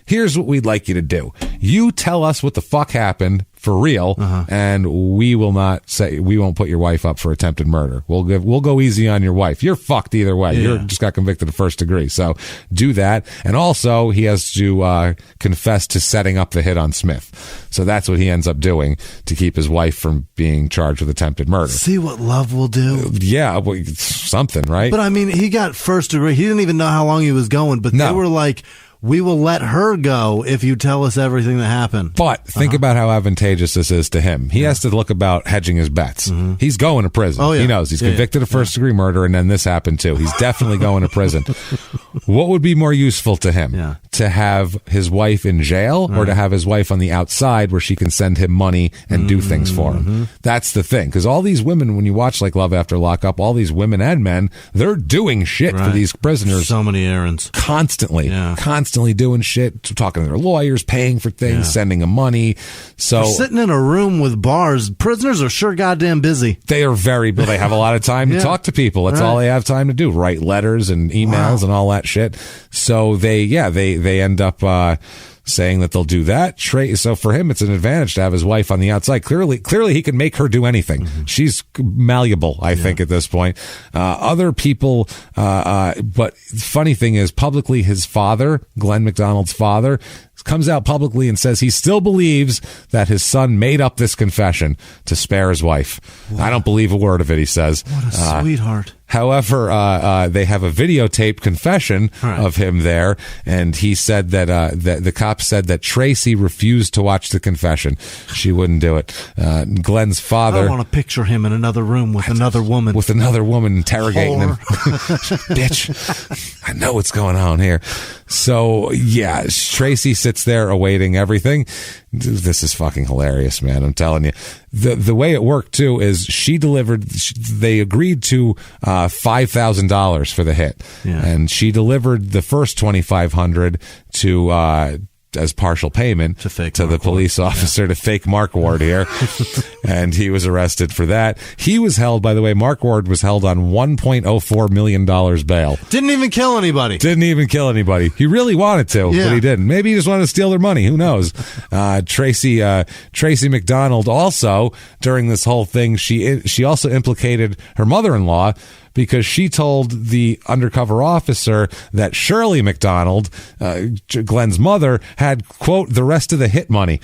here's what we'd like you to do. You tell us what the fuck happened for real, and we won't put your wife up for attempted murder. We'll go easy on your wife. You're fucked either way. Yeah. You're just got convicted of first degree. So do that. And also he has to confess to setting up the hit on Smith. So that's what he ends up doing to keep his wife from being charged with attempted murder. See what love will do. Yeah, something, right? But I mean, he got first degree. He didn't even know how long he was going, but they were like, we will let her go if you tell us everything that happened. But think about how advantageous this is to him. He has to look about hedging his bets. He's going to prison. Oh, yeah. He knows he's convicted of first-degree murder, and then this happened too. He's definitely going to prison. What would be more useful to him? Yeah. To have his wife in jail or to have his wife on the outside where she can send him money and do things for him? That's the thing. Because all these women, when you watch like Love After Lockup, all these women and men, they're doing shit for these prisoners. So many errands. Constantly doing shit, talking to their lawyers, paying for things, sending them money. So they're sitting in a room with bars. Prisoners are sure goddamn busy. They are they have a lot of time to talk to people. That's all they have time to do. Write letters and emails and all that shit. So they end up saying that they'll do that. So for him, it's an advantage to have his wife on the outside. Clearly he can make her do anything. She's malleable, I think, at this point. Other people, but funny thing is, publicly, his father, Glenn McDonald's father, comes out publicly and says he still believes that his son made up this confession to spare his wife. Wow. I don't believe a word of it, he says. What a sweetheart. However, they have a videotaped confession of him there, and he said that the cop said that Tracy refused to watch the confession. She wouldn't do it. Glenn's father... I want to picture him in another room with another woman. With another woman interrogating him. Bitch, I know what's going on here. So, yeah, Tracy sits there awaiting everything. This is fucking hilarious, man. I'm telling you. The way it worked, too, is they agreed to $5,000 for the hit. Yeah. And she delivered the first $2,500 to as partial payment to the police officer to fake Mark Ward here. And he was arrested for that. He was held, by the way, Mark Ward was held on $1.04 million bail. Didn't even kill anybody. He really wanted to, but he didn't. Maybe he just wanted to steal their money. Who knows? Tracy McDonald also, during this whole thing, she also implicated her mother-in-law because she told the undercover officer that Shirley McDonald, Glenn's mother, had, quote, the rest of the hit money.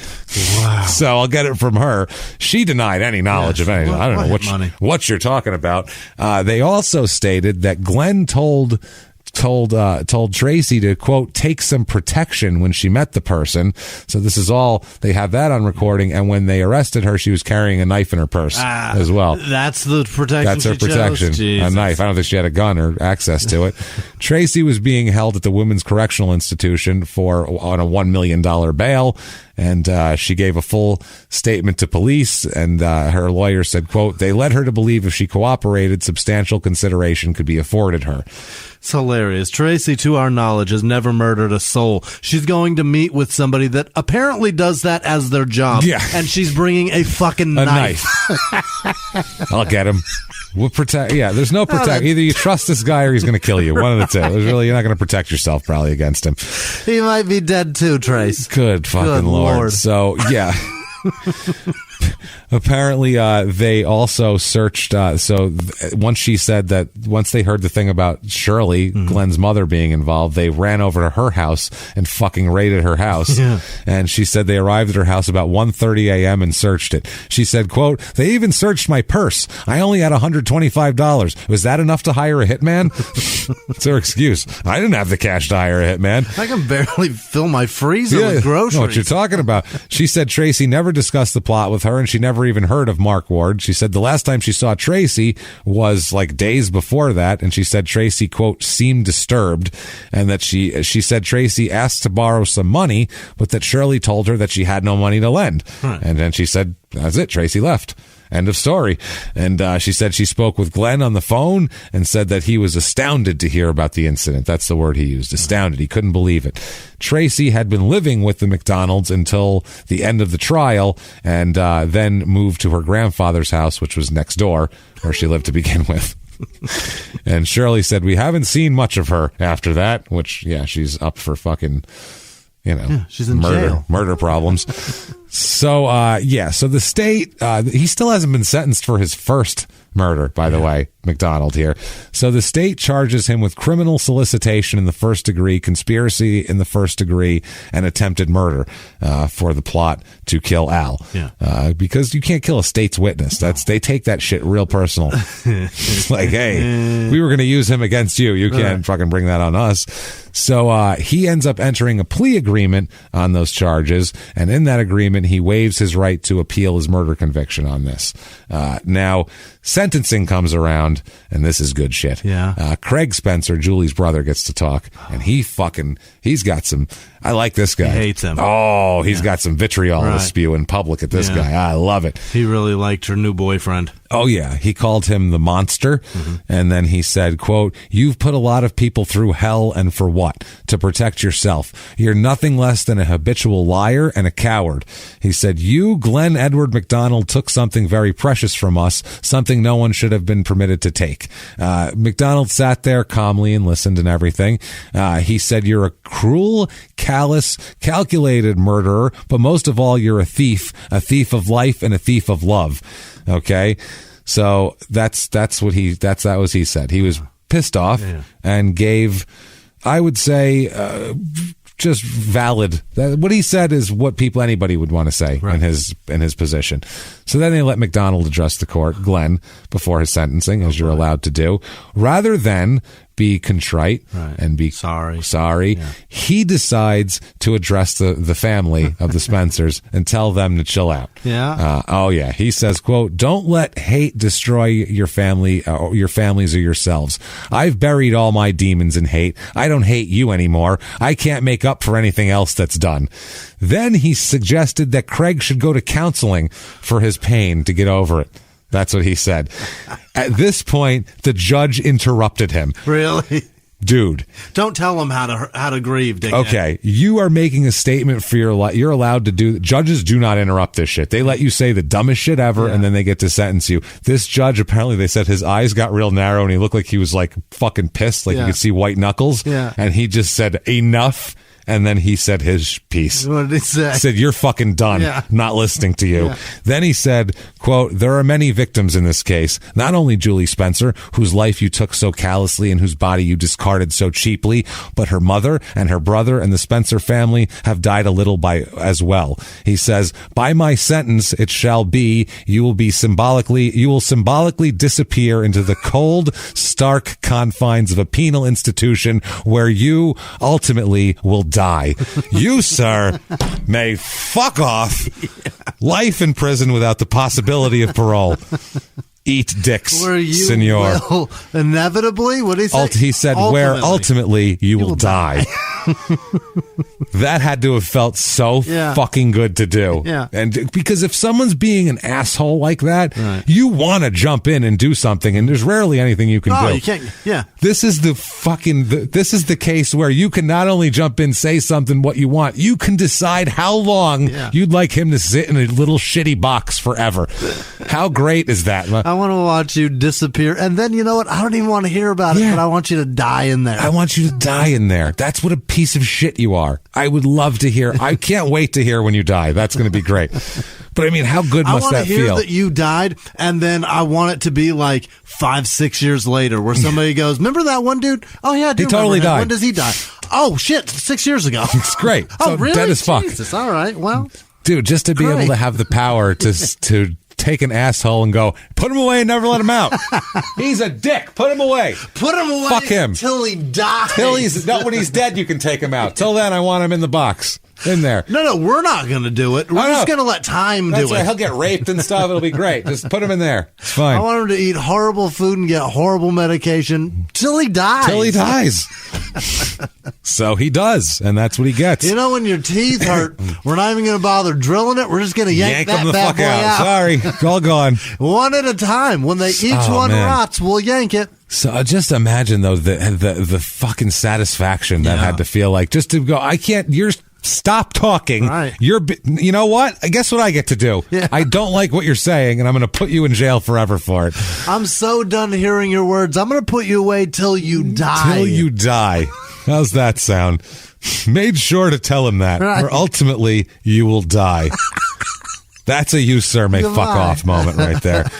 Wow. So I'll get it from her. She denied any knowledge of anything. I don't know what you're talking about. They also stated that Glenn told told Tracy to, quote, take some protection when she met the person. So this is all, they have that on recording. And when they arrested her, she was carrying a knife in her purse as well. That's the protection. That's her protection. A knife. I don't think she had a gun or access to it. Tracy was being held at the Women's Correctional Institution on a $1 million bail. And she gave a full statement to police, and her lawyer said, quote, they led her to believe if she cooperated, substantial consideration could be afforded her. It's hilarious. Tracy, to our knowledge, has never murdered a soul. She's going to meet with somebody that apparently does that as their job. Yeah. And she's bringing a fucking knife. I'll get him. We'll protect. Yeah, there's no protect. Either you trust this guy or he's going to kill you. One of the two. You're not going to protect yourself probably against him. He might be dead too, Trace. Good fucking Lord. So, yeah. Apparently, they also searched. Once she said that, once they heard the thing about Shirley, Glenn's mother, being involved, they ran over to her house and fucking raided her house. Yeah. And she said they arrived at her house about 1:30 a.m. and searched it. She said, quote, they even searched my purse. I only had $125. Was that enough to hire a hitman? It's her excuse. I didn't have the cash to hire a hitman. I can barely fill my freezer with groceries. Know what you're talking about. She said Tracy never discussed the plot with her, and she never even heard of Mark Ward. She said the last time she saw Tracy was like days before that, and she said Tracy, quote, seemed disturbed, and that she said Tracy asked to borrow some money, but that Shirley told her that she had no money to lend. Right. And then she said, that's it, Tracy left. End of story. And she said she spoke with Glenn on the phone and said that he was astounded to hear about the incident. That's the word he used, astounded. He couldn't believe it. Tracy had been living with the McDonalds until the end of the trial, and then moved to her grandfather's house, which was next door, where she lived to begin with. And Shirley said, we haven't seen much of her after that, which, yeah, she's up for fucking, she's in jail. Murder problems. So, so the state, he still hasn't been sentenced for his first murder, by the way, McDonald here. So the state charges him with criminal solicitation in the first degree, conspiracy in the first degree, and attempted murder for the plot to kill Al. Yeah. Because you can't kill a state's witness. They take that shit real personal. It's like, hey, we were going to use him against you. You can't fucking bring that on us. So he ends up entering a plea agreement on those charges, and in that agreement, he waives his right to appeal his murder conviction on this. Now, sentencing comes around, and this is good shit. Yeah. Craig Spencer, Julie's brother, gets to talk, and he's got some, I like this guy. He hates him. Oh, he's got some vitriol to spew in public at this guy. I love it. He really liked her new boyfriend. Oh, yeah. He called him the monster, and then he said, quote, you've put a lot of people through hell, and for what? To protect yourself. You're nothing less than a habitual liar and a coward. He said, you, Glenn Edward McDonald, took something very precious from us, something no one should have been permitted to take. McDonald sat there calmly and listened and everything. He said, you're a cruel, callous, calculated murderer, but most of all, you're a thief of life and a thief of love. Okay, so that was he said. He was pissed off and gave, I would say, just valid. What he said is what anybody would want to say in his position. So then they let McDonald address the court, Glenn, before his sentencing, as you're allowed to do, rather than be contrite and be sorry. Yeah. He decides to address the family of the Spencers and tell them to chill out. Yeah. He says, quote, don't let hate destroy your family, or your families or yourselves. I've buried all my demons in hate. I don't hate you anymore. I can't make up for anything else that's done. Then he suggested that Craig should go to counseling for his pain to get over it. That's what he said. At this point, the judge interrupted him. Really? Dude. Don't tell him how to grieve, dickhead. Okay, you are making a statement for your life. You're allowed to do. Judges do not interrupt this shit. They let you say the dumbest shit ever, and then they get to sentence you. This judge, apparently, they said his eyes got real narrow, and he looked like he was like fucking pissed, like you could see white knuckles. Yeah. And he just said, enough. And then he said his piece. What did he say? He said, "You're fucking done. Yeah. Not listening to you." Yeah. Then he said, quote, "There are many victims in this case. Not only Julie Spencer, whose life you took so callously and whose body you discarded so cheaply, but her mother and her brother and the Spencer family have died a little by as well." He says, "By my sentence, it shall be, you will symbolically disappear into the cold, stark confines of a penal institution where you ultimately will die. You, sir, may fuck off. Life in prison without the possibility of parole. Eat dicks, Where you senor." will inevitably, what did he say? He said, "Where ultimately you will die." That had to have felt so fucking good to do. Yeah. And because if someone's being an asshole like that, Right. you want to jump in and do something, and there's rarely anything you can do. You can't. Yeah. This is this is the case where you can not only jump in, say something what you want, you can decide how long you'd like him to sit in a little shitty box forever. How great is that? I want to watch you disappear, and then you know what? I don't even want to hear about it, but I want you to die in there. I want you to die in there. That's what a piece of shit you are. I would love to hear. I can't wait to hear when you die. That's going to be great. But I mean, how good must that feel? I want to hear that you died, and then I want it to be like 5-6 years later where somebody goes, "Remember that one dude? Oh, yeah, I do. He totally remember him. died. When does he die? Oh, shit, 6 years ago." It's great. Oh, So really? dead as fuck. Jesus, all right, well. Dude, just to be able to have the power to take an asshole and go, "Put him away and never let him out." He's a dick. Put him away. Put him away. Fuck him. Till he dies. When he's dead, you can take him out. Till then, I want him in the box. In there. No, we're not going to do it. We're just going to let time do Right. it. He'll get raped and stuff. It'll be great. Just put him in there. It's fine. I want him to eat horrible food and get horrible medication till he dies. Till he dies. So he does, and that's what he gets. You know, when your teeth hurt, we're not even going to bother drilling it. We're just going to yank that him the bad fuck boy out. Sorry, all gone. One at a time. When each one man. rots, we'll yank it. So just imagine though the fucking satisfaction that had to feel like just to go. I can't. Stop talking. Right. You know what? I guess what I get to do. Yeah. I don't like what you're saying, and I'm going to put you in jail forever for it. I'm so done hearing your words. I'm going to put you away till you die. Till you die. How's that sound? Made sure to tell him that. Right. Or ultimately, you will die. That's a "you, sir, may Goodbye. fuck off" moment right there.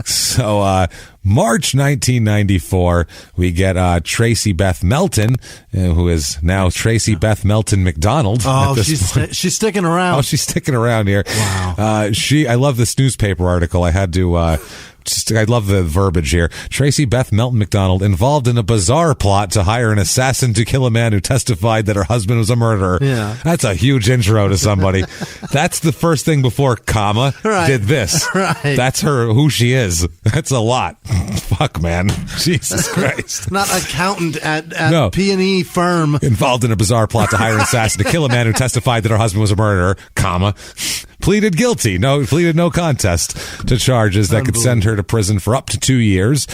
So, March 1994, we get Tracy Beth Melton, who is now Tracy Beth Melton McDonald. Oh, she's sticking around. Oh, she's sticking around here. Wow. I love this newspaper article. I had to, I love the verbiage here. Tracy Beth Melton McDonald involved in a bizarre plot to hire an assassin to kill a man who testified that her husband was a murderer. Yeah. That's a huge intro to somebody. That's the first thing before comma did this. Right. That's who she is. That's a lot. Fuck, man. Jesus Christ. Not accountant at No. P&E firm. Involved in a bizarre plot to hire an assassin to kill a man who testified that her husband was a murderer, comma, pleaded guilty. Pleaded no contest to charges that could send her to prison for up to 2 years.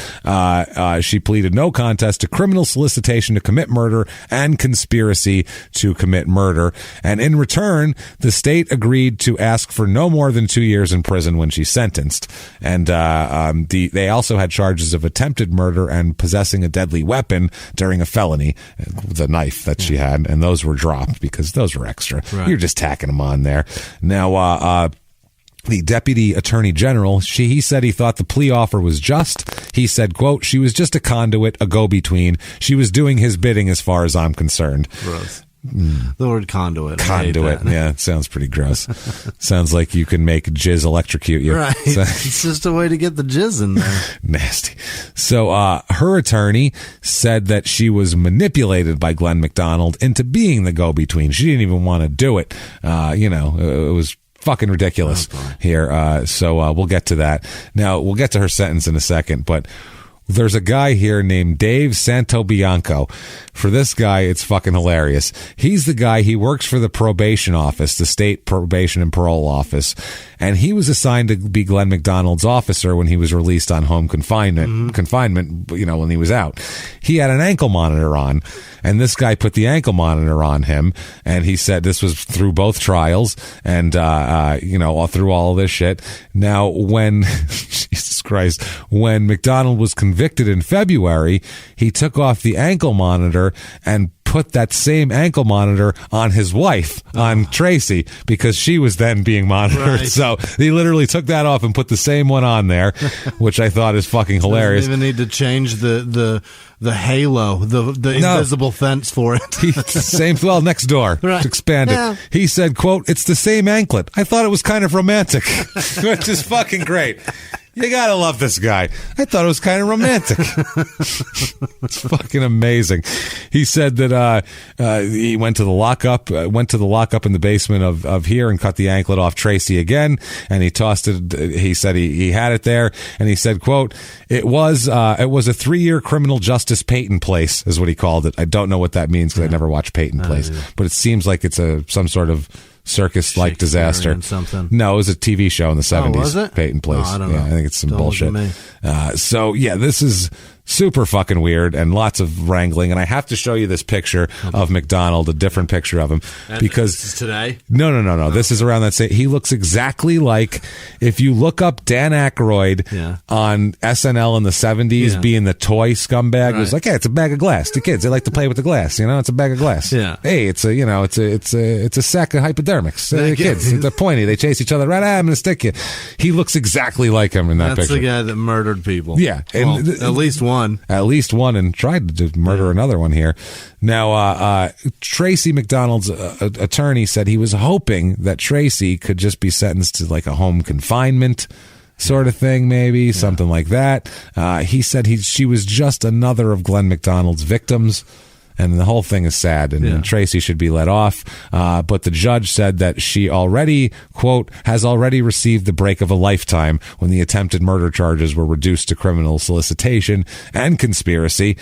She pleaded no contest to criminal solicitation to commit murder and conspiracy to commit murder. And in return, the state agreed to ask for no more than 2 years in prison when she's sentenced. And they also had charges of attempted murder and possessing a deadly weapon during a felony, the knife that she had, and those were dropped because those were extra. Right. You're just tacking them on there. Now, the deputy attorney general, he said he thought the plea offer was just. He said, quote, "She was just a conduit, a go-between. She was doing his bidding as far as I'm concerned." Gross. The word conduit. Conduit. Yeah, it sounds pretty gross. Sounds like you can make jizz electrocute you. Right. So, It's just a way to get the jizz in there. nasty. So her attorney said that she was manipulated by Glenn McDonald into being the go-between. She didn't even want to do it. It was fucking ridiculous here. So we'll get to that. Now, we'll get to her sentence in a second, but there's a guy here named Dave Santobianco. For this guy, it's fucking hilarious. He's the guy, he works for the probation office, the state probation and parole office, and he was assigned to be Glenn McDonald's officer when he was released on home confinement, when he was out. He had an ankle monitor on, and this guy put the ankle monitor on him, and he said this was through both trials, and, all through all of this shit. Now, when, Jesus Christ, when McDonald was convicted in February, he took off the ankle monitor and put that same ankle monitor on his wife, on Tracy, because she was then being monitored. Right. So he literally took that off and put the same one on there, which I thought is fucking hilarious. Doesn't even need to change the halo, the invisible fence for it. Same, well, next door. Right. Expand it. Yeah. He said, quote, "It's the same anklet. I thought it was kind of romantic," which is fucking great. You gotta love this guy. I thought it was kind of romantic. It's fucking amazing. He said that he went to the lockup in the basement of here and cut the anklet off Tracy again, and he tossed it. He said he had it there, and he said, quote, it was a 3-year criminal justice Peyton place, is what he called it. I don't know what that means because I never watched Peyton Place, but it seems like it's some sort of circus-like disaster. Something. No, it was a TV show in the 70s. Oh, was it? Peyton Place. Oh, I don't know. I think it's some Don't bullshit. look at me. So, yeah, this is super fucking weird and lots of wrangling. And I have to show you this picture of McDonald, a different picture of him. because this is today? No. Oh. This is around that same. He looks exactly like, if you look up Dan Aykroyd on SNL in the 70s being the toy scumbag, it was like, hey, it's a bag of glass. The kids, they like to play with the glass. It's a bag of glass. Yeah. Hey, it's a sack of hypodermics. The kids, they're pointy. They chase each other around. I'm going to stick you. He looks exactly like him in that That's picture. the guy that murdered people. Yeah. Well, at least one. At least one, and tried to murder another one here. Now, Tracy McDonald's attorney said he was hoping that Tracy could just be sentenced to like a home confinement sort of thing, maybe something like that. He said she was just another of Glenn McDonald's victims. And the whole thing is sad, and Tracy should be let off. But the judge said that she already, quote, has already received the break of a lifetime when the attempted murder charges were reduced to criminal solicitation and conspiracy.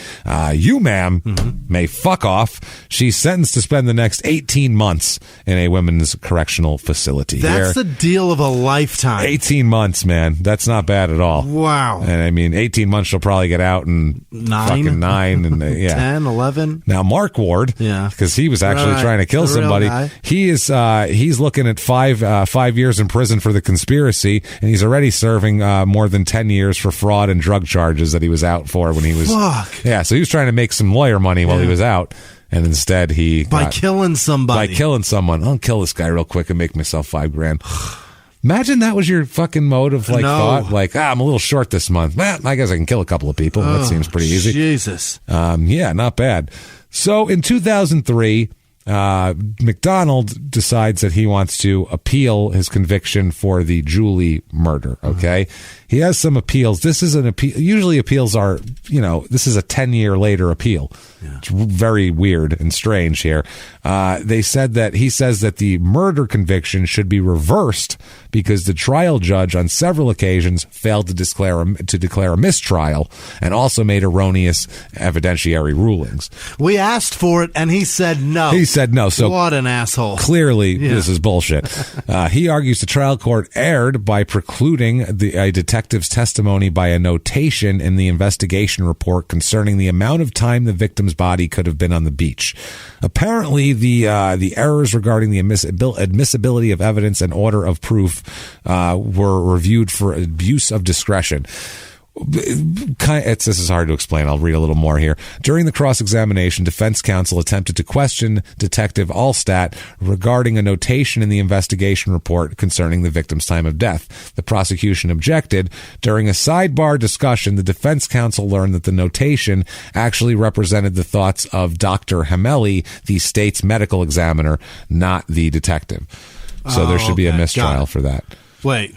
You, ma'am, may fuck off. She's sentenced to spend the next 18 months in a women's correctional facility. That's the deal of a lifetime. 18 months, man. That's not bad at all. Wow. And I mean, 18 months she'll probably get out in 9 and 10, 11. Now, Mark Ward, because he was actually trying to kill somebody, he's looking at 5 years in prison for the conspiracy, and he's already serving more than 10 years for fraud and drug charges that he was out for when he was. Fuck. Yeah, so he was trying to make some lawyer money while he was out, and instead by killing somebody. By killing someone. I'll kill this guy real quick and make myself $5,000. Imagine that was your fucking mode of thought. Like, I'm a little short this month. Well, I guess I can kill a couple of people. That seems pretty easy. Jesus. Yeah, not bad. So in 2003, McDonald decides that he wants to appeal his conviction for the Julie murder. Okay. He has some appeals. This is an appeal. Usually appeals are, this is a 10-year later appeal. Yeah. It's very weird and strange here. He says that the murder conviction should be reversed because the trial judge on several occasions failed to declare a mistrial and also made erroneous evidentiary rulings. We asked for it and he said no. So what an asshole. Clearly, this is bullshit. He argues the trial court erred by precluding a detective's testimony by a notation in the investigation report concerning the amount of time the victim's body could have been on the beach. Apparently, the errors regarding the admissibility of evidence and order of proof were reviewed for abuse of discretion. This is hard to explain. I'll read a little more here. During the cross-examination, defense counsel attempted to question Detective Allstat regarding a notation in the investigation report concerning the victim's time of death. The prosecution objected. During a sidebar discussion, the defense counsel learned that the notation actually represented the thoughts of Dr. Hamelli, the state's medical examiner, not the detective. So there should be a mistrial for that. Wait,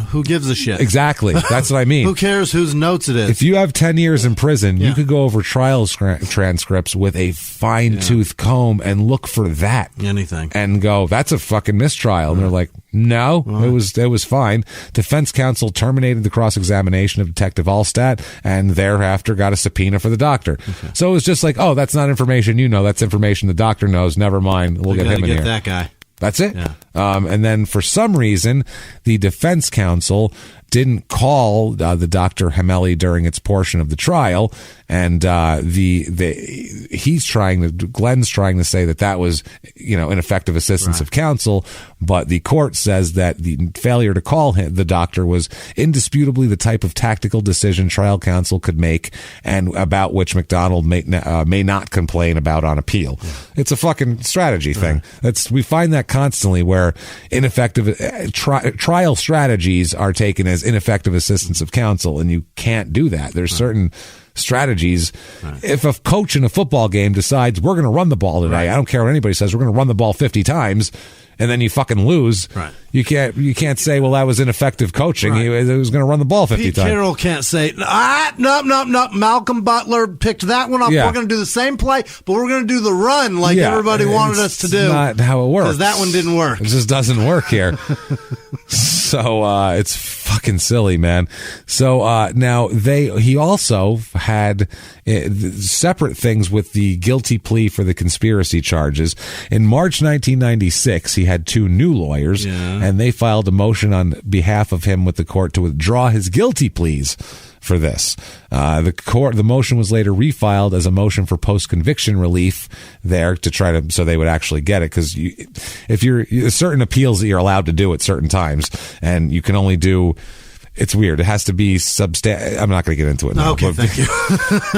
who gives a shit? Exactly. That's what I mean. Who cares whose notes it is? If you have 10 years in prison, you could go over trial transcripts with a fine-tooth comb and look for that. Anything. And go, that's a fucking mistrial. And they're like, no, it was fine. Defense counsel terminated the cross-examination of Detective Allstat and thereafter got a subpoena for the doctor. Okay. So it was just like, oh, that's not information you know. That's information the doctor knows. Never mind. We'll get him in here. That guy. That's it. Yeah. And then for some reason, the defense counsel didn't call the Dr. Gemelli during its portion of the trial, and Glenn's trying to say that was, ineffective assistance of counsel, but the court says that the failure to call the doctor was indisputably the type of tactical decision trial counsel could make, and about which McDonald may not complain about on appeal. Yeah. It's a fucking strategy thing. We find that constantly, where ineffective trial strategies are taken as ineffective assistance of counsel, and you can't do that. There's certain strategies. If a coach in a football game decides we're going to run the ball today, I don't care what anybody says, we're going to run the ball 50 times, and then you fucking lose. You can't say, well, that was ineffective coaching. He was going to run the ball 50 times. Pete Carroll can't say, no. Malcolm Butler picked that one up. We're going to do the same play, but we're going to do the run like everybody wanted us to do. That's not how it works. Because that one didn't work. It just doesn't work here. So it's fucking silly, man. So now he also had separate things with the guilty plea for the conspiracy charges. In March 1996, he had two new lawyers, and they filed a motion on behalf of him with the court to withdraw his guilty pleas for this. The motion was later refiled as a motion for post-conviction relief there to try to, so they would actually get it, because if you're certain appeals that you're allowed to do at certain times, and you can only do. It's weird. It has to be I'm not going to get into it now. Okay, thank you.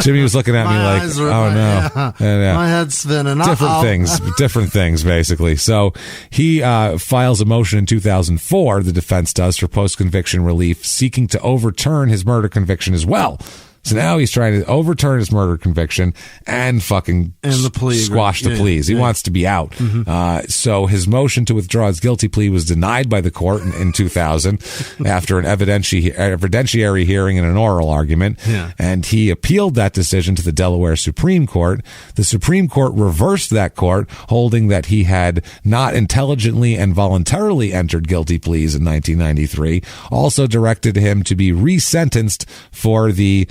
Jimmy was looking at me like, oh, no. My head's spinning. Different things, basically. So he files a motion in 2004, the defense does, for post-conviction relief, seeking to overturn his murder conviction as well. So now he's trying to overturn his murder conviction and fucking squash the pleas. He wants to be out. So his motion to withdraw his guilty plea was denied by the court in 2000 after an evidentiary hearing and an oral argument. And he appealed that decision to the Delaware Supreme Court. The Supreme Court reversed that court, holding that he had not intelligently and voluntarily entered guilty pleas in 1993. Also directed him to be resentenced for the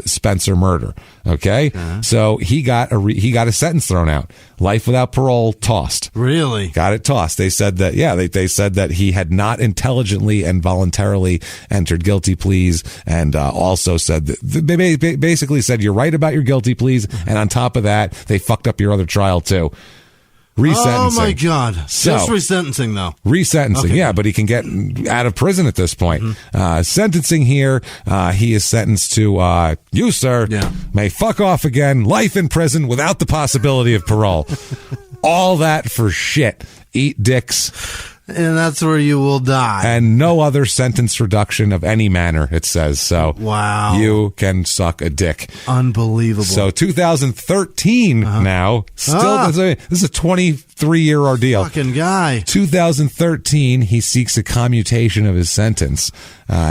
Spencer murder. Okay, so he got a sentence thrown out. Life without parole, tossed. Really? Got it tossed. They said that. They said that he had not intelligently and voluntarily entered guilty pleas, and also said that they basically said you're right about your guilty pleas, and on top of that, they fucked up your other trial too. Resentencing. Oh my God! Just resentencing, though. Resentencing, but he can get out of prison at this point. Sentencing here, he is sentenced to you, sir, may fuck off again. Life in prison without the possibility of parole. All that for shit. Eat dicks. And that's where you will die. And no other sentence reduction of any manner, it says. So wow, you can suck a dick. Unbelievable. So 2013 now. Still, this is a 23-year ordeal. Fucking guy. 2013, he seeks a commutation of his sentence.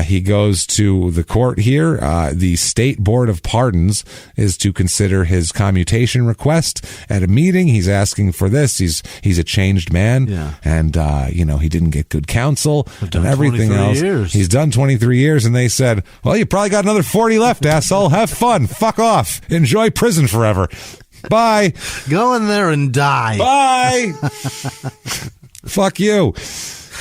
He goes to the court here. The State Board of Pardons is to consider his commutation request. At a meeting, he's asking for this. He's a changed man, and he didn't get good counsel and everything else. He's done 23 years, and they said, "Well, you probably got another 40 left, asshole. Have fun. Fuck off. Enjoy prison forever. Bye. Go in there and die. Bye. Fuck you."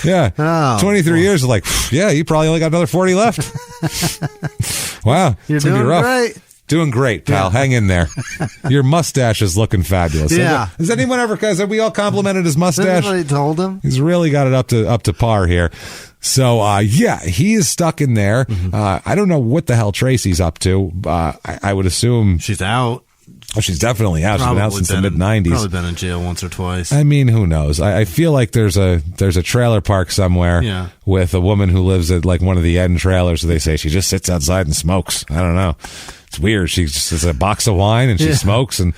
Yeah. 23 years is like, you probably only got another 40 left. Wow. You're doing rough. great. Doing great, pal. Hang in there. Your mustache is looking fabulous. Yeah. Has anyone ever, have we all complimented his mustache? Somebody told him. He's really got it up to par here. So, he is stuck in there. I don't know what the hell Tracy's up to. I would assume she's out. Oh, she's definitely out. She's been out since the mid-90s. Probably been in jail once or twice. I mean, who knows? I feel like there's a trailer park somewhere with a woman who lives at like one of the end trailers. They say she just sits outside and smokes. I don't know. It's weird. She just has a box of wine and she smokes, and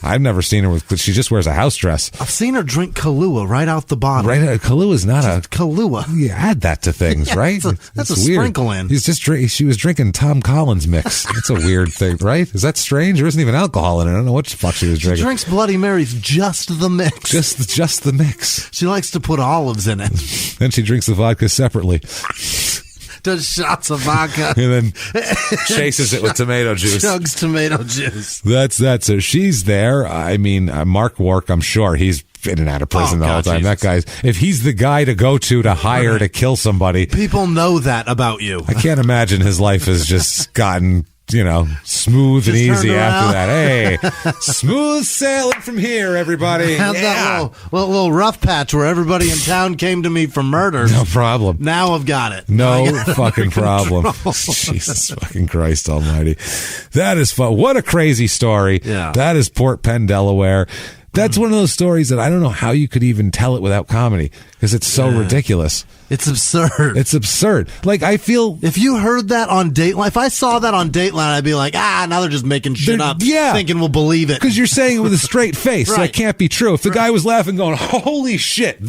I've never seen her she just wears a house dress. I've seen her drink Kahlua right out the bottle. Kahlua is not Kahlua. You add that to things, right? That's a weird. sprinkle in. She was drinking Tom Collins mix. That's a weird thing, right? Is that strange? There isn't even alcohol in it. I don't know what the fuck she was drinking. She drinks Bloody Marys, just the mix. Just the mix. She likes to put olives in it. Then she drinks the vodka separately. Does shots of vodka. And then chases it with tomato juice. Chugs tomato juice. That's that. So she's there. I mean, Mark Wark, I'm sure he's in and out of prison the whole time. Jesus. That guy's, if he's the guy to go to hire to kill somebody. People know that about you. I can't imagine his life has just gotten, smooth and Just easy turned after around. that. Hey, smooth sailing from here, everybody. Had that little rough patch where everybody in town came to me for murder. No problem. Now I've got it. No I got it fucking under problem. control. Jesus fucking Christ almighty. That is fun. What a crazy story. Yeah. That is Port Penn, Delaware. That's one of those stories that I don't know how you could even tell it without comedy because it's so ridiculous. It's absurd. It's absurd. Like, I feel... If you heard that on Dateline, if I saw that on Dateline, I'd be like, now they're just making shit up. Yeah. Thinking we'll believe it. Because you're saying it with a straight face, so Right. it can't be true. If the guy was laughing going, holy shit,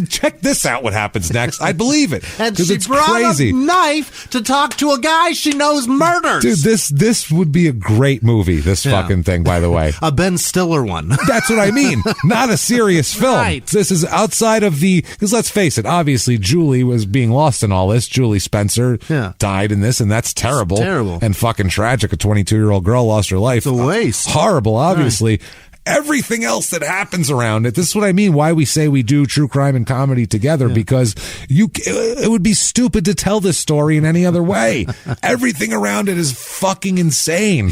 check this out what happens next, I'd believe it. And because she it's brought crazy. a knife to talk to a guy she knows murders. Dude, this would be a great movie, this fucking thing, by the way. A Ben Stiller one. That's what I mean. Not a serious film. Right. This is outside of because let's face it, obviously Julie was being lost in all this. Julie Spencer died in this, and that's terrible. It's terrible. And fucking tragic. A 22-year-old girl lost her life. It's a waste. Horrible, obviously. Right. Everything else that happens around it. This is what I mean, why we say we do true crime and comedy together, because it would be stupid to tell this story in any other way. Everything around it is fucking insane.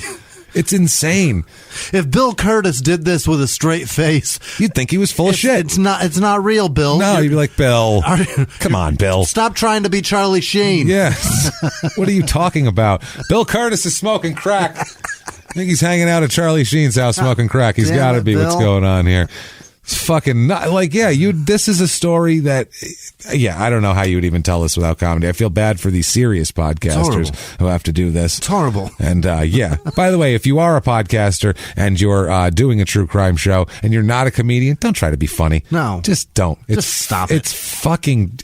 It's insane. If Bill Curtis did this with a straight face, you'd think he was full of shit. It's not real, Bill. No, you'd be like, Bill, come on, Bill. Stop trying to be Charlie Sheen. Yes. What are you talking about? Bill Curtis is smoking crack. I think he's hanging out at Charlie Sheen's house smoking crack. He's got to be Bill. what's going on here. It's fucking not, this is a story that, I don't know how you would even tell this without comedy. I feel bad for these serious podcasters who have to do this. It's horrible. And by the way, if you are a podcaster and you're doing a true crime show and you're not a comedian, don't try to be funny. No. Just don't. Just stop it.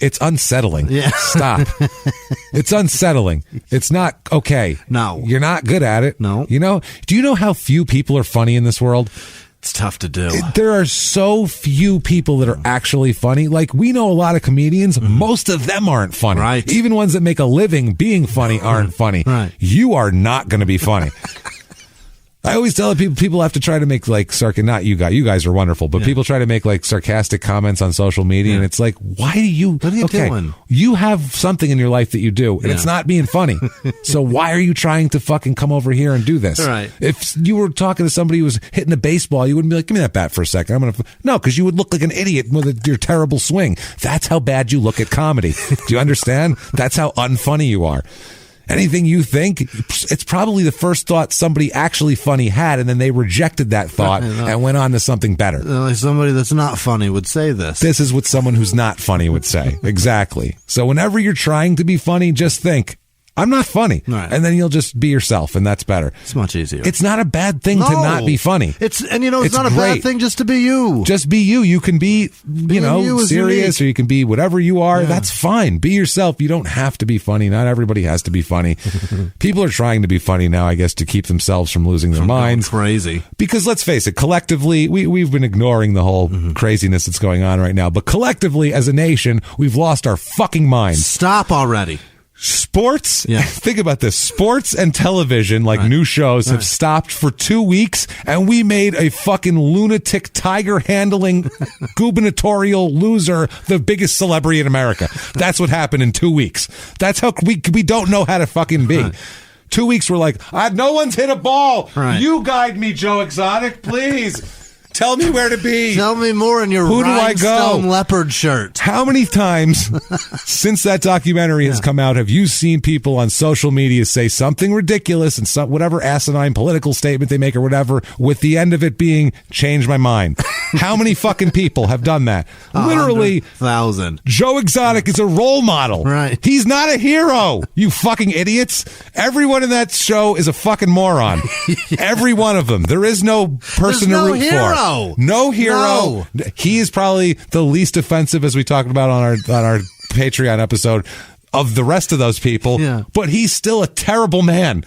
It's unsettling. Yeah. Stop. It's unsettling. It's not okay. No. You're not good at it. No. Do you know how few people are funny in this world? It's tough to do. There are so few people that are actually funny. Like, we know a lot of comedians. Most of them aren't funny. Right. Even ones that make a living being funny aren't funny. Right. You are not going to be funny. I always tell people have to try to make not you guys are wonderful, but people try to make sarcastic comments on social media, and it's like, why do you? What are you doing? You have something in your life that you do, and it's not being funny. So why are you trying to fucking come over here and do this? Right. If you were talking to somebody who was hitting a baseball, you wouldn't be like, give me that bat for a second. No, because you would look like an idiot with your terrible swing. That's how bad you look at comedy. Do you understand? That's how unfunny you are. Anything you think, it's probably the first thought somebody actually funny had, and then they rejected that thought and went on to something better. Like somebody that's not funny would say this. This is what someone who's not funny would say. Exactly. So whenever you're trying to be funny, just think, I'm not funny. Right. And then you'll just be yourself, and that's better. It's much easier. It's not a bad thing to not be funny. It's not a great. bad thing just to be you. Just be you. You can be, you is serious, unique. or you can be whatever you are. Yeah. That's fine. Be yourself. You don't have to be funny. Not everybody has to be funny. People are trying to be funny now, I guess, to keep themselves from losing their minds. Crazy. Because let's face it, collectively, we've been ignoring the whole craziness that's going on right now. But collectively, as a nation, we've lost our fucking minds. Stop already. Sports, think about this. Sports and television, new shows, have stopped for 2 weeks, and we made a fucking lunatic, tiger-handling, gubernatorial loser the biggest celebrity in America. That's what happened in 2 weeks. That's how we don't know how to fucking be. Right. 2 weeks, we're like, no one's hit a ball. Right. You guide me, Joe Exotic, please. Tell me where to be. Tell me more in your rhinestone leopard shirt. How many times since that documentary has come out have you seen people on social media say something ridiculous and whatever asinine political statement they make or whatever, with the end of it being, change my mind? How many fucking people have done that? Literally 100,000. Joe Exotic is a role model. Right. He's not a hero, you fucking idiots. Everyone in that show is a fucking moron. Every one of them. There is no person to root for. No hero. No. He is probably the least offensive, as we talked about on our Patreon episode, of the rest of those people. Yeah. But he's still a terrible man.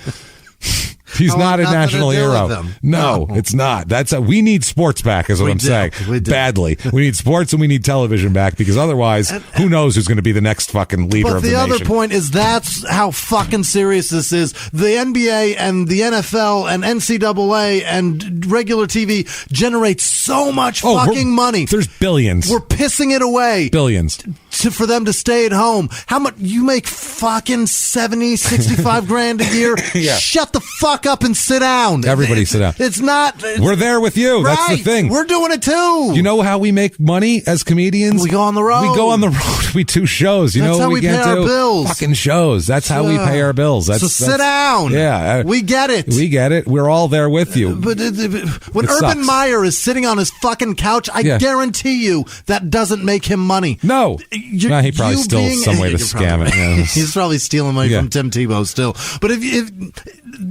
He's not a national hero. No, it's not. We need sports back, is what I'm saying. Badly. We need sports and we need television back, because otherwise, who knows who's going to be the next fucking leader of the nation. But the other point is that's how fucking serious this is. The NBA and the NFL and NCAA and regular TV generates so much fucking money. There's billions. We're pissing it away. Billions. For them to stay at home. How much you make? Fucking 70, 65 grand a year. Yeah. Shut the fuck up and sit down. Everybody sit down. It's not. We're there with you. Right. That's the thing. We're doing it too. You know how we make money as comedians? We go on the road. We go on the road. We do shows. You That's know how what we get pay our to? bills. Fucking shows. That's how we pay our bills. So sit down. Yeah. We get it. We get it. We're all there with you. But when Urban sucks. Meyer is sitting on his fucking couch, I guarantee you that doesn't make him money. No. He probably still some way to scam it. Yeah. He's probably stealing money from Tim Tebow still. But if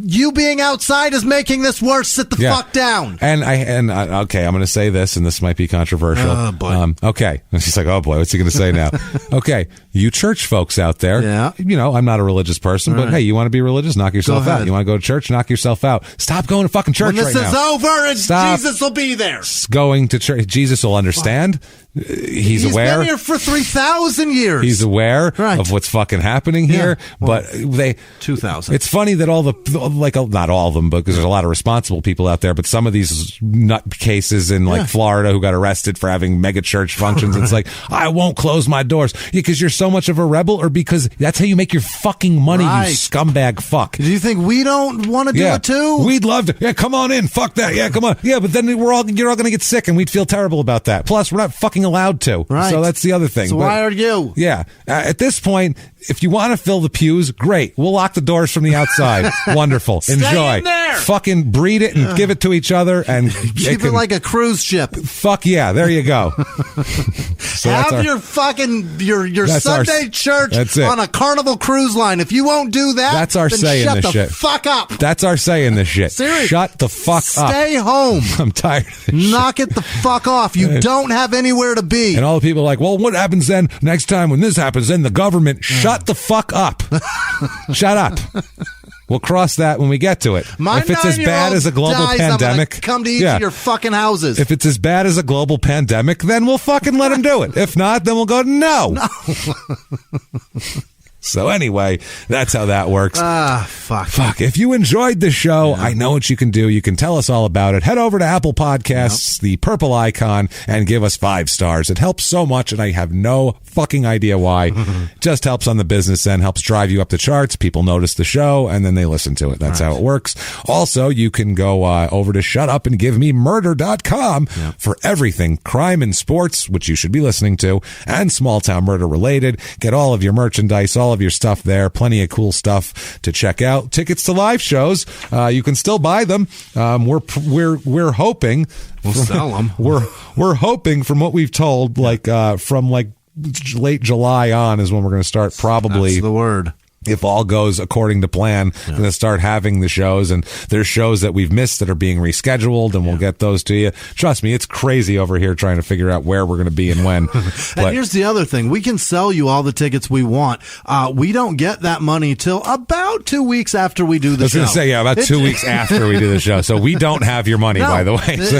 you being outside is making this worse, sit the fuck down. And okay, I'm going to say this, and this might be controversial. Oh, boy. Okay. She's like, oh boy, what's he going to say now? Okay, you church folks out there. Yeah. You know, I'm not a religious person, but hey, you want to be religious? Knock yourself out. You want to go to church? Knock yourself out. Stop going to fucking church when this is over, and Jesus will be there. Going to church. Jesus will understand. He's aware. He's been here for 3,000 years. He's aware of what's fucking happening here. Well, but 2,000. It's funny that not all of them, because there's a lot of responsible people out there, but some of these nut cases in Florida who got arrested for having mega church functions, it's like, I won't close my doors. Because you're so much of a rebel, or because that's how you make your fucking money, you scumbag fuck. Do you think we don't want to do it too? We'd love to. Yeah, come on in. Fuck that. Yeah, come on. Yeah, but then you're all going to get sick, and we'd feel terrible about that. Plus, we're not fucking allowed to. Right. So that's the other thing. So why are you? Yeah. At this point, if you want to fill the pews, great. We'll lock the doors from the outside. Wonderful. Enjoy. In there. Fucking breed it and give it to each other, and keep it like a cruise ship. Fuck yeah. There you go. So have your fucking your Sunday church on a Carnival cruise line. If you won't do that, that's our say in this shit. Shut the fuck up. That's our say in this shit. Seriously. Shut the fuck up. Stay home. I'm tired of this Knock shit. it the fuck off. You don't have anywhere to be. And all the people are like, well, what happens then next time when this happens? Then the government, shut the fuck up. Shut up. We'll cross that when we get to it. If it's as bad as a global pandemic, come to each of your fucking houses. If it's as bad as a global pandemic, then we'll fucking let him do it. If not, then we'll go, no. So anyway, that's how that works. Fuck. If you enjoyed the show, I know what you can do. You can tell us all about it. Head over to Apple Podcasts, the purple icon, and give us 5 stars. It helps so much, and I have no fucking idea why. Just helps on the business end, helps drive you up the charts. People notice the show, and then they listen to it. That's how it works. Also, you can go over to shutupandgivememurder.com for everything crime and sports, which you should be listening to, and small town murder related. Get all of your merchandise, all of your stuff there. Plenty of cool stuff to check out. Tickets to live shows, you can still buy them. We're hoping we'll sell them. We're hoping, from what we've told, from late July on is when we're going to start. Probably that's the word. If all goes according to plan, going to start having the shows, and there's shows that we've missed that are being rescheduled, and we'll get those to you. Trust me, it's crazy over here trying to figure out where we're going to be and when. And here's the other thing. We can sell you all the tickets we want. We don't get that money till about 2 weeks after we do the show. I was going to say, about 2 weeks after we do the show. So we don't have your money, by the way. So,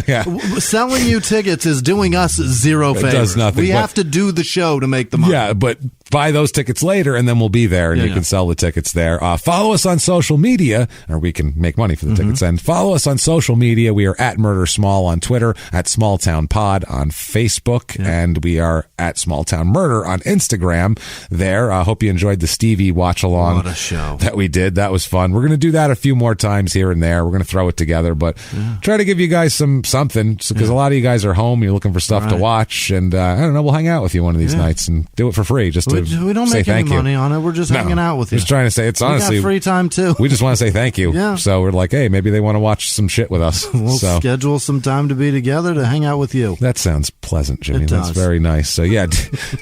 selling you tickets is doing us zero favors. It does nothing. We have to do the show to make the money. Yeah, but buy those tickets later, and then we'll be there, and you can sell the tickets there. Follow us on social media, or we can make money for the tickets. And follow us on social media. We are at Murder Small on Twitter, at Small Town Pod on Facebook, and we are at Small Town Murder on Instagram. There. I hope you enjoyed the Stevie watch along. What a show that we did. That was fun. We're going to do that a few more times here and there. We're going to throw it together, but try to give you guys something, because a lot of you guys are home. You're looking for stuff to watch, and I don't know. We'll hang out with you one of these nights and do it for free. Just to we don't make any money on it. We're just hanging out with you. Just trying to say, it's honestly, we got free time too. We just want to say thank you. Yeah. So we're like, hey, maybe they want to watch some shit with us. We'll schedule some time to be together to hang out with you. That sounds pleasant, Jimmy. It That's does. very nice. So yeah,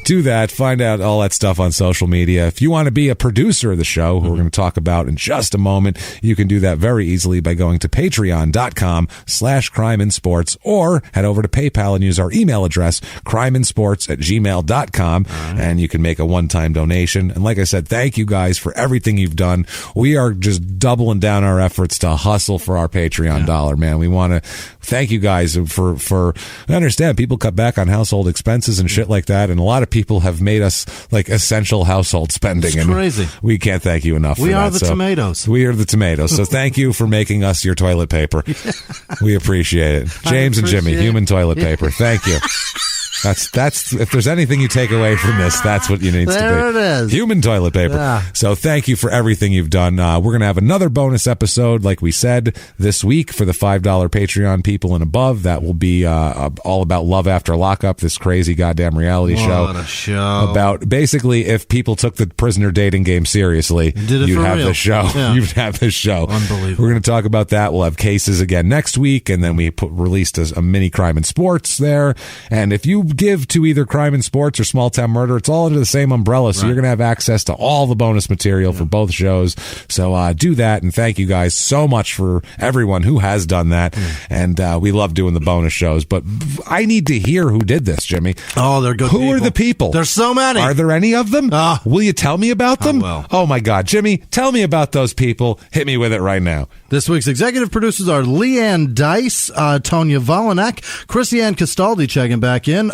do that. Find out all that stuff on social media. If you want to be a producer of the show, who we're going to talk about in just a moment, you can do that very easily by going to patreon.com/crimeandsports, or head over to PayPal and use our email address, crimeandsports@gmail.com, and you can make a one-time donation. And like I said, thank you guys for everything you've done. We are just doubling down our efforts to hustle for our Patreon dollar, man. We want to thank you guys for I understand people cut back on household expenses and shit like that, and a lot of people have made us like essential household spending. It's crazy. We can't thank you enough. We are the tomatoes. We are the tomatoes. So thank you for making us your toilet paper. We appreciate it. James and Jimmie, human toilet paper. Thank you. That's if there's anything you take away from this, that's what you need to be. There it is. Human toilet paper. Yeah. So thank you for everything you've done. We're going to have another bonus episode, like we said, this week for the $5 Patreon people and above. That will be all about Love After Lockup, this crazy goddamn reality show. What a show. About basically if people took the prisoner dating game seriously, you'd have the show. Yeah. You'd have this show. Unbelievable. We're going to talk about that. We'll have cases again next week, and then we released a mini crime and sports there. And if you give to either crime and sports or small town murder, it's all under the same umbrella, so you're going to have access to all the bonus material for both shows. So do that, and thank you guys so much for everyone who has done that. And we love doing the bonus shows, but I need to hear who did this, Jimmie. Oh, they're good. Who are the people? There's so many. Are there any of them? Will you tell me about them? I will. Oh my God, Jimmie, tell me about those people. Hit me with it right now. This week's executive producers are Leanne Dice, Tonya Volanek, Christiane Castaldi checking back in,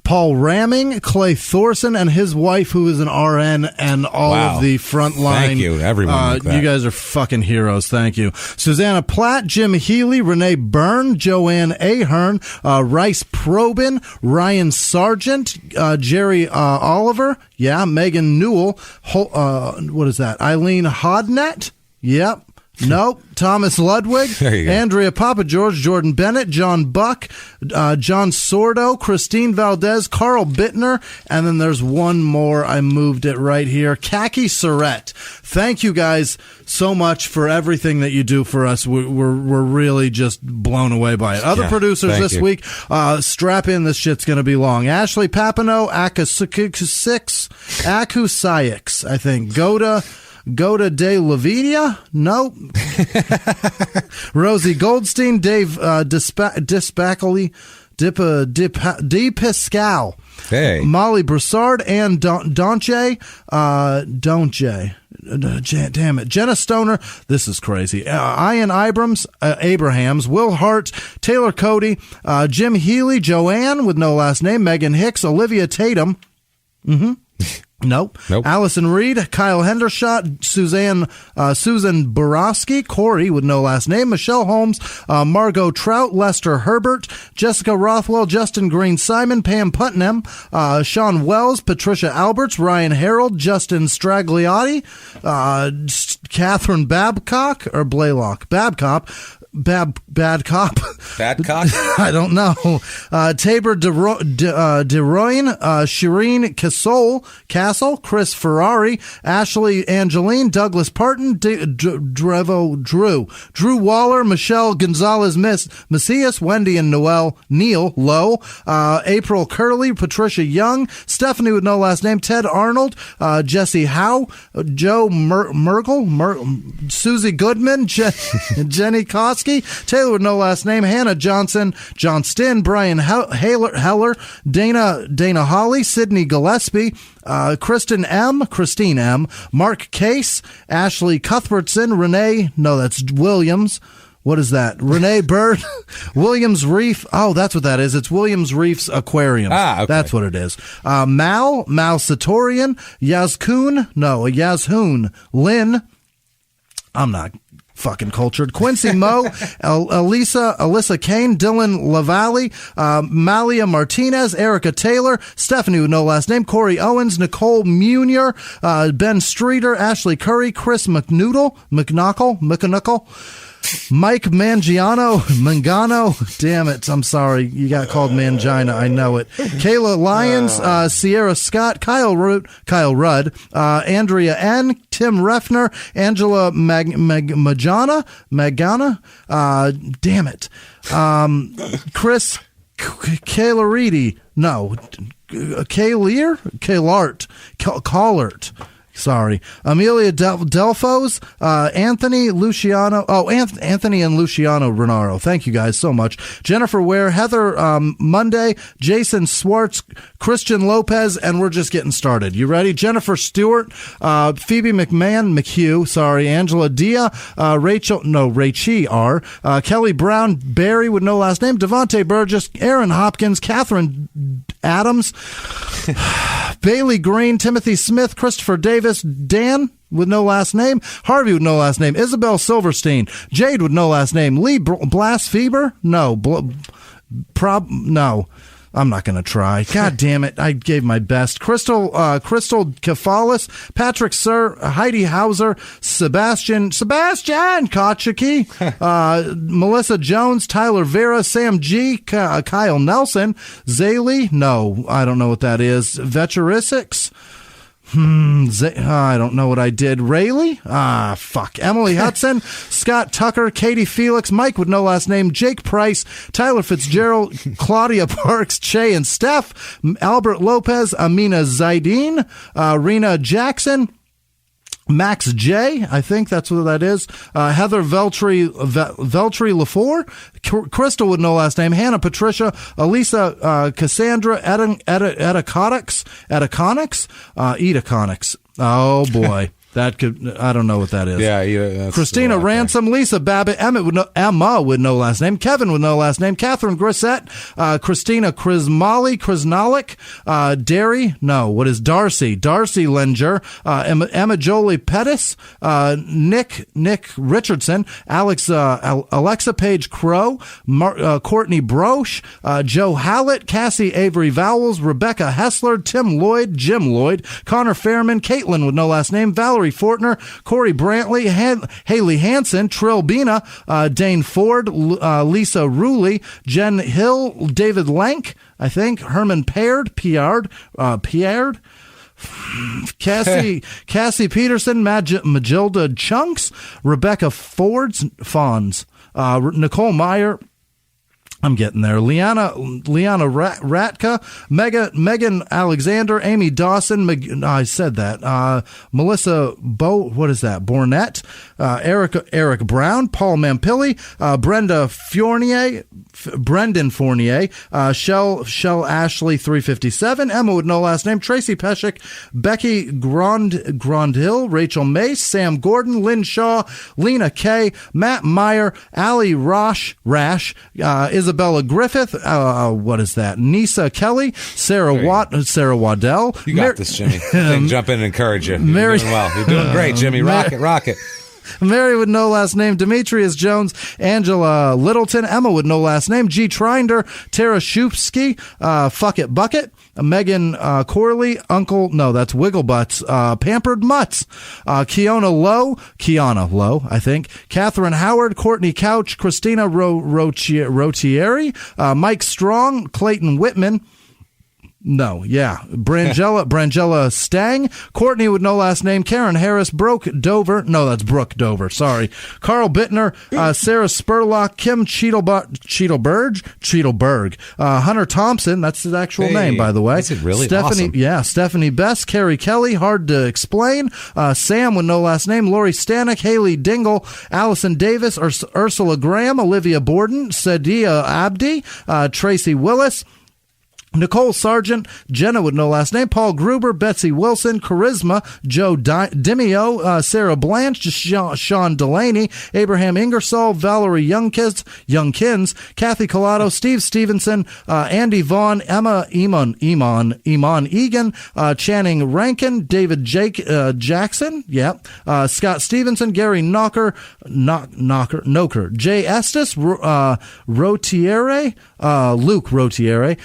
Paul Ramming, Clay Thorson, and his wife, who is an RN, and all of the front line. Thank you, everyone. Like that. You guys are fucking heroes. Thank you. Susanna Platt, Jim Healy, Renee Byrne, Joanne Ahern, Rice Probin, Ryan Sargent, Jerry Oliver, Megan Newell, what is that? Eileen Hodnett, yep. Nope. Thomas Ludwig, Andrea Papa George, Jordan Bennett, John Buck, John Sordo, Christine Valdez, Carl Bittner, and then there's one more. I moved it right here. Khaki Surrett. Thank you guys so much for everything that you do for us. We're really just blown away by it. Other producers this week, strap in. This shit's going to be long. Ashley Papineau, Aku Sayix, I think. Goda De Lavinia? Nope. Rosie Goldstein, Dave Dispacoli, Pascal. Hey. Molly Broussard, Ann Donche. Damn it. Jenna Stoner. This is crazy. Ian Abrahams, Will Hart, Taylor Cody, Jim Healy, Joanne with no last name, Megan Hicks, Olivia Tatum. Nope. Allison Reed, Kyle Hendershot, Susan Borowski, Corey with no last name, Michelle Holmes, Margot Trout, Lester Herbert, Jessica Rothwell, Justin Green, Simon, Pam Putnam, Sean Wells, Patricia Alberts, Ryan Harold, Justin Stragliotti, Catherine Babcock or Blaylock, Babcock. Badcock? I don't know. Tabor DeRoyne, Shireen Castle, Chris Ferrari, Ashley Angeline, Douglas Parton, Drew Waller, Michelle Gonzalez Macias, Wendy and Neil Lowe, April Curley, Patricia Young, Stephanie with no last name, Ted Arnold, Jesse Howe, Joe Merkel, Susie Goodman, Jenny Koski, Taylor with no last name, Hannah Johnson, John Stinn, Brian Heller, Dana Holly, Sydney Gillespie, Christine M, Mark Case, Ashley Cuthbertson, that's Williams. What is that? Renee Bird, Williams Reef. Oh, that's what that is. It's Williams Reef's Aquarium. Okay. That's what it is. Mal Satorian, Yazhoon, Lynn. I'm not fucking cultured. Quincy Moe, Alyssa Kane, Dylan Lavalle, Malia Martinez, Erica Taylor, Stephanie with no last name, Corey Owens, Nicole Munier, Ben Streeter, Ashley Curry, Chris McNuckle, Mike Mangano, damn it, I'm sorry, you got called Mangina, I know it. Kayla Lyons, Sierra Scott, Kyle Rudd, Andrea N, Tim Refner, Angela Magana, damn it, Chris Kalariti, no, Kalart, Sorry. Amelia Delfos, Anthony Luciano. Oh, Anthony and Luciano Renaro. Thank you guys so much. Jennifer Ware, Heather Monday, Jason Swartz, Christian Lopez, and we're just getting started. You ready? Jennifer Stewart, Phoebe McHugh, sorry, Angela Dia, Rachie R, Kelly Brown, Barry with no last name, Devontae Burgess, Aaron Hopkins, Catherine Adams, Bailey Green, Timothy Smith, Christopher Davis, Dan with no last name, Harvey with no last name, Isabel Silverstein, Jade with no last name, Lee Blasfeber, no, no. I'm not going to try. God damn it. I gave my best. Crystal Kefalis, Patrick Sir, Heidi Hauser, Sebastian Kachiki, Melissa Jones, Tyler Vera, Sam G, Kyle Nelson, Zaylee, no, I don't know what that is, Veterisics, I don't know what I did. Rayleigh? Fuck. Emily Hudson, Scott Tucker, Katie Felix, Mike with no last name, Jake Price, Tyler Fitzgerald, Claudia Parks, Che and Steph, Albert Lopez, Amina Zaidine, Rena Jackson, Max J, I think that's what that is. Heather Veltri LaFour, Crystal with no last name, Hannah Patricia, Elisa Cassandra Edaconics. Oh boy. That could, I don't know what that is. Yeah. Christina Ransom, Lisa Babbitt, Emma with no last name, Kevin with no last name, Catherine Grissett, Christina Krisnalik, Darcy Lenger, Emma Jolie Pettis, Nick Richardson, Alexa Page Crow, Courtney Broche, Joe Hallett, Cassie Avery Vowels, Rebecca Hessler, Tim Lloyd, Jim Lloyd, Connor Fairman, Caitlin with no last name, Valerie Fortner, Corey Brantley, Haley Hansen, Trill Bina, Dane Ford, Lisa Ruley, Jen Hill, David Lank, I think, Herman Piard, Cassie Peterson, Magilda Chunks, Rebecca Fawns, Nicole Meyer, I'm getting there. Liana Ratka, Megan Alexander, Amy Dawson, I said that. Melissa Bornett, Eric Brown, Paul Mampilli, Brendan Fournier, Shell Ashley 357, Emma with no last name, Tracy Peshik, Becky Grondhill, Rachel Mace, Sam Gordon, Lynn Shaw, Lena Kay, Matt Meyer, Ali Rash, Isabella Griffith, what is that? Nisa Kelly, Sarah Waddell. You got this, Jimmy. Jump in and encourage you. You're doing well. You're doing great, Jimmy. Rock it. Mary with no last name, Demetrius Jones, Angela Littleton, Emma with no last name, G. Trinder, Tara Shupsky, Fuck It Bucket, Megan Corley, that's Wigglebutts, Pampered Mutts, Kiana Lowe, I think, Catherine Howard, Courtney Couch, Christina Rotieri, Mike Strong, Clayton Whitman, Brangella Stang, Courtney with no last name, Karen Harris, Brooke Dover, that's Brooke Dover, sorry, Carl Bittner, Sarah Spurlock, Kim Cheadleberg, Hunter Thompson, that's his actual name, by the way. That's really Stephanie, awesome. Yeah, Stephanie Best, Carrie Kelly, hard to explain, Sam with no last name, Lori Stanek, Haley Dingle, Allison Davis, Ursula Graham, Olivia Borden, Sadia Abdi, Tracy Willis, Nicole Sargent, Jenna with no last name, Paul Gruber, Betsy Wilson, Charisma, Joe Dimeo, Sarah Blanche, Sean Delaney, Abraham Ingersoll, Valerie Youngkins, Kathy Collado, Steve Stevenson, Andy Vaughn, Emma Eamon Egan, Channing Rankin, David Jackson, Scott Stevenson, Gary Knocker, Jay Estes, Rotiere, Luke Rotiere,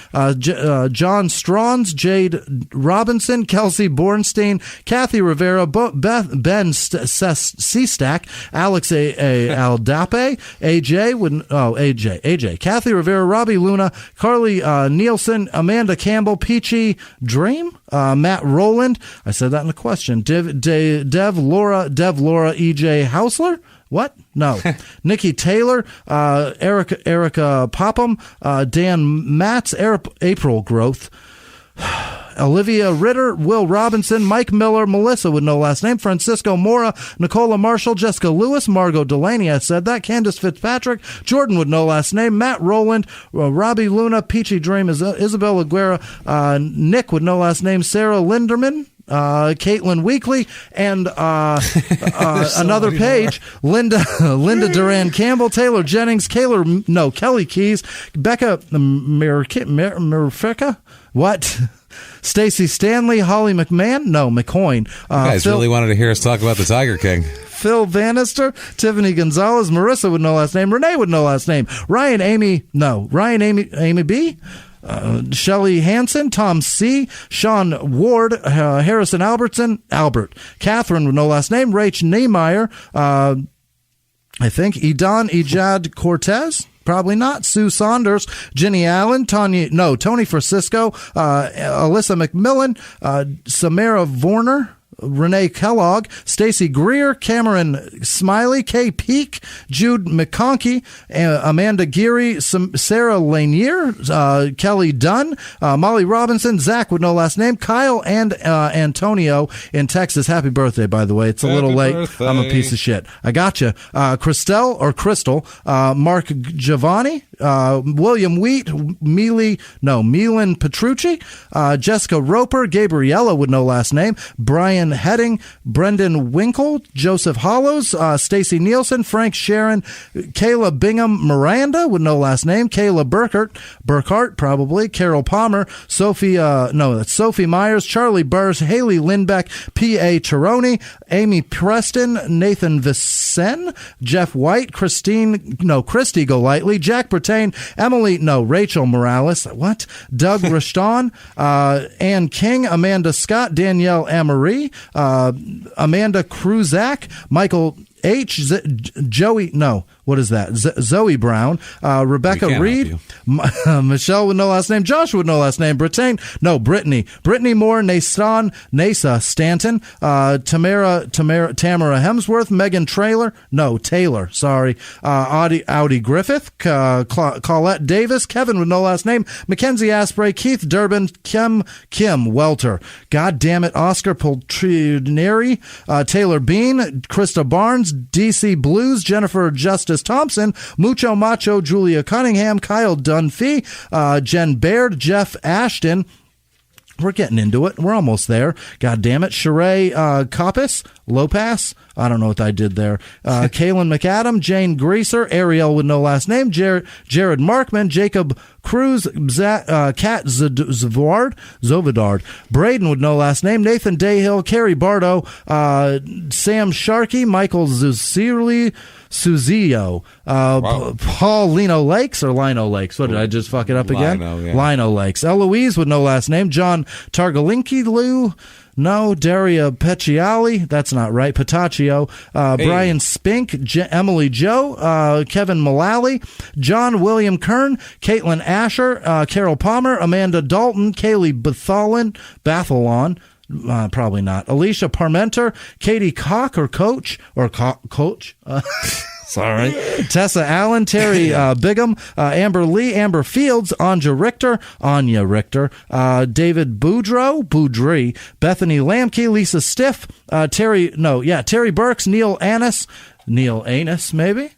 John Strauns, Jade Robinson, Kelsey Bornstein, Kathy Rivera, Ben Seastack, Alex Aldape, AJ, Kathy Rivera, Robbie Luna, Carly Nielsen, Amanda Campbell, Peachy Dream, Matt Rowland, I said that in a question, Dev Laura, EJ Hausler. What? No. Nikki Taylor, Erica Popham, Dan Matz, April Growth, Olivia Ritter, Will Robinson, Mike Miller, Melissa with no last name, Francisco Mora, Nicola Marshall, Jessica Lewis, Margot Delaney, I said that, Candace Fitzpatrick, Jordan with no last name, Matt Rowland, Robbie Luna, Peachy Dream, Isabel Aguera, Nick with no last name, Sarah Linderman, Caitlin Weekly, and another page, Linda Duran Campbell, Taylor Jennings, Kelly Keys, Becca Mirfica, what? Stacy Stanley, Holly McCoyne. You guys really wanted to hear us talk about the Tiger King. Phil Bannister, Tiffany Gonzalez, Marissa with no last name, Renee with no last name, Amy B., Shelley Hansen, Tom C., Sean Ward, Harrison Albert, Catherine with no last name, Rach Niemeyer, I think, Ejad Cortez, probably not, Sue Saunders, Jenny Allen, Tony Francisco, Alyssa McMillan, Samara Vorner, Renee Kellogg, Stacy Greer, Cameron Smiley, Kay Peak, Jude McConkey, Amanda Geary, Sarah Lanier, Kelly Dunn, Molly Robinson, Zach with no last name, Kyle, and Antonio in Texas. Happy birthday, by the way. It's a little late. Birthday. I'm a piece of shit. I got you. Crystal, Mark Giovanni, William Wheat, Milan Petrucci, Jessica Roper, Gabriella with no last name, Brian Heading, Brendan Winkle, Joseph Hollows, Stacy Nielsen, Frank Sharon, Kayla Bingham Miranda with no last name, Kayla Burkhart probably, Carol Palmer, Sophie Myers, Charlie Burrs, Haley Lindbeck, P.A. Tironi, Amy Preston, Nathan Vicen, Jeff White, Christy Golightly, Jack Bertain, Rachel Morales, Doug Rushton, Ann King, Amanda Scott, Danielle Amory, Amanda Kruzak, Michael H. Zoe Brown, Rebecca Reed, Michelle with no last name, Joshua with no last name, Brittany Moore, Nasa Stanton, Tamara Hemsworth, Megan Taylor, Audie Griffith, Colette Davis, Kevin with no last name, Mackenzie Asprey, Keith Durbin, Kim Welter, God damn it, Oscar Poltrineri, Taylor Bean, Krista Barnes, DC Blues, Jennifer Justice Thompson, Mucho Macho, Julia Cunningham, Kyle Dunphy, Jen Baird, Jeff Ashton. We're getting into it. We're almost there. God damn it. Sheree Coppice, Lopez. I don't know what I did there. Kaylin McAdam, Jane Greaser, Ariel with no last name, Jared Markman, Jacob Cruz, Kat Zovidard, Braden with no last name, Nathan Dayhill, Carrie Bardo, Sam Sharkey, Michael Zusirli, Suzio, Paul Lino Lakes. What did I just fuck it up again? Lino Lakes. Eloise with no last name, John Targalinki Lou. No, Daria Pecciali, that's not right. Pataccio, Brian Spink, Emily Joe, Kevin Mullally, John William Kern, Caitlin Asher, Carol Palmer, Amanda Dalton, Kaylee Bathalon, probably not. Alicia Parmenter, Katie Cock or Coach, sorry. Tessa Allen, Terry Bigham, Amber Lee, Amber Fields, Anya Richter, David Boudry, Bethany Lamke, Lisa Stiff, Terry Burks, Neil Annis, maybe.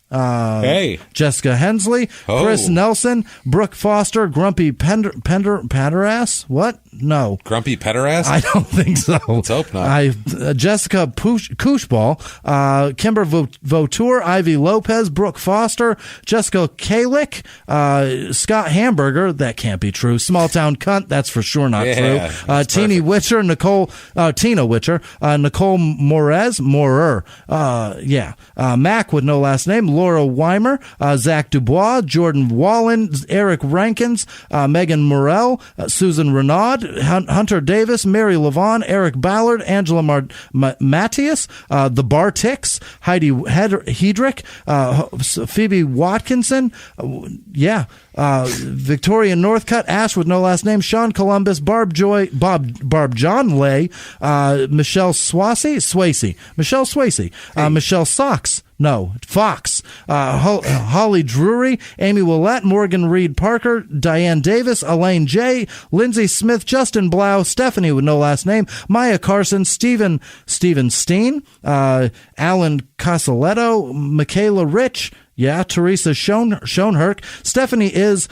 Jessica Hensley, Chris Nelson, Brooke Foster, Grumpy Penderas. What? No. Grumpy Penderas? I don't think so. Let's hope not. Jessica Kushball, Kimber Vautour, Ivy Lopez, Brooke Foster, Jessica Kalick, Scott Hamburger. That can't be true. Small Town Cunt. That's for sure not true. Tina Witcher, Nicole Morer. Mac with no last name, Laura Weimer, Zach Dubois, Jordan Wallen, Eric Rankins, Megan Morell, Susan Renaud, Hunter Davis, Mary Levon, Eric Ballard, Angela Matthias, the Barticks, Heidi Hedrick, Phoebe Watkinson, Victoria Northcutt, Ash with no last name, Sean Columbus, Barb John Lay, Michelle Swasey, Michelle Socks, No, Fox. Holly Drury, Amy Willett, Morgan Reed Parker, Diane Davis, Elaine J, Lindsay Smith, Justin Blau, Stephanie with no last name, Maya Carson, Steven Steen, Alan Casaletto, Michaela Rich, Teresa Schoenherk, Stephanie is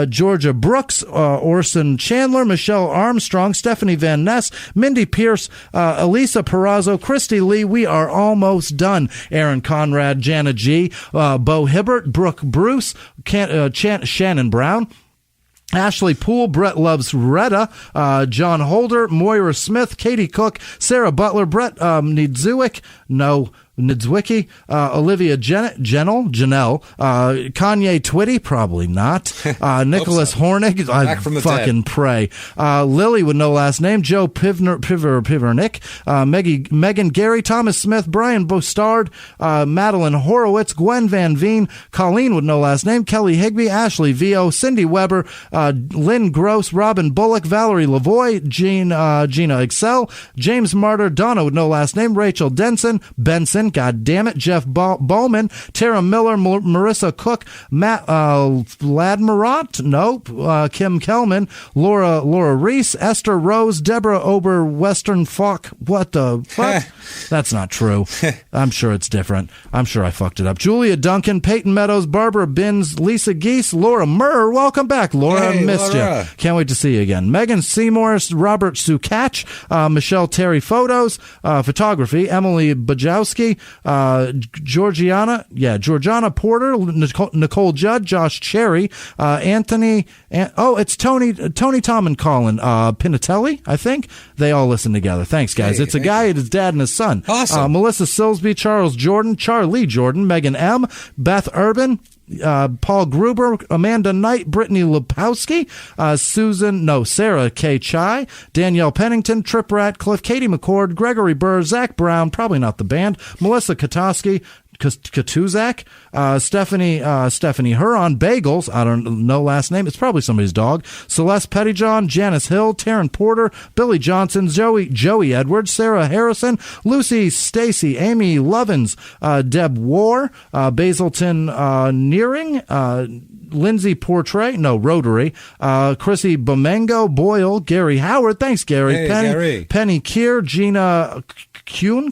Georgia Brooks, Orson Chandler, Michelle Armstrong, Stephanie Van Ness, Mindy Pierce, Elisa Perazzo, Christy Lee. We are almost done. Aaron Conrad, Jana G, Bo Hibbert, Brooke Bruce, Shannon Brown, Ashley Poole, Brett Loves Retta, John Holder, Moira Smith, Katie Cook, Sarah Butler, Brett Niedzwick, Niedzwicki, Olivia Janelle, Kanye Twitty, probably not, Nicholas Hornig, I fucking pray, Lily with no last name, Joe Pivernick, Megan Gary, Thomas Smith, Brian Bostard, Madeline Horowitz, Gwen Van Veen, Colleen with no last name, Kelly Higby, Ashley Vio, Cindy Weber, Lynn Gross, Robin Bullock, Valerie Lavoie, Gina Excel, James Martyr, Donna with no last name, Rachel Benson, God damn it, Jeff Bowman, Tara Miller, Marissa Cook, Matt Vladmirot, nope, Kim Kelman, Laura Reese, Esther Rose, Deborah Ober, Western Falk, what the fuck? That's not true. I'm sure it's different. I'm sure I fucked it up. Julia Duncan, Peyton Meadows, Barbara Binns, Lisa Geese, Laura Murr, welcome back. Laura, hey, missed Laura. you. Can't wait to see you again. Megan Seymour, Robert Sukach, Michelle Terry Photos, Photography, Emily Bajowski, Georgiana Porter, Nicole Judd, Josh Cherry, Anthony, it's Tony, Tom, and Colin Pinatelli, I think. They all listen together. Thanks, guys. It's a guy, his dad, and his son. Awesome. Melissa Silsby, Charles Jordan, Charlie Jordan, Megan M, Beth Urban, Paul Gruber, Amanda Knight, Brittany Lepowski, Sarah K. Chai, Danielle Pennington, Trip Ratcliffe, Katie McCord, Gregory Burr, Zach Brown, probably not the band, Melissa Katoski, Katuzak, Stephanie Huron, Bagels, I don't know last name, it's probably somebody's dog, Celeste Pettyjohn, Janice Hill, Taryn Porter, Billy Johnson, Joey Edwards, Sarah Harrison, Lucy Stacy, Amy Lovins, Deb War, Basilton Nearing, Lindsay Rotary, Chrissy Bomengo, Boyle, Gary Howard, thanks Gary, Penny Keir, Gina Kuhn,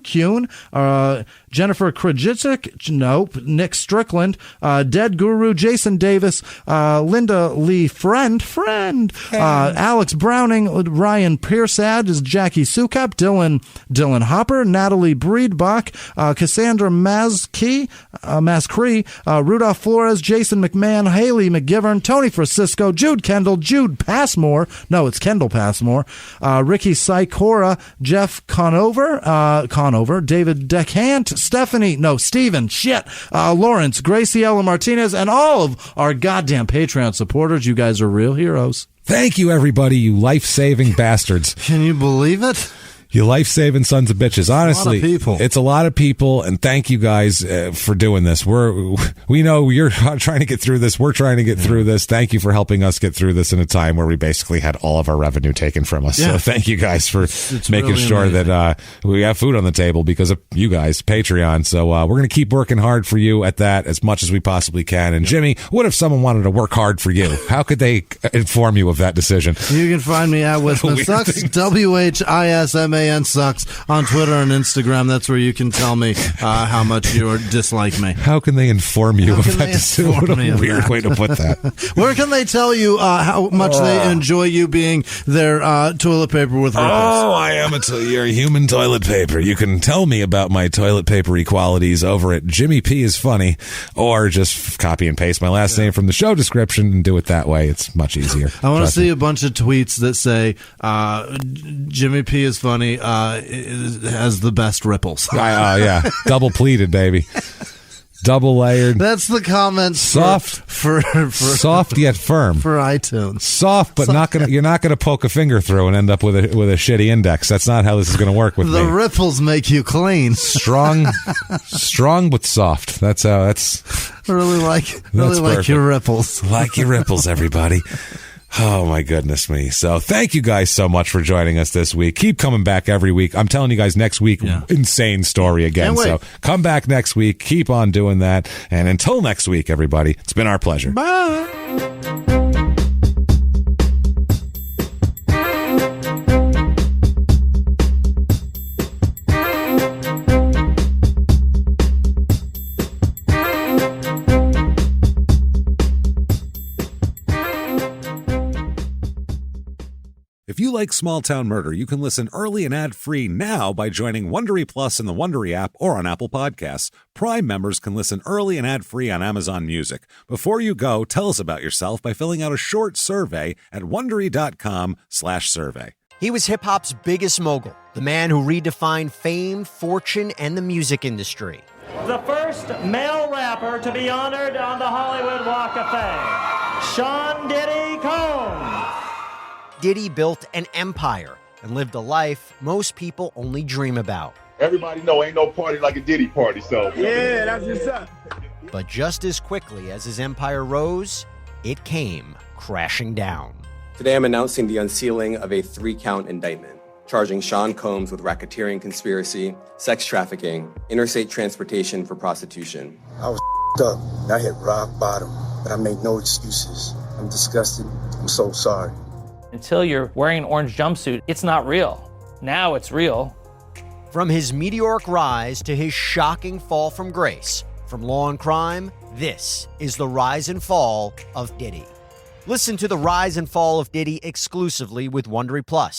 Jennifer Krajicic, nope, Nick Strickland, Dead Guru, Jason Davis, Linda Lee Friend, Alex Browning, Ryan Pearsad, is Jackie Sukap, Dylan Hopper, Natalie Breedbach, Cassandra Mascree, Rudolph Flores, Jason McMahon, Haley McGivern, Tony Francisco, Jude Kendall, Jude Passmore, no, it's Kendall Passmore, Ricky Sykora, Jeff Conover, David Decant, Steven, Lawrence, Graciela Martinez, and all of our goddamn Patreon supporters. You guys are real heroes. Thank you, everybody, you life-saving bastards. Can you believe it? You life-saving sons of bitches. Honestly, it's a lot of people, and thank you guys for doing this. We know you're trying to get through this. We're trying to get through this. Thank you for helping us get through this in a time where we basically had all of our revenue taken from us. So thank you guys for making really sure amazing. That we have food on the table because of you guys, Patreon. So we're going to keep working hard for you at that as much as we possibly can. And Jimmy, what if someone wanted to work hard for you? How could they inform you of that decision? You can find me at Whisman Sucks, WHISMAN Sucks on Twitter and Instagram. That's where you can tell me how much you dislike me. How can they inform you of that decision? What a weird way to put that. Where can they tell you how much they enjoy you being their toilet paper with ripples? Oh, you're a human toilet paper. You can tell me about my toilet paper equalities over at Jimmy P is Funny, or just copy and paste my last name from the show description and do it that way. It's much easier. I want to see a bunch of tweets that say Jimmy P is Funny has the best ripples. Yeah, double pleated, baby. Double layered. That's the comment. Soft, soft yet firm for iTunes. Soft, but you're not gonna poke a finger through and end up with a shitty index. That's not how this is gonna work with me. The ripples make you clean. Strong but soft. That's how. That's really like your ripples. Like your ripples, everybody. Oh, my goodness me. So thank you guys so much for joining us this week. Keep coming back every week. I'm telling you guys next week, insane story again. So come back next week. Keep on doing that. And until next week, everybody, it's been our pleasure. Bye. If you like Small Town Murder, you can listen early and ad-free now by joining Wondery Plus in the Wondery app or on Apple Podcasts. Prime members can listen early and ad-free on Amazon Music. Before you go, tell us about yourself by filling out a short survey at Wondery.com/survey. He was hip-hop's biggest mogul, the man who redefined fame, fortune, and the music industry. The first male rapper to be honored on the Hollywood Walk of Fame, Sean Diddy Combs. Diddy built an empire and lived a life most people only dream about. Everybody know ain't no party like a Diddy party, so. Yeah, that's what's up. But just as quickly as his empire rose, it came crashing down. Today I'm announcing the unsealing of a 3-count indictment, charging Sean Combs with racketeering conspiracy, sex trafficking, interstate transportation for prostitution. I was up. I hit rock bottom, but I make no excuses. I'm disgusted. I'm so sorry. Until you're wearing an orange jumpsuit, it's not real. Now it's real. From his meteoric rise to his shocking fall from grace, from law and crime, this is the rise and fall of Diddy. Listen to the rise and fall of Diddy exclusively with Wondery Plus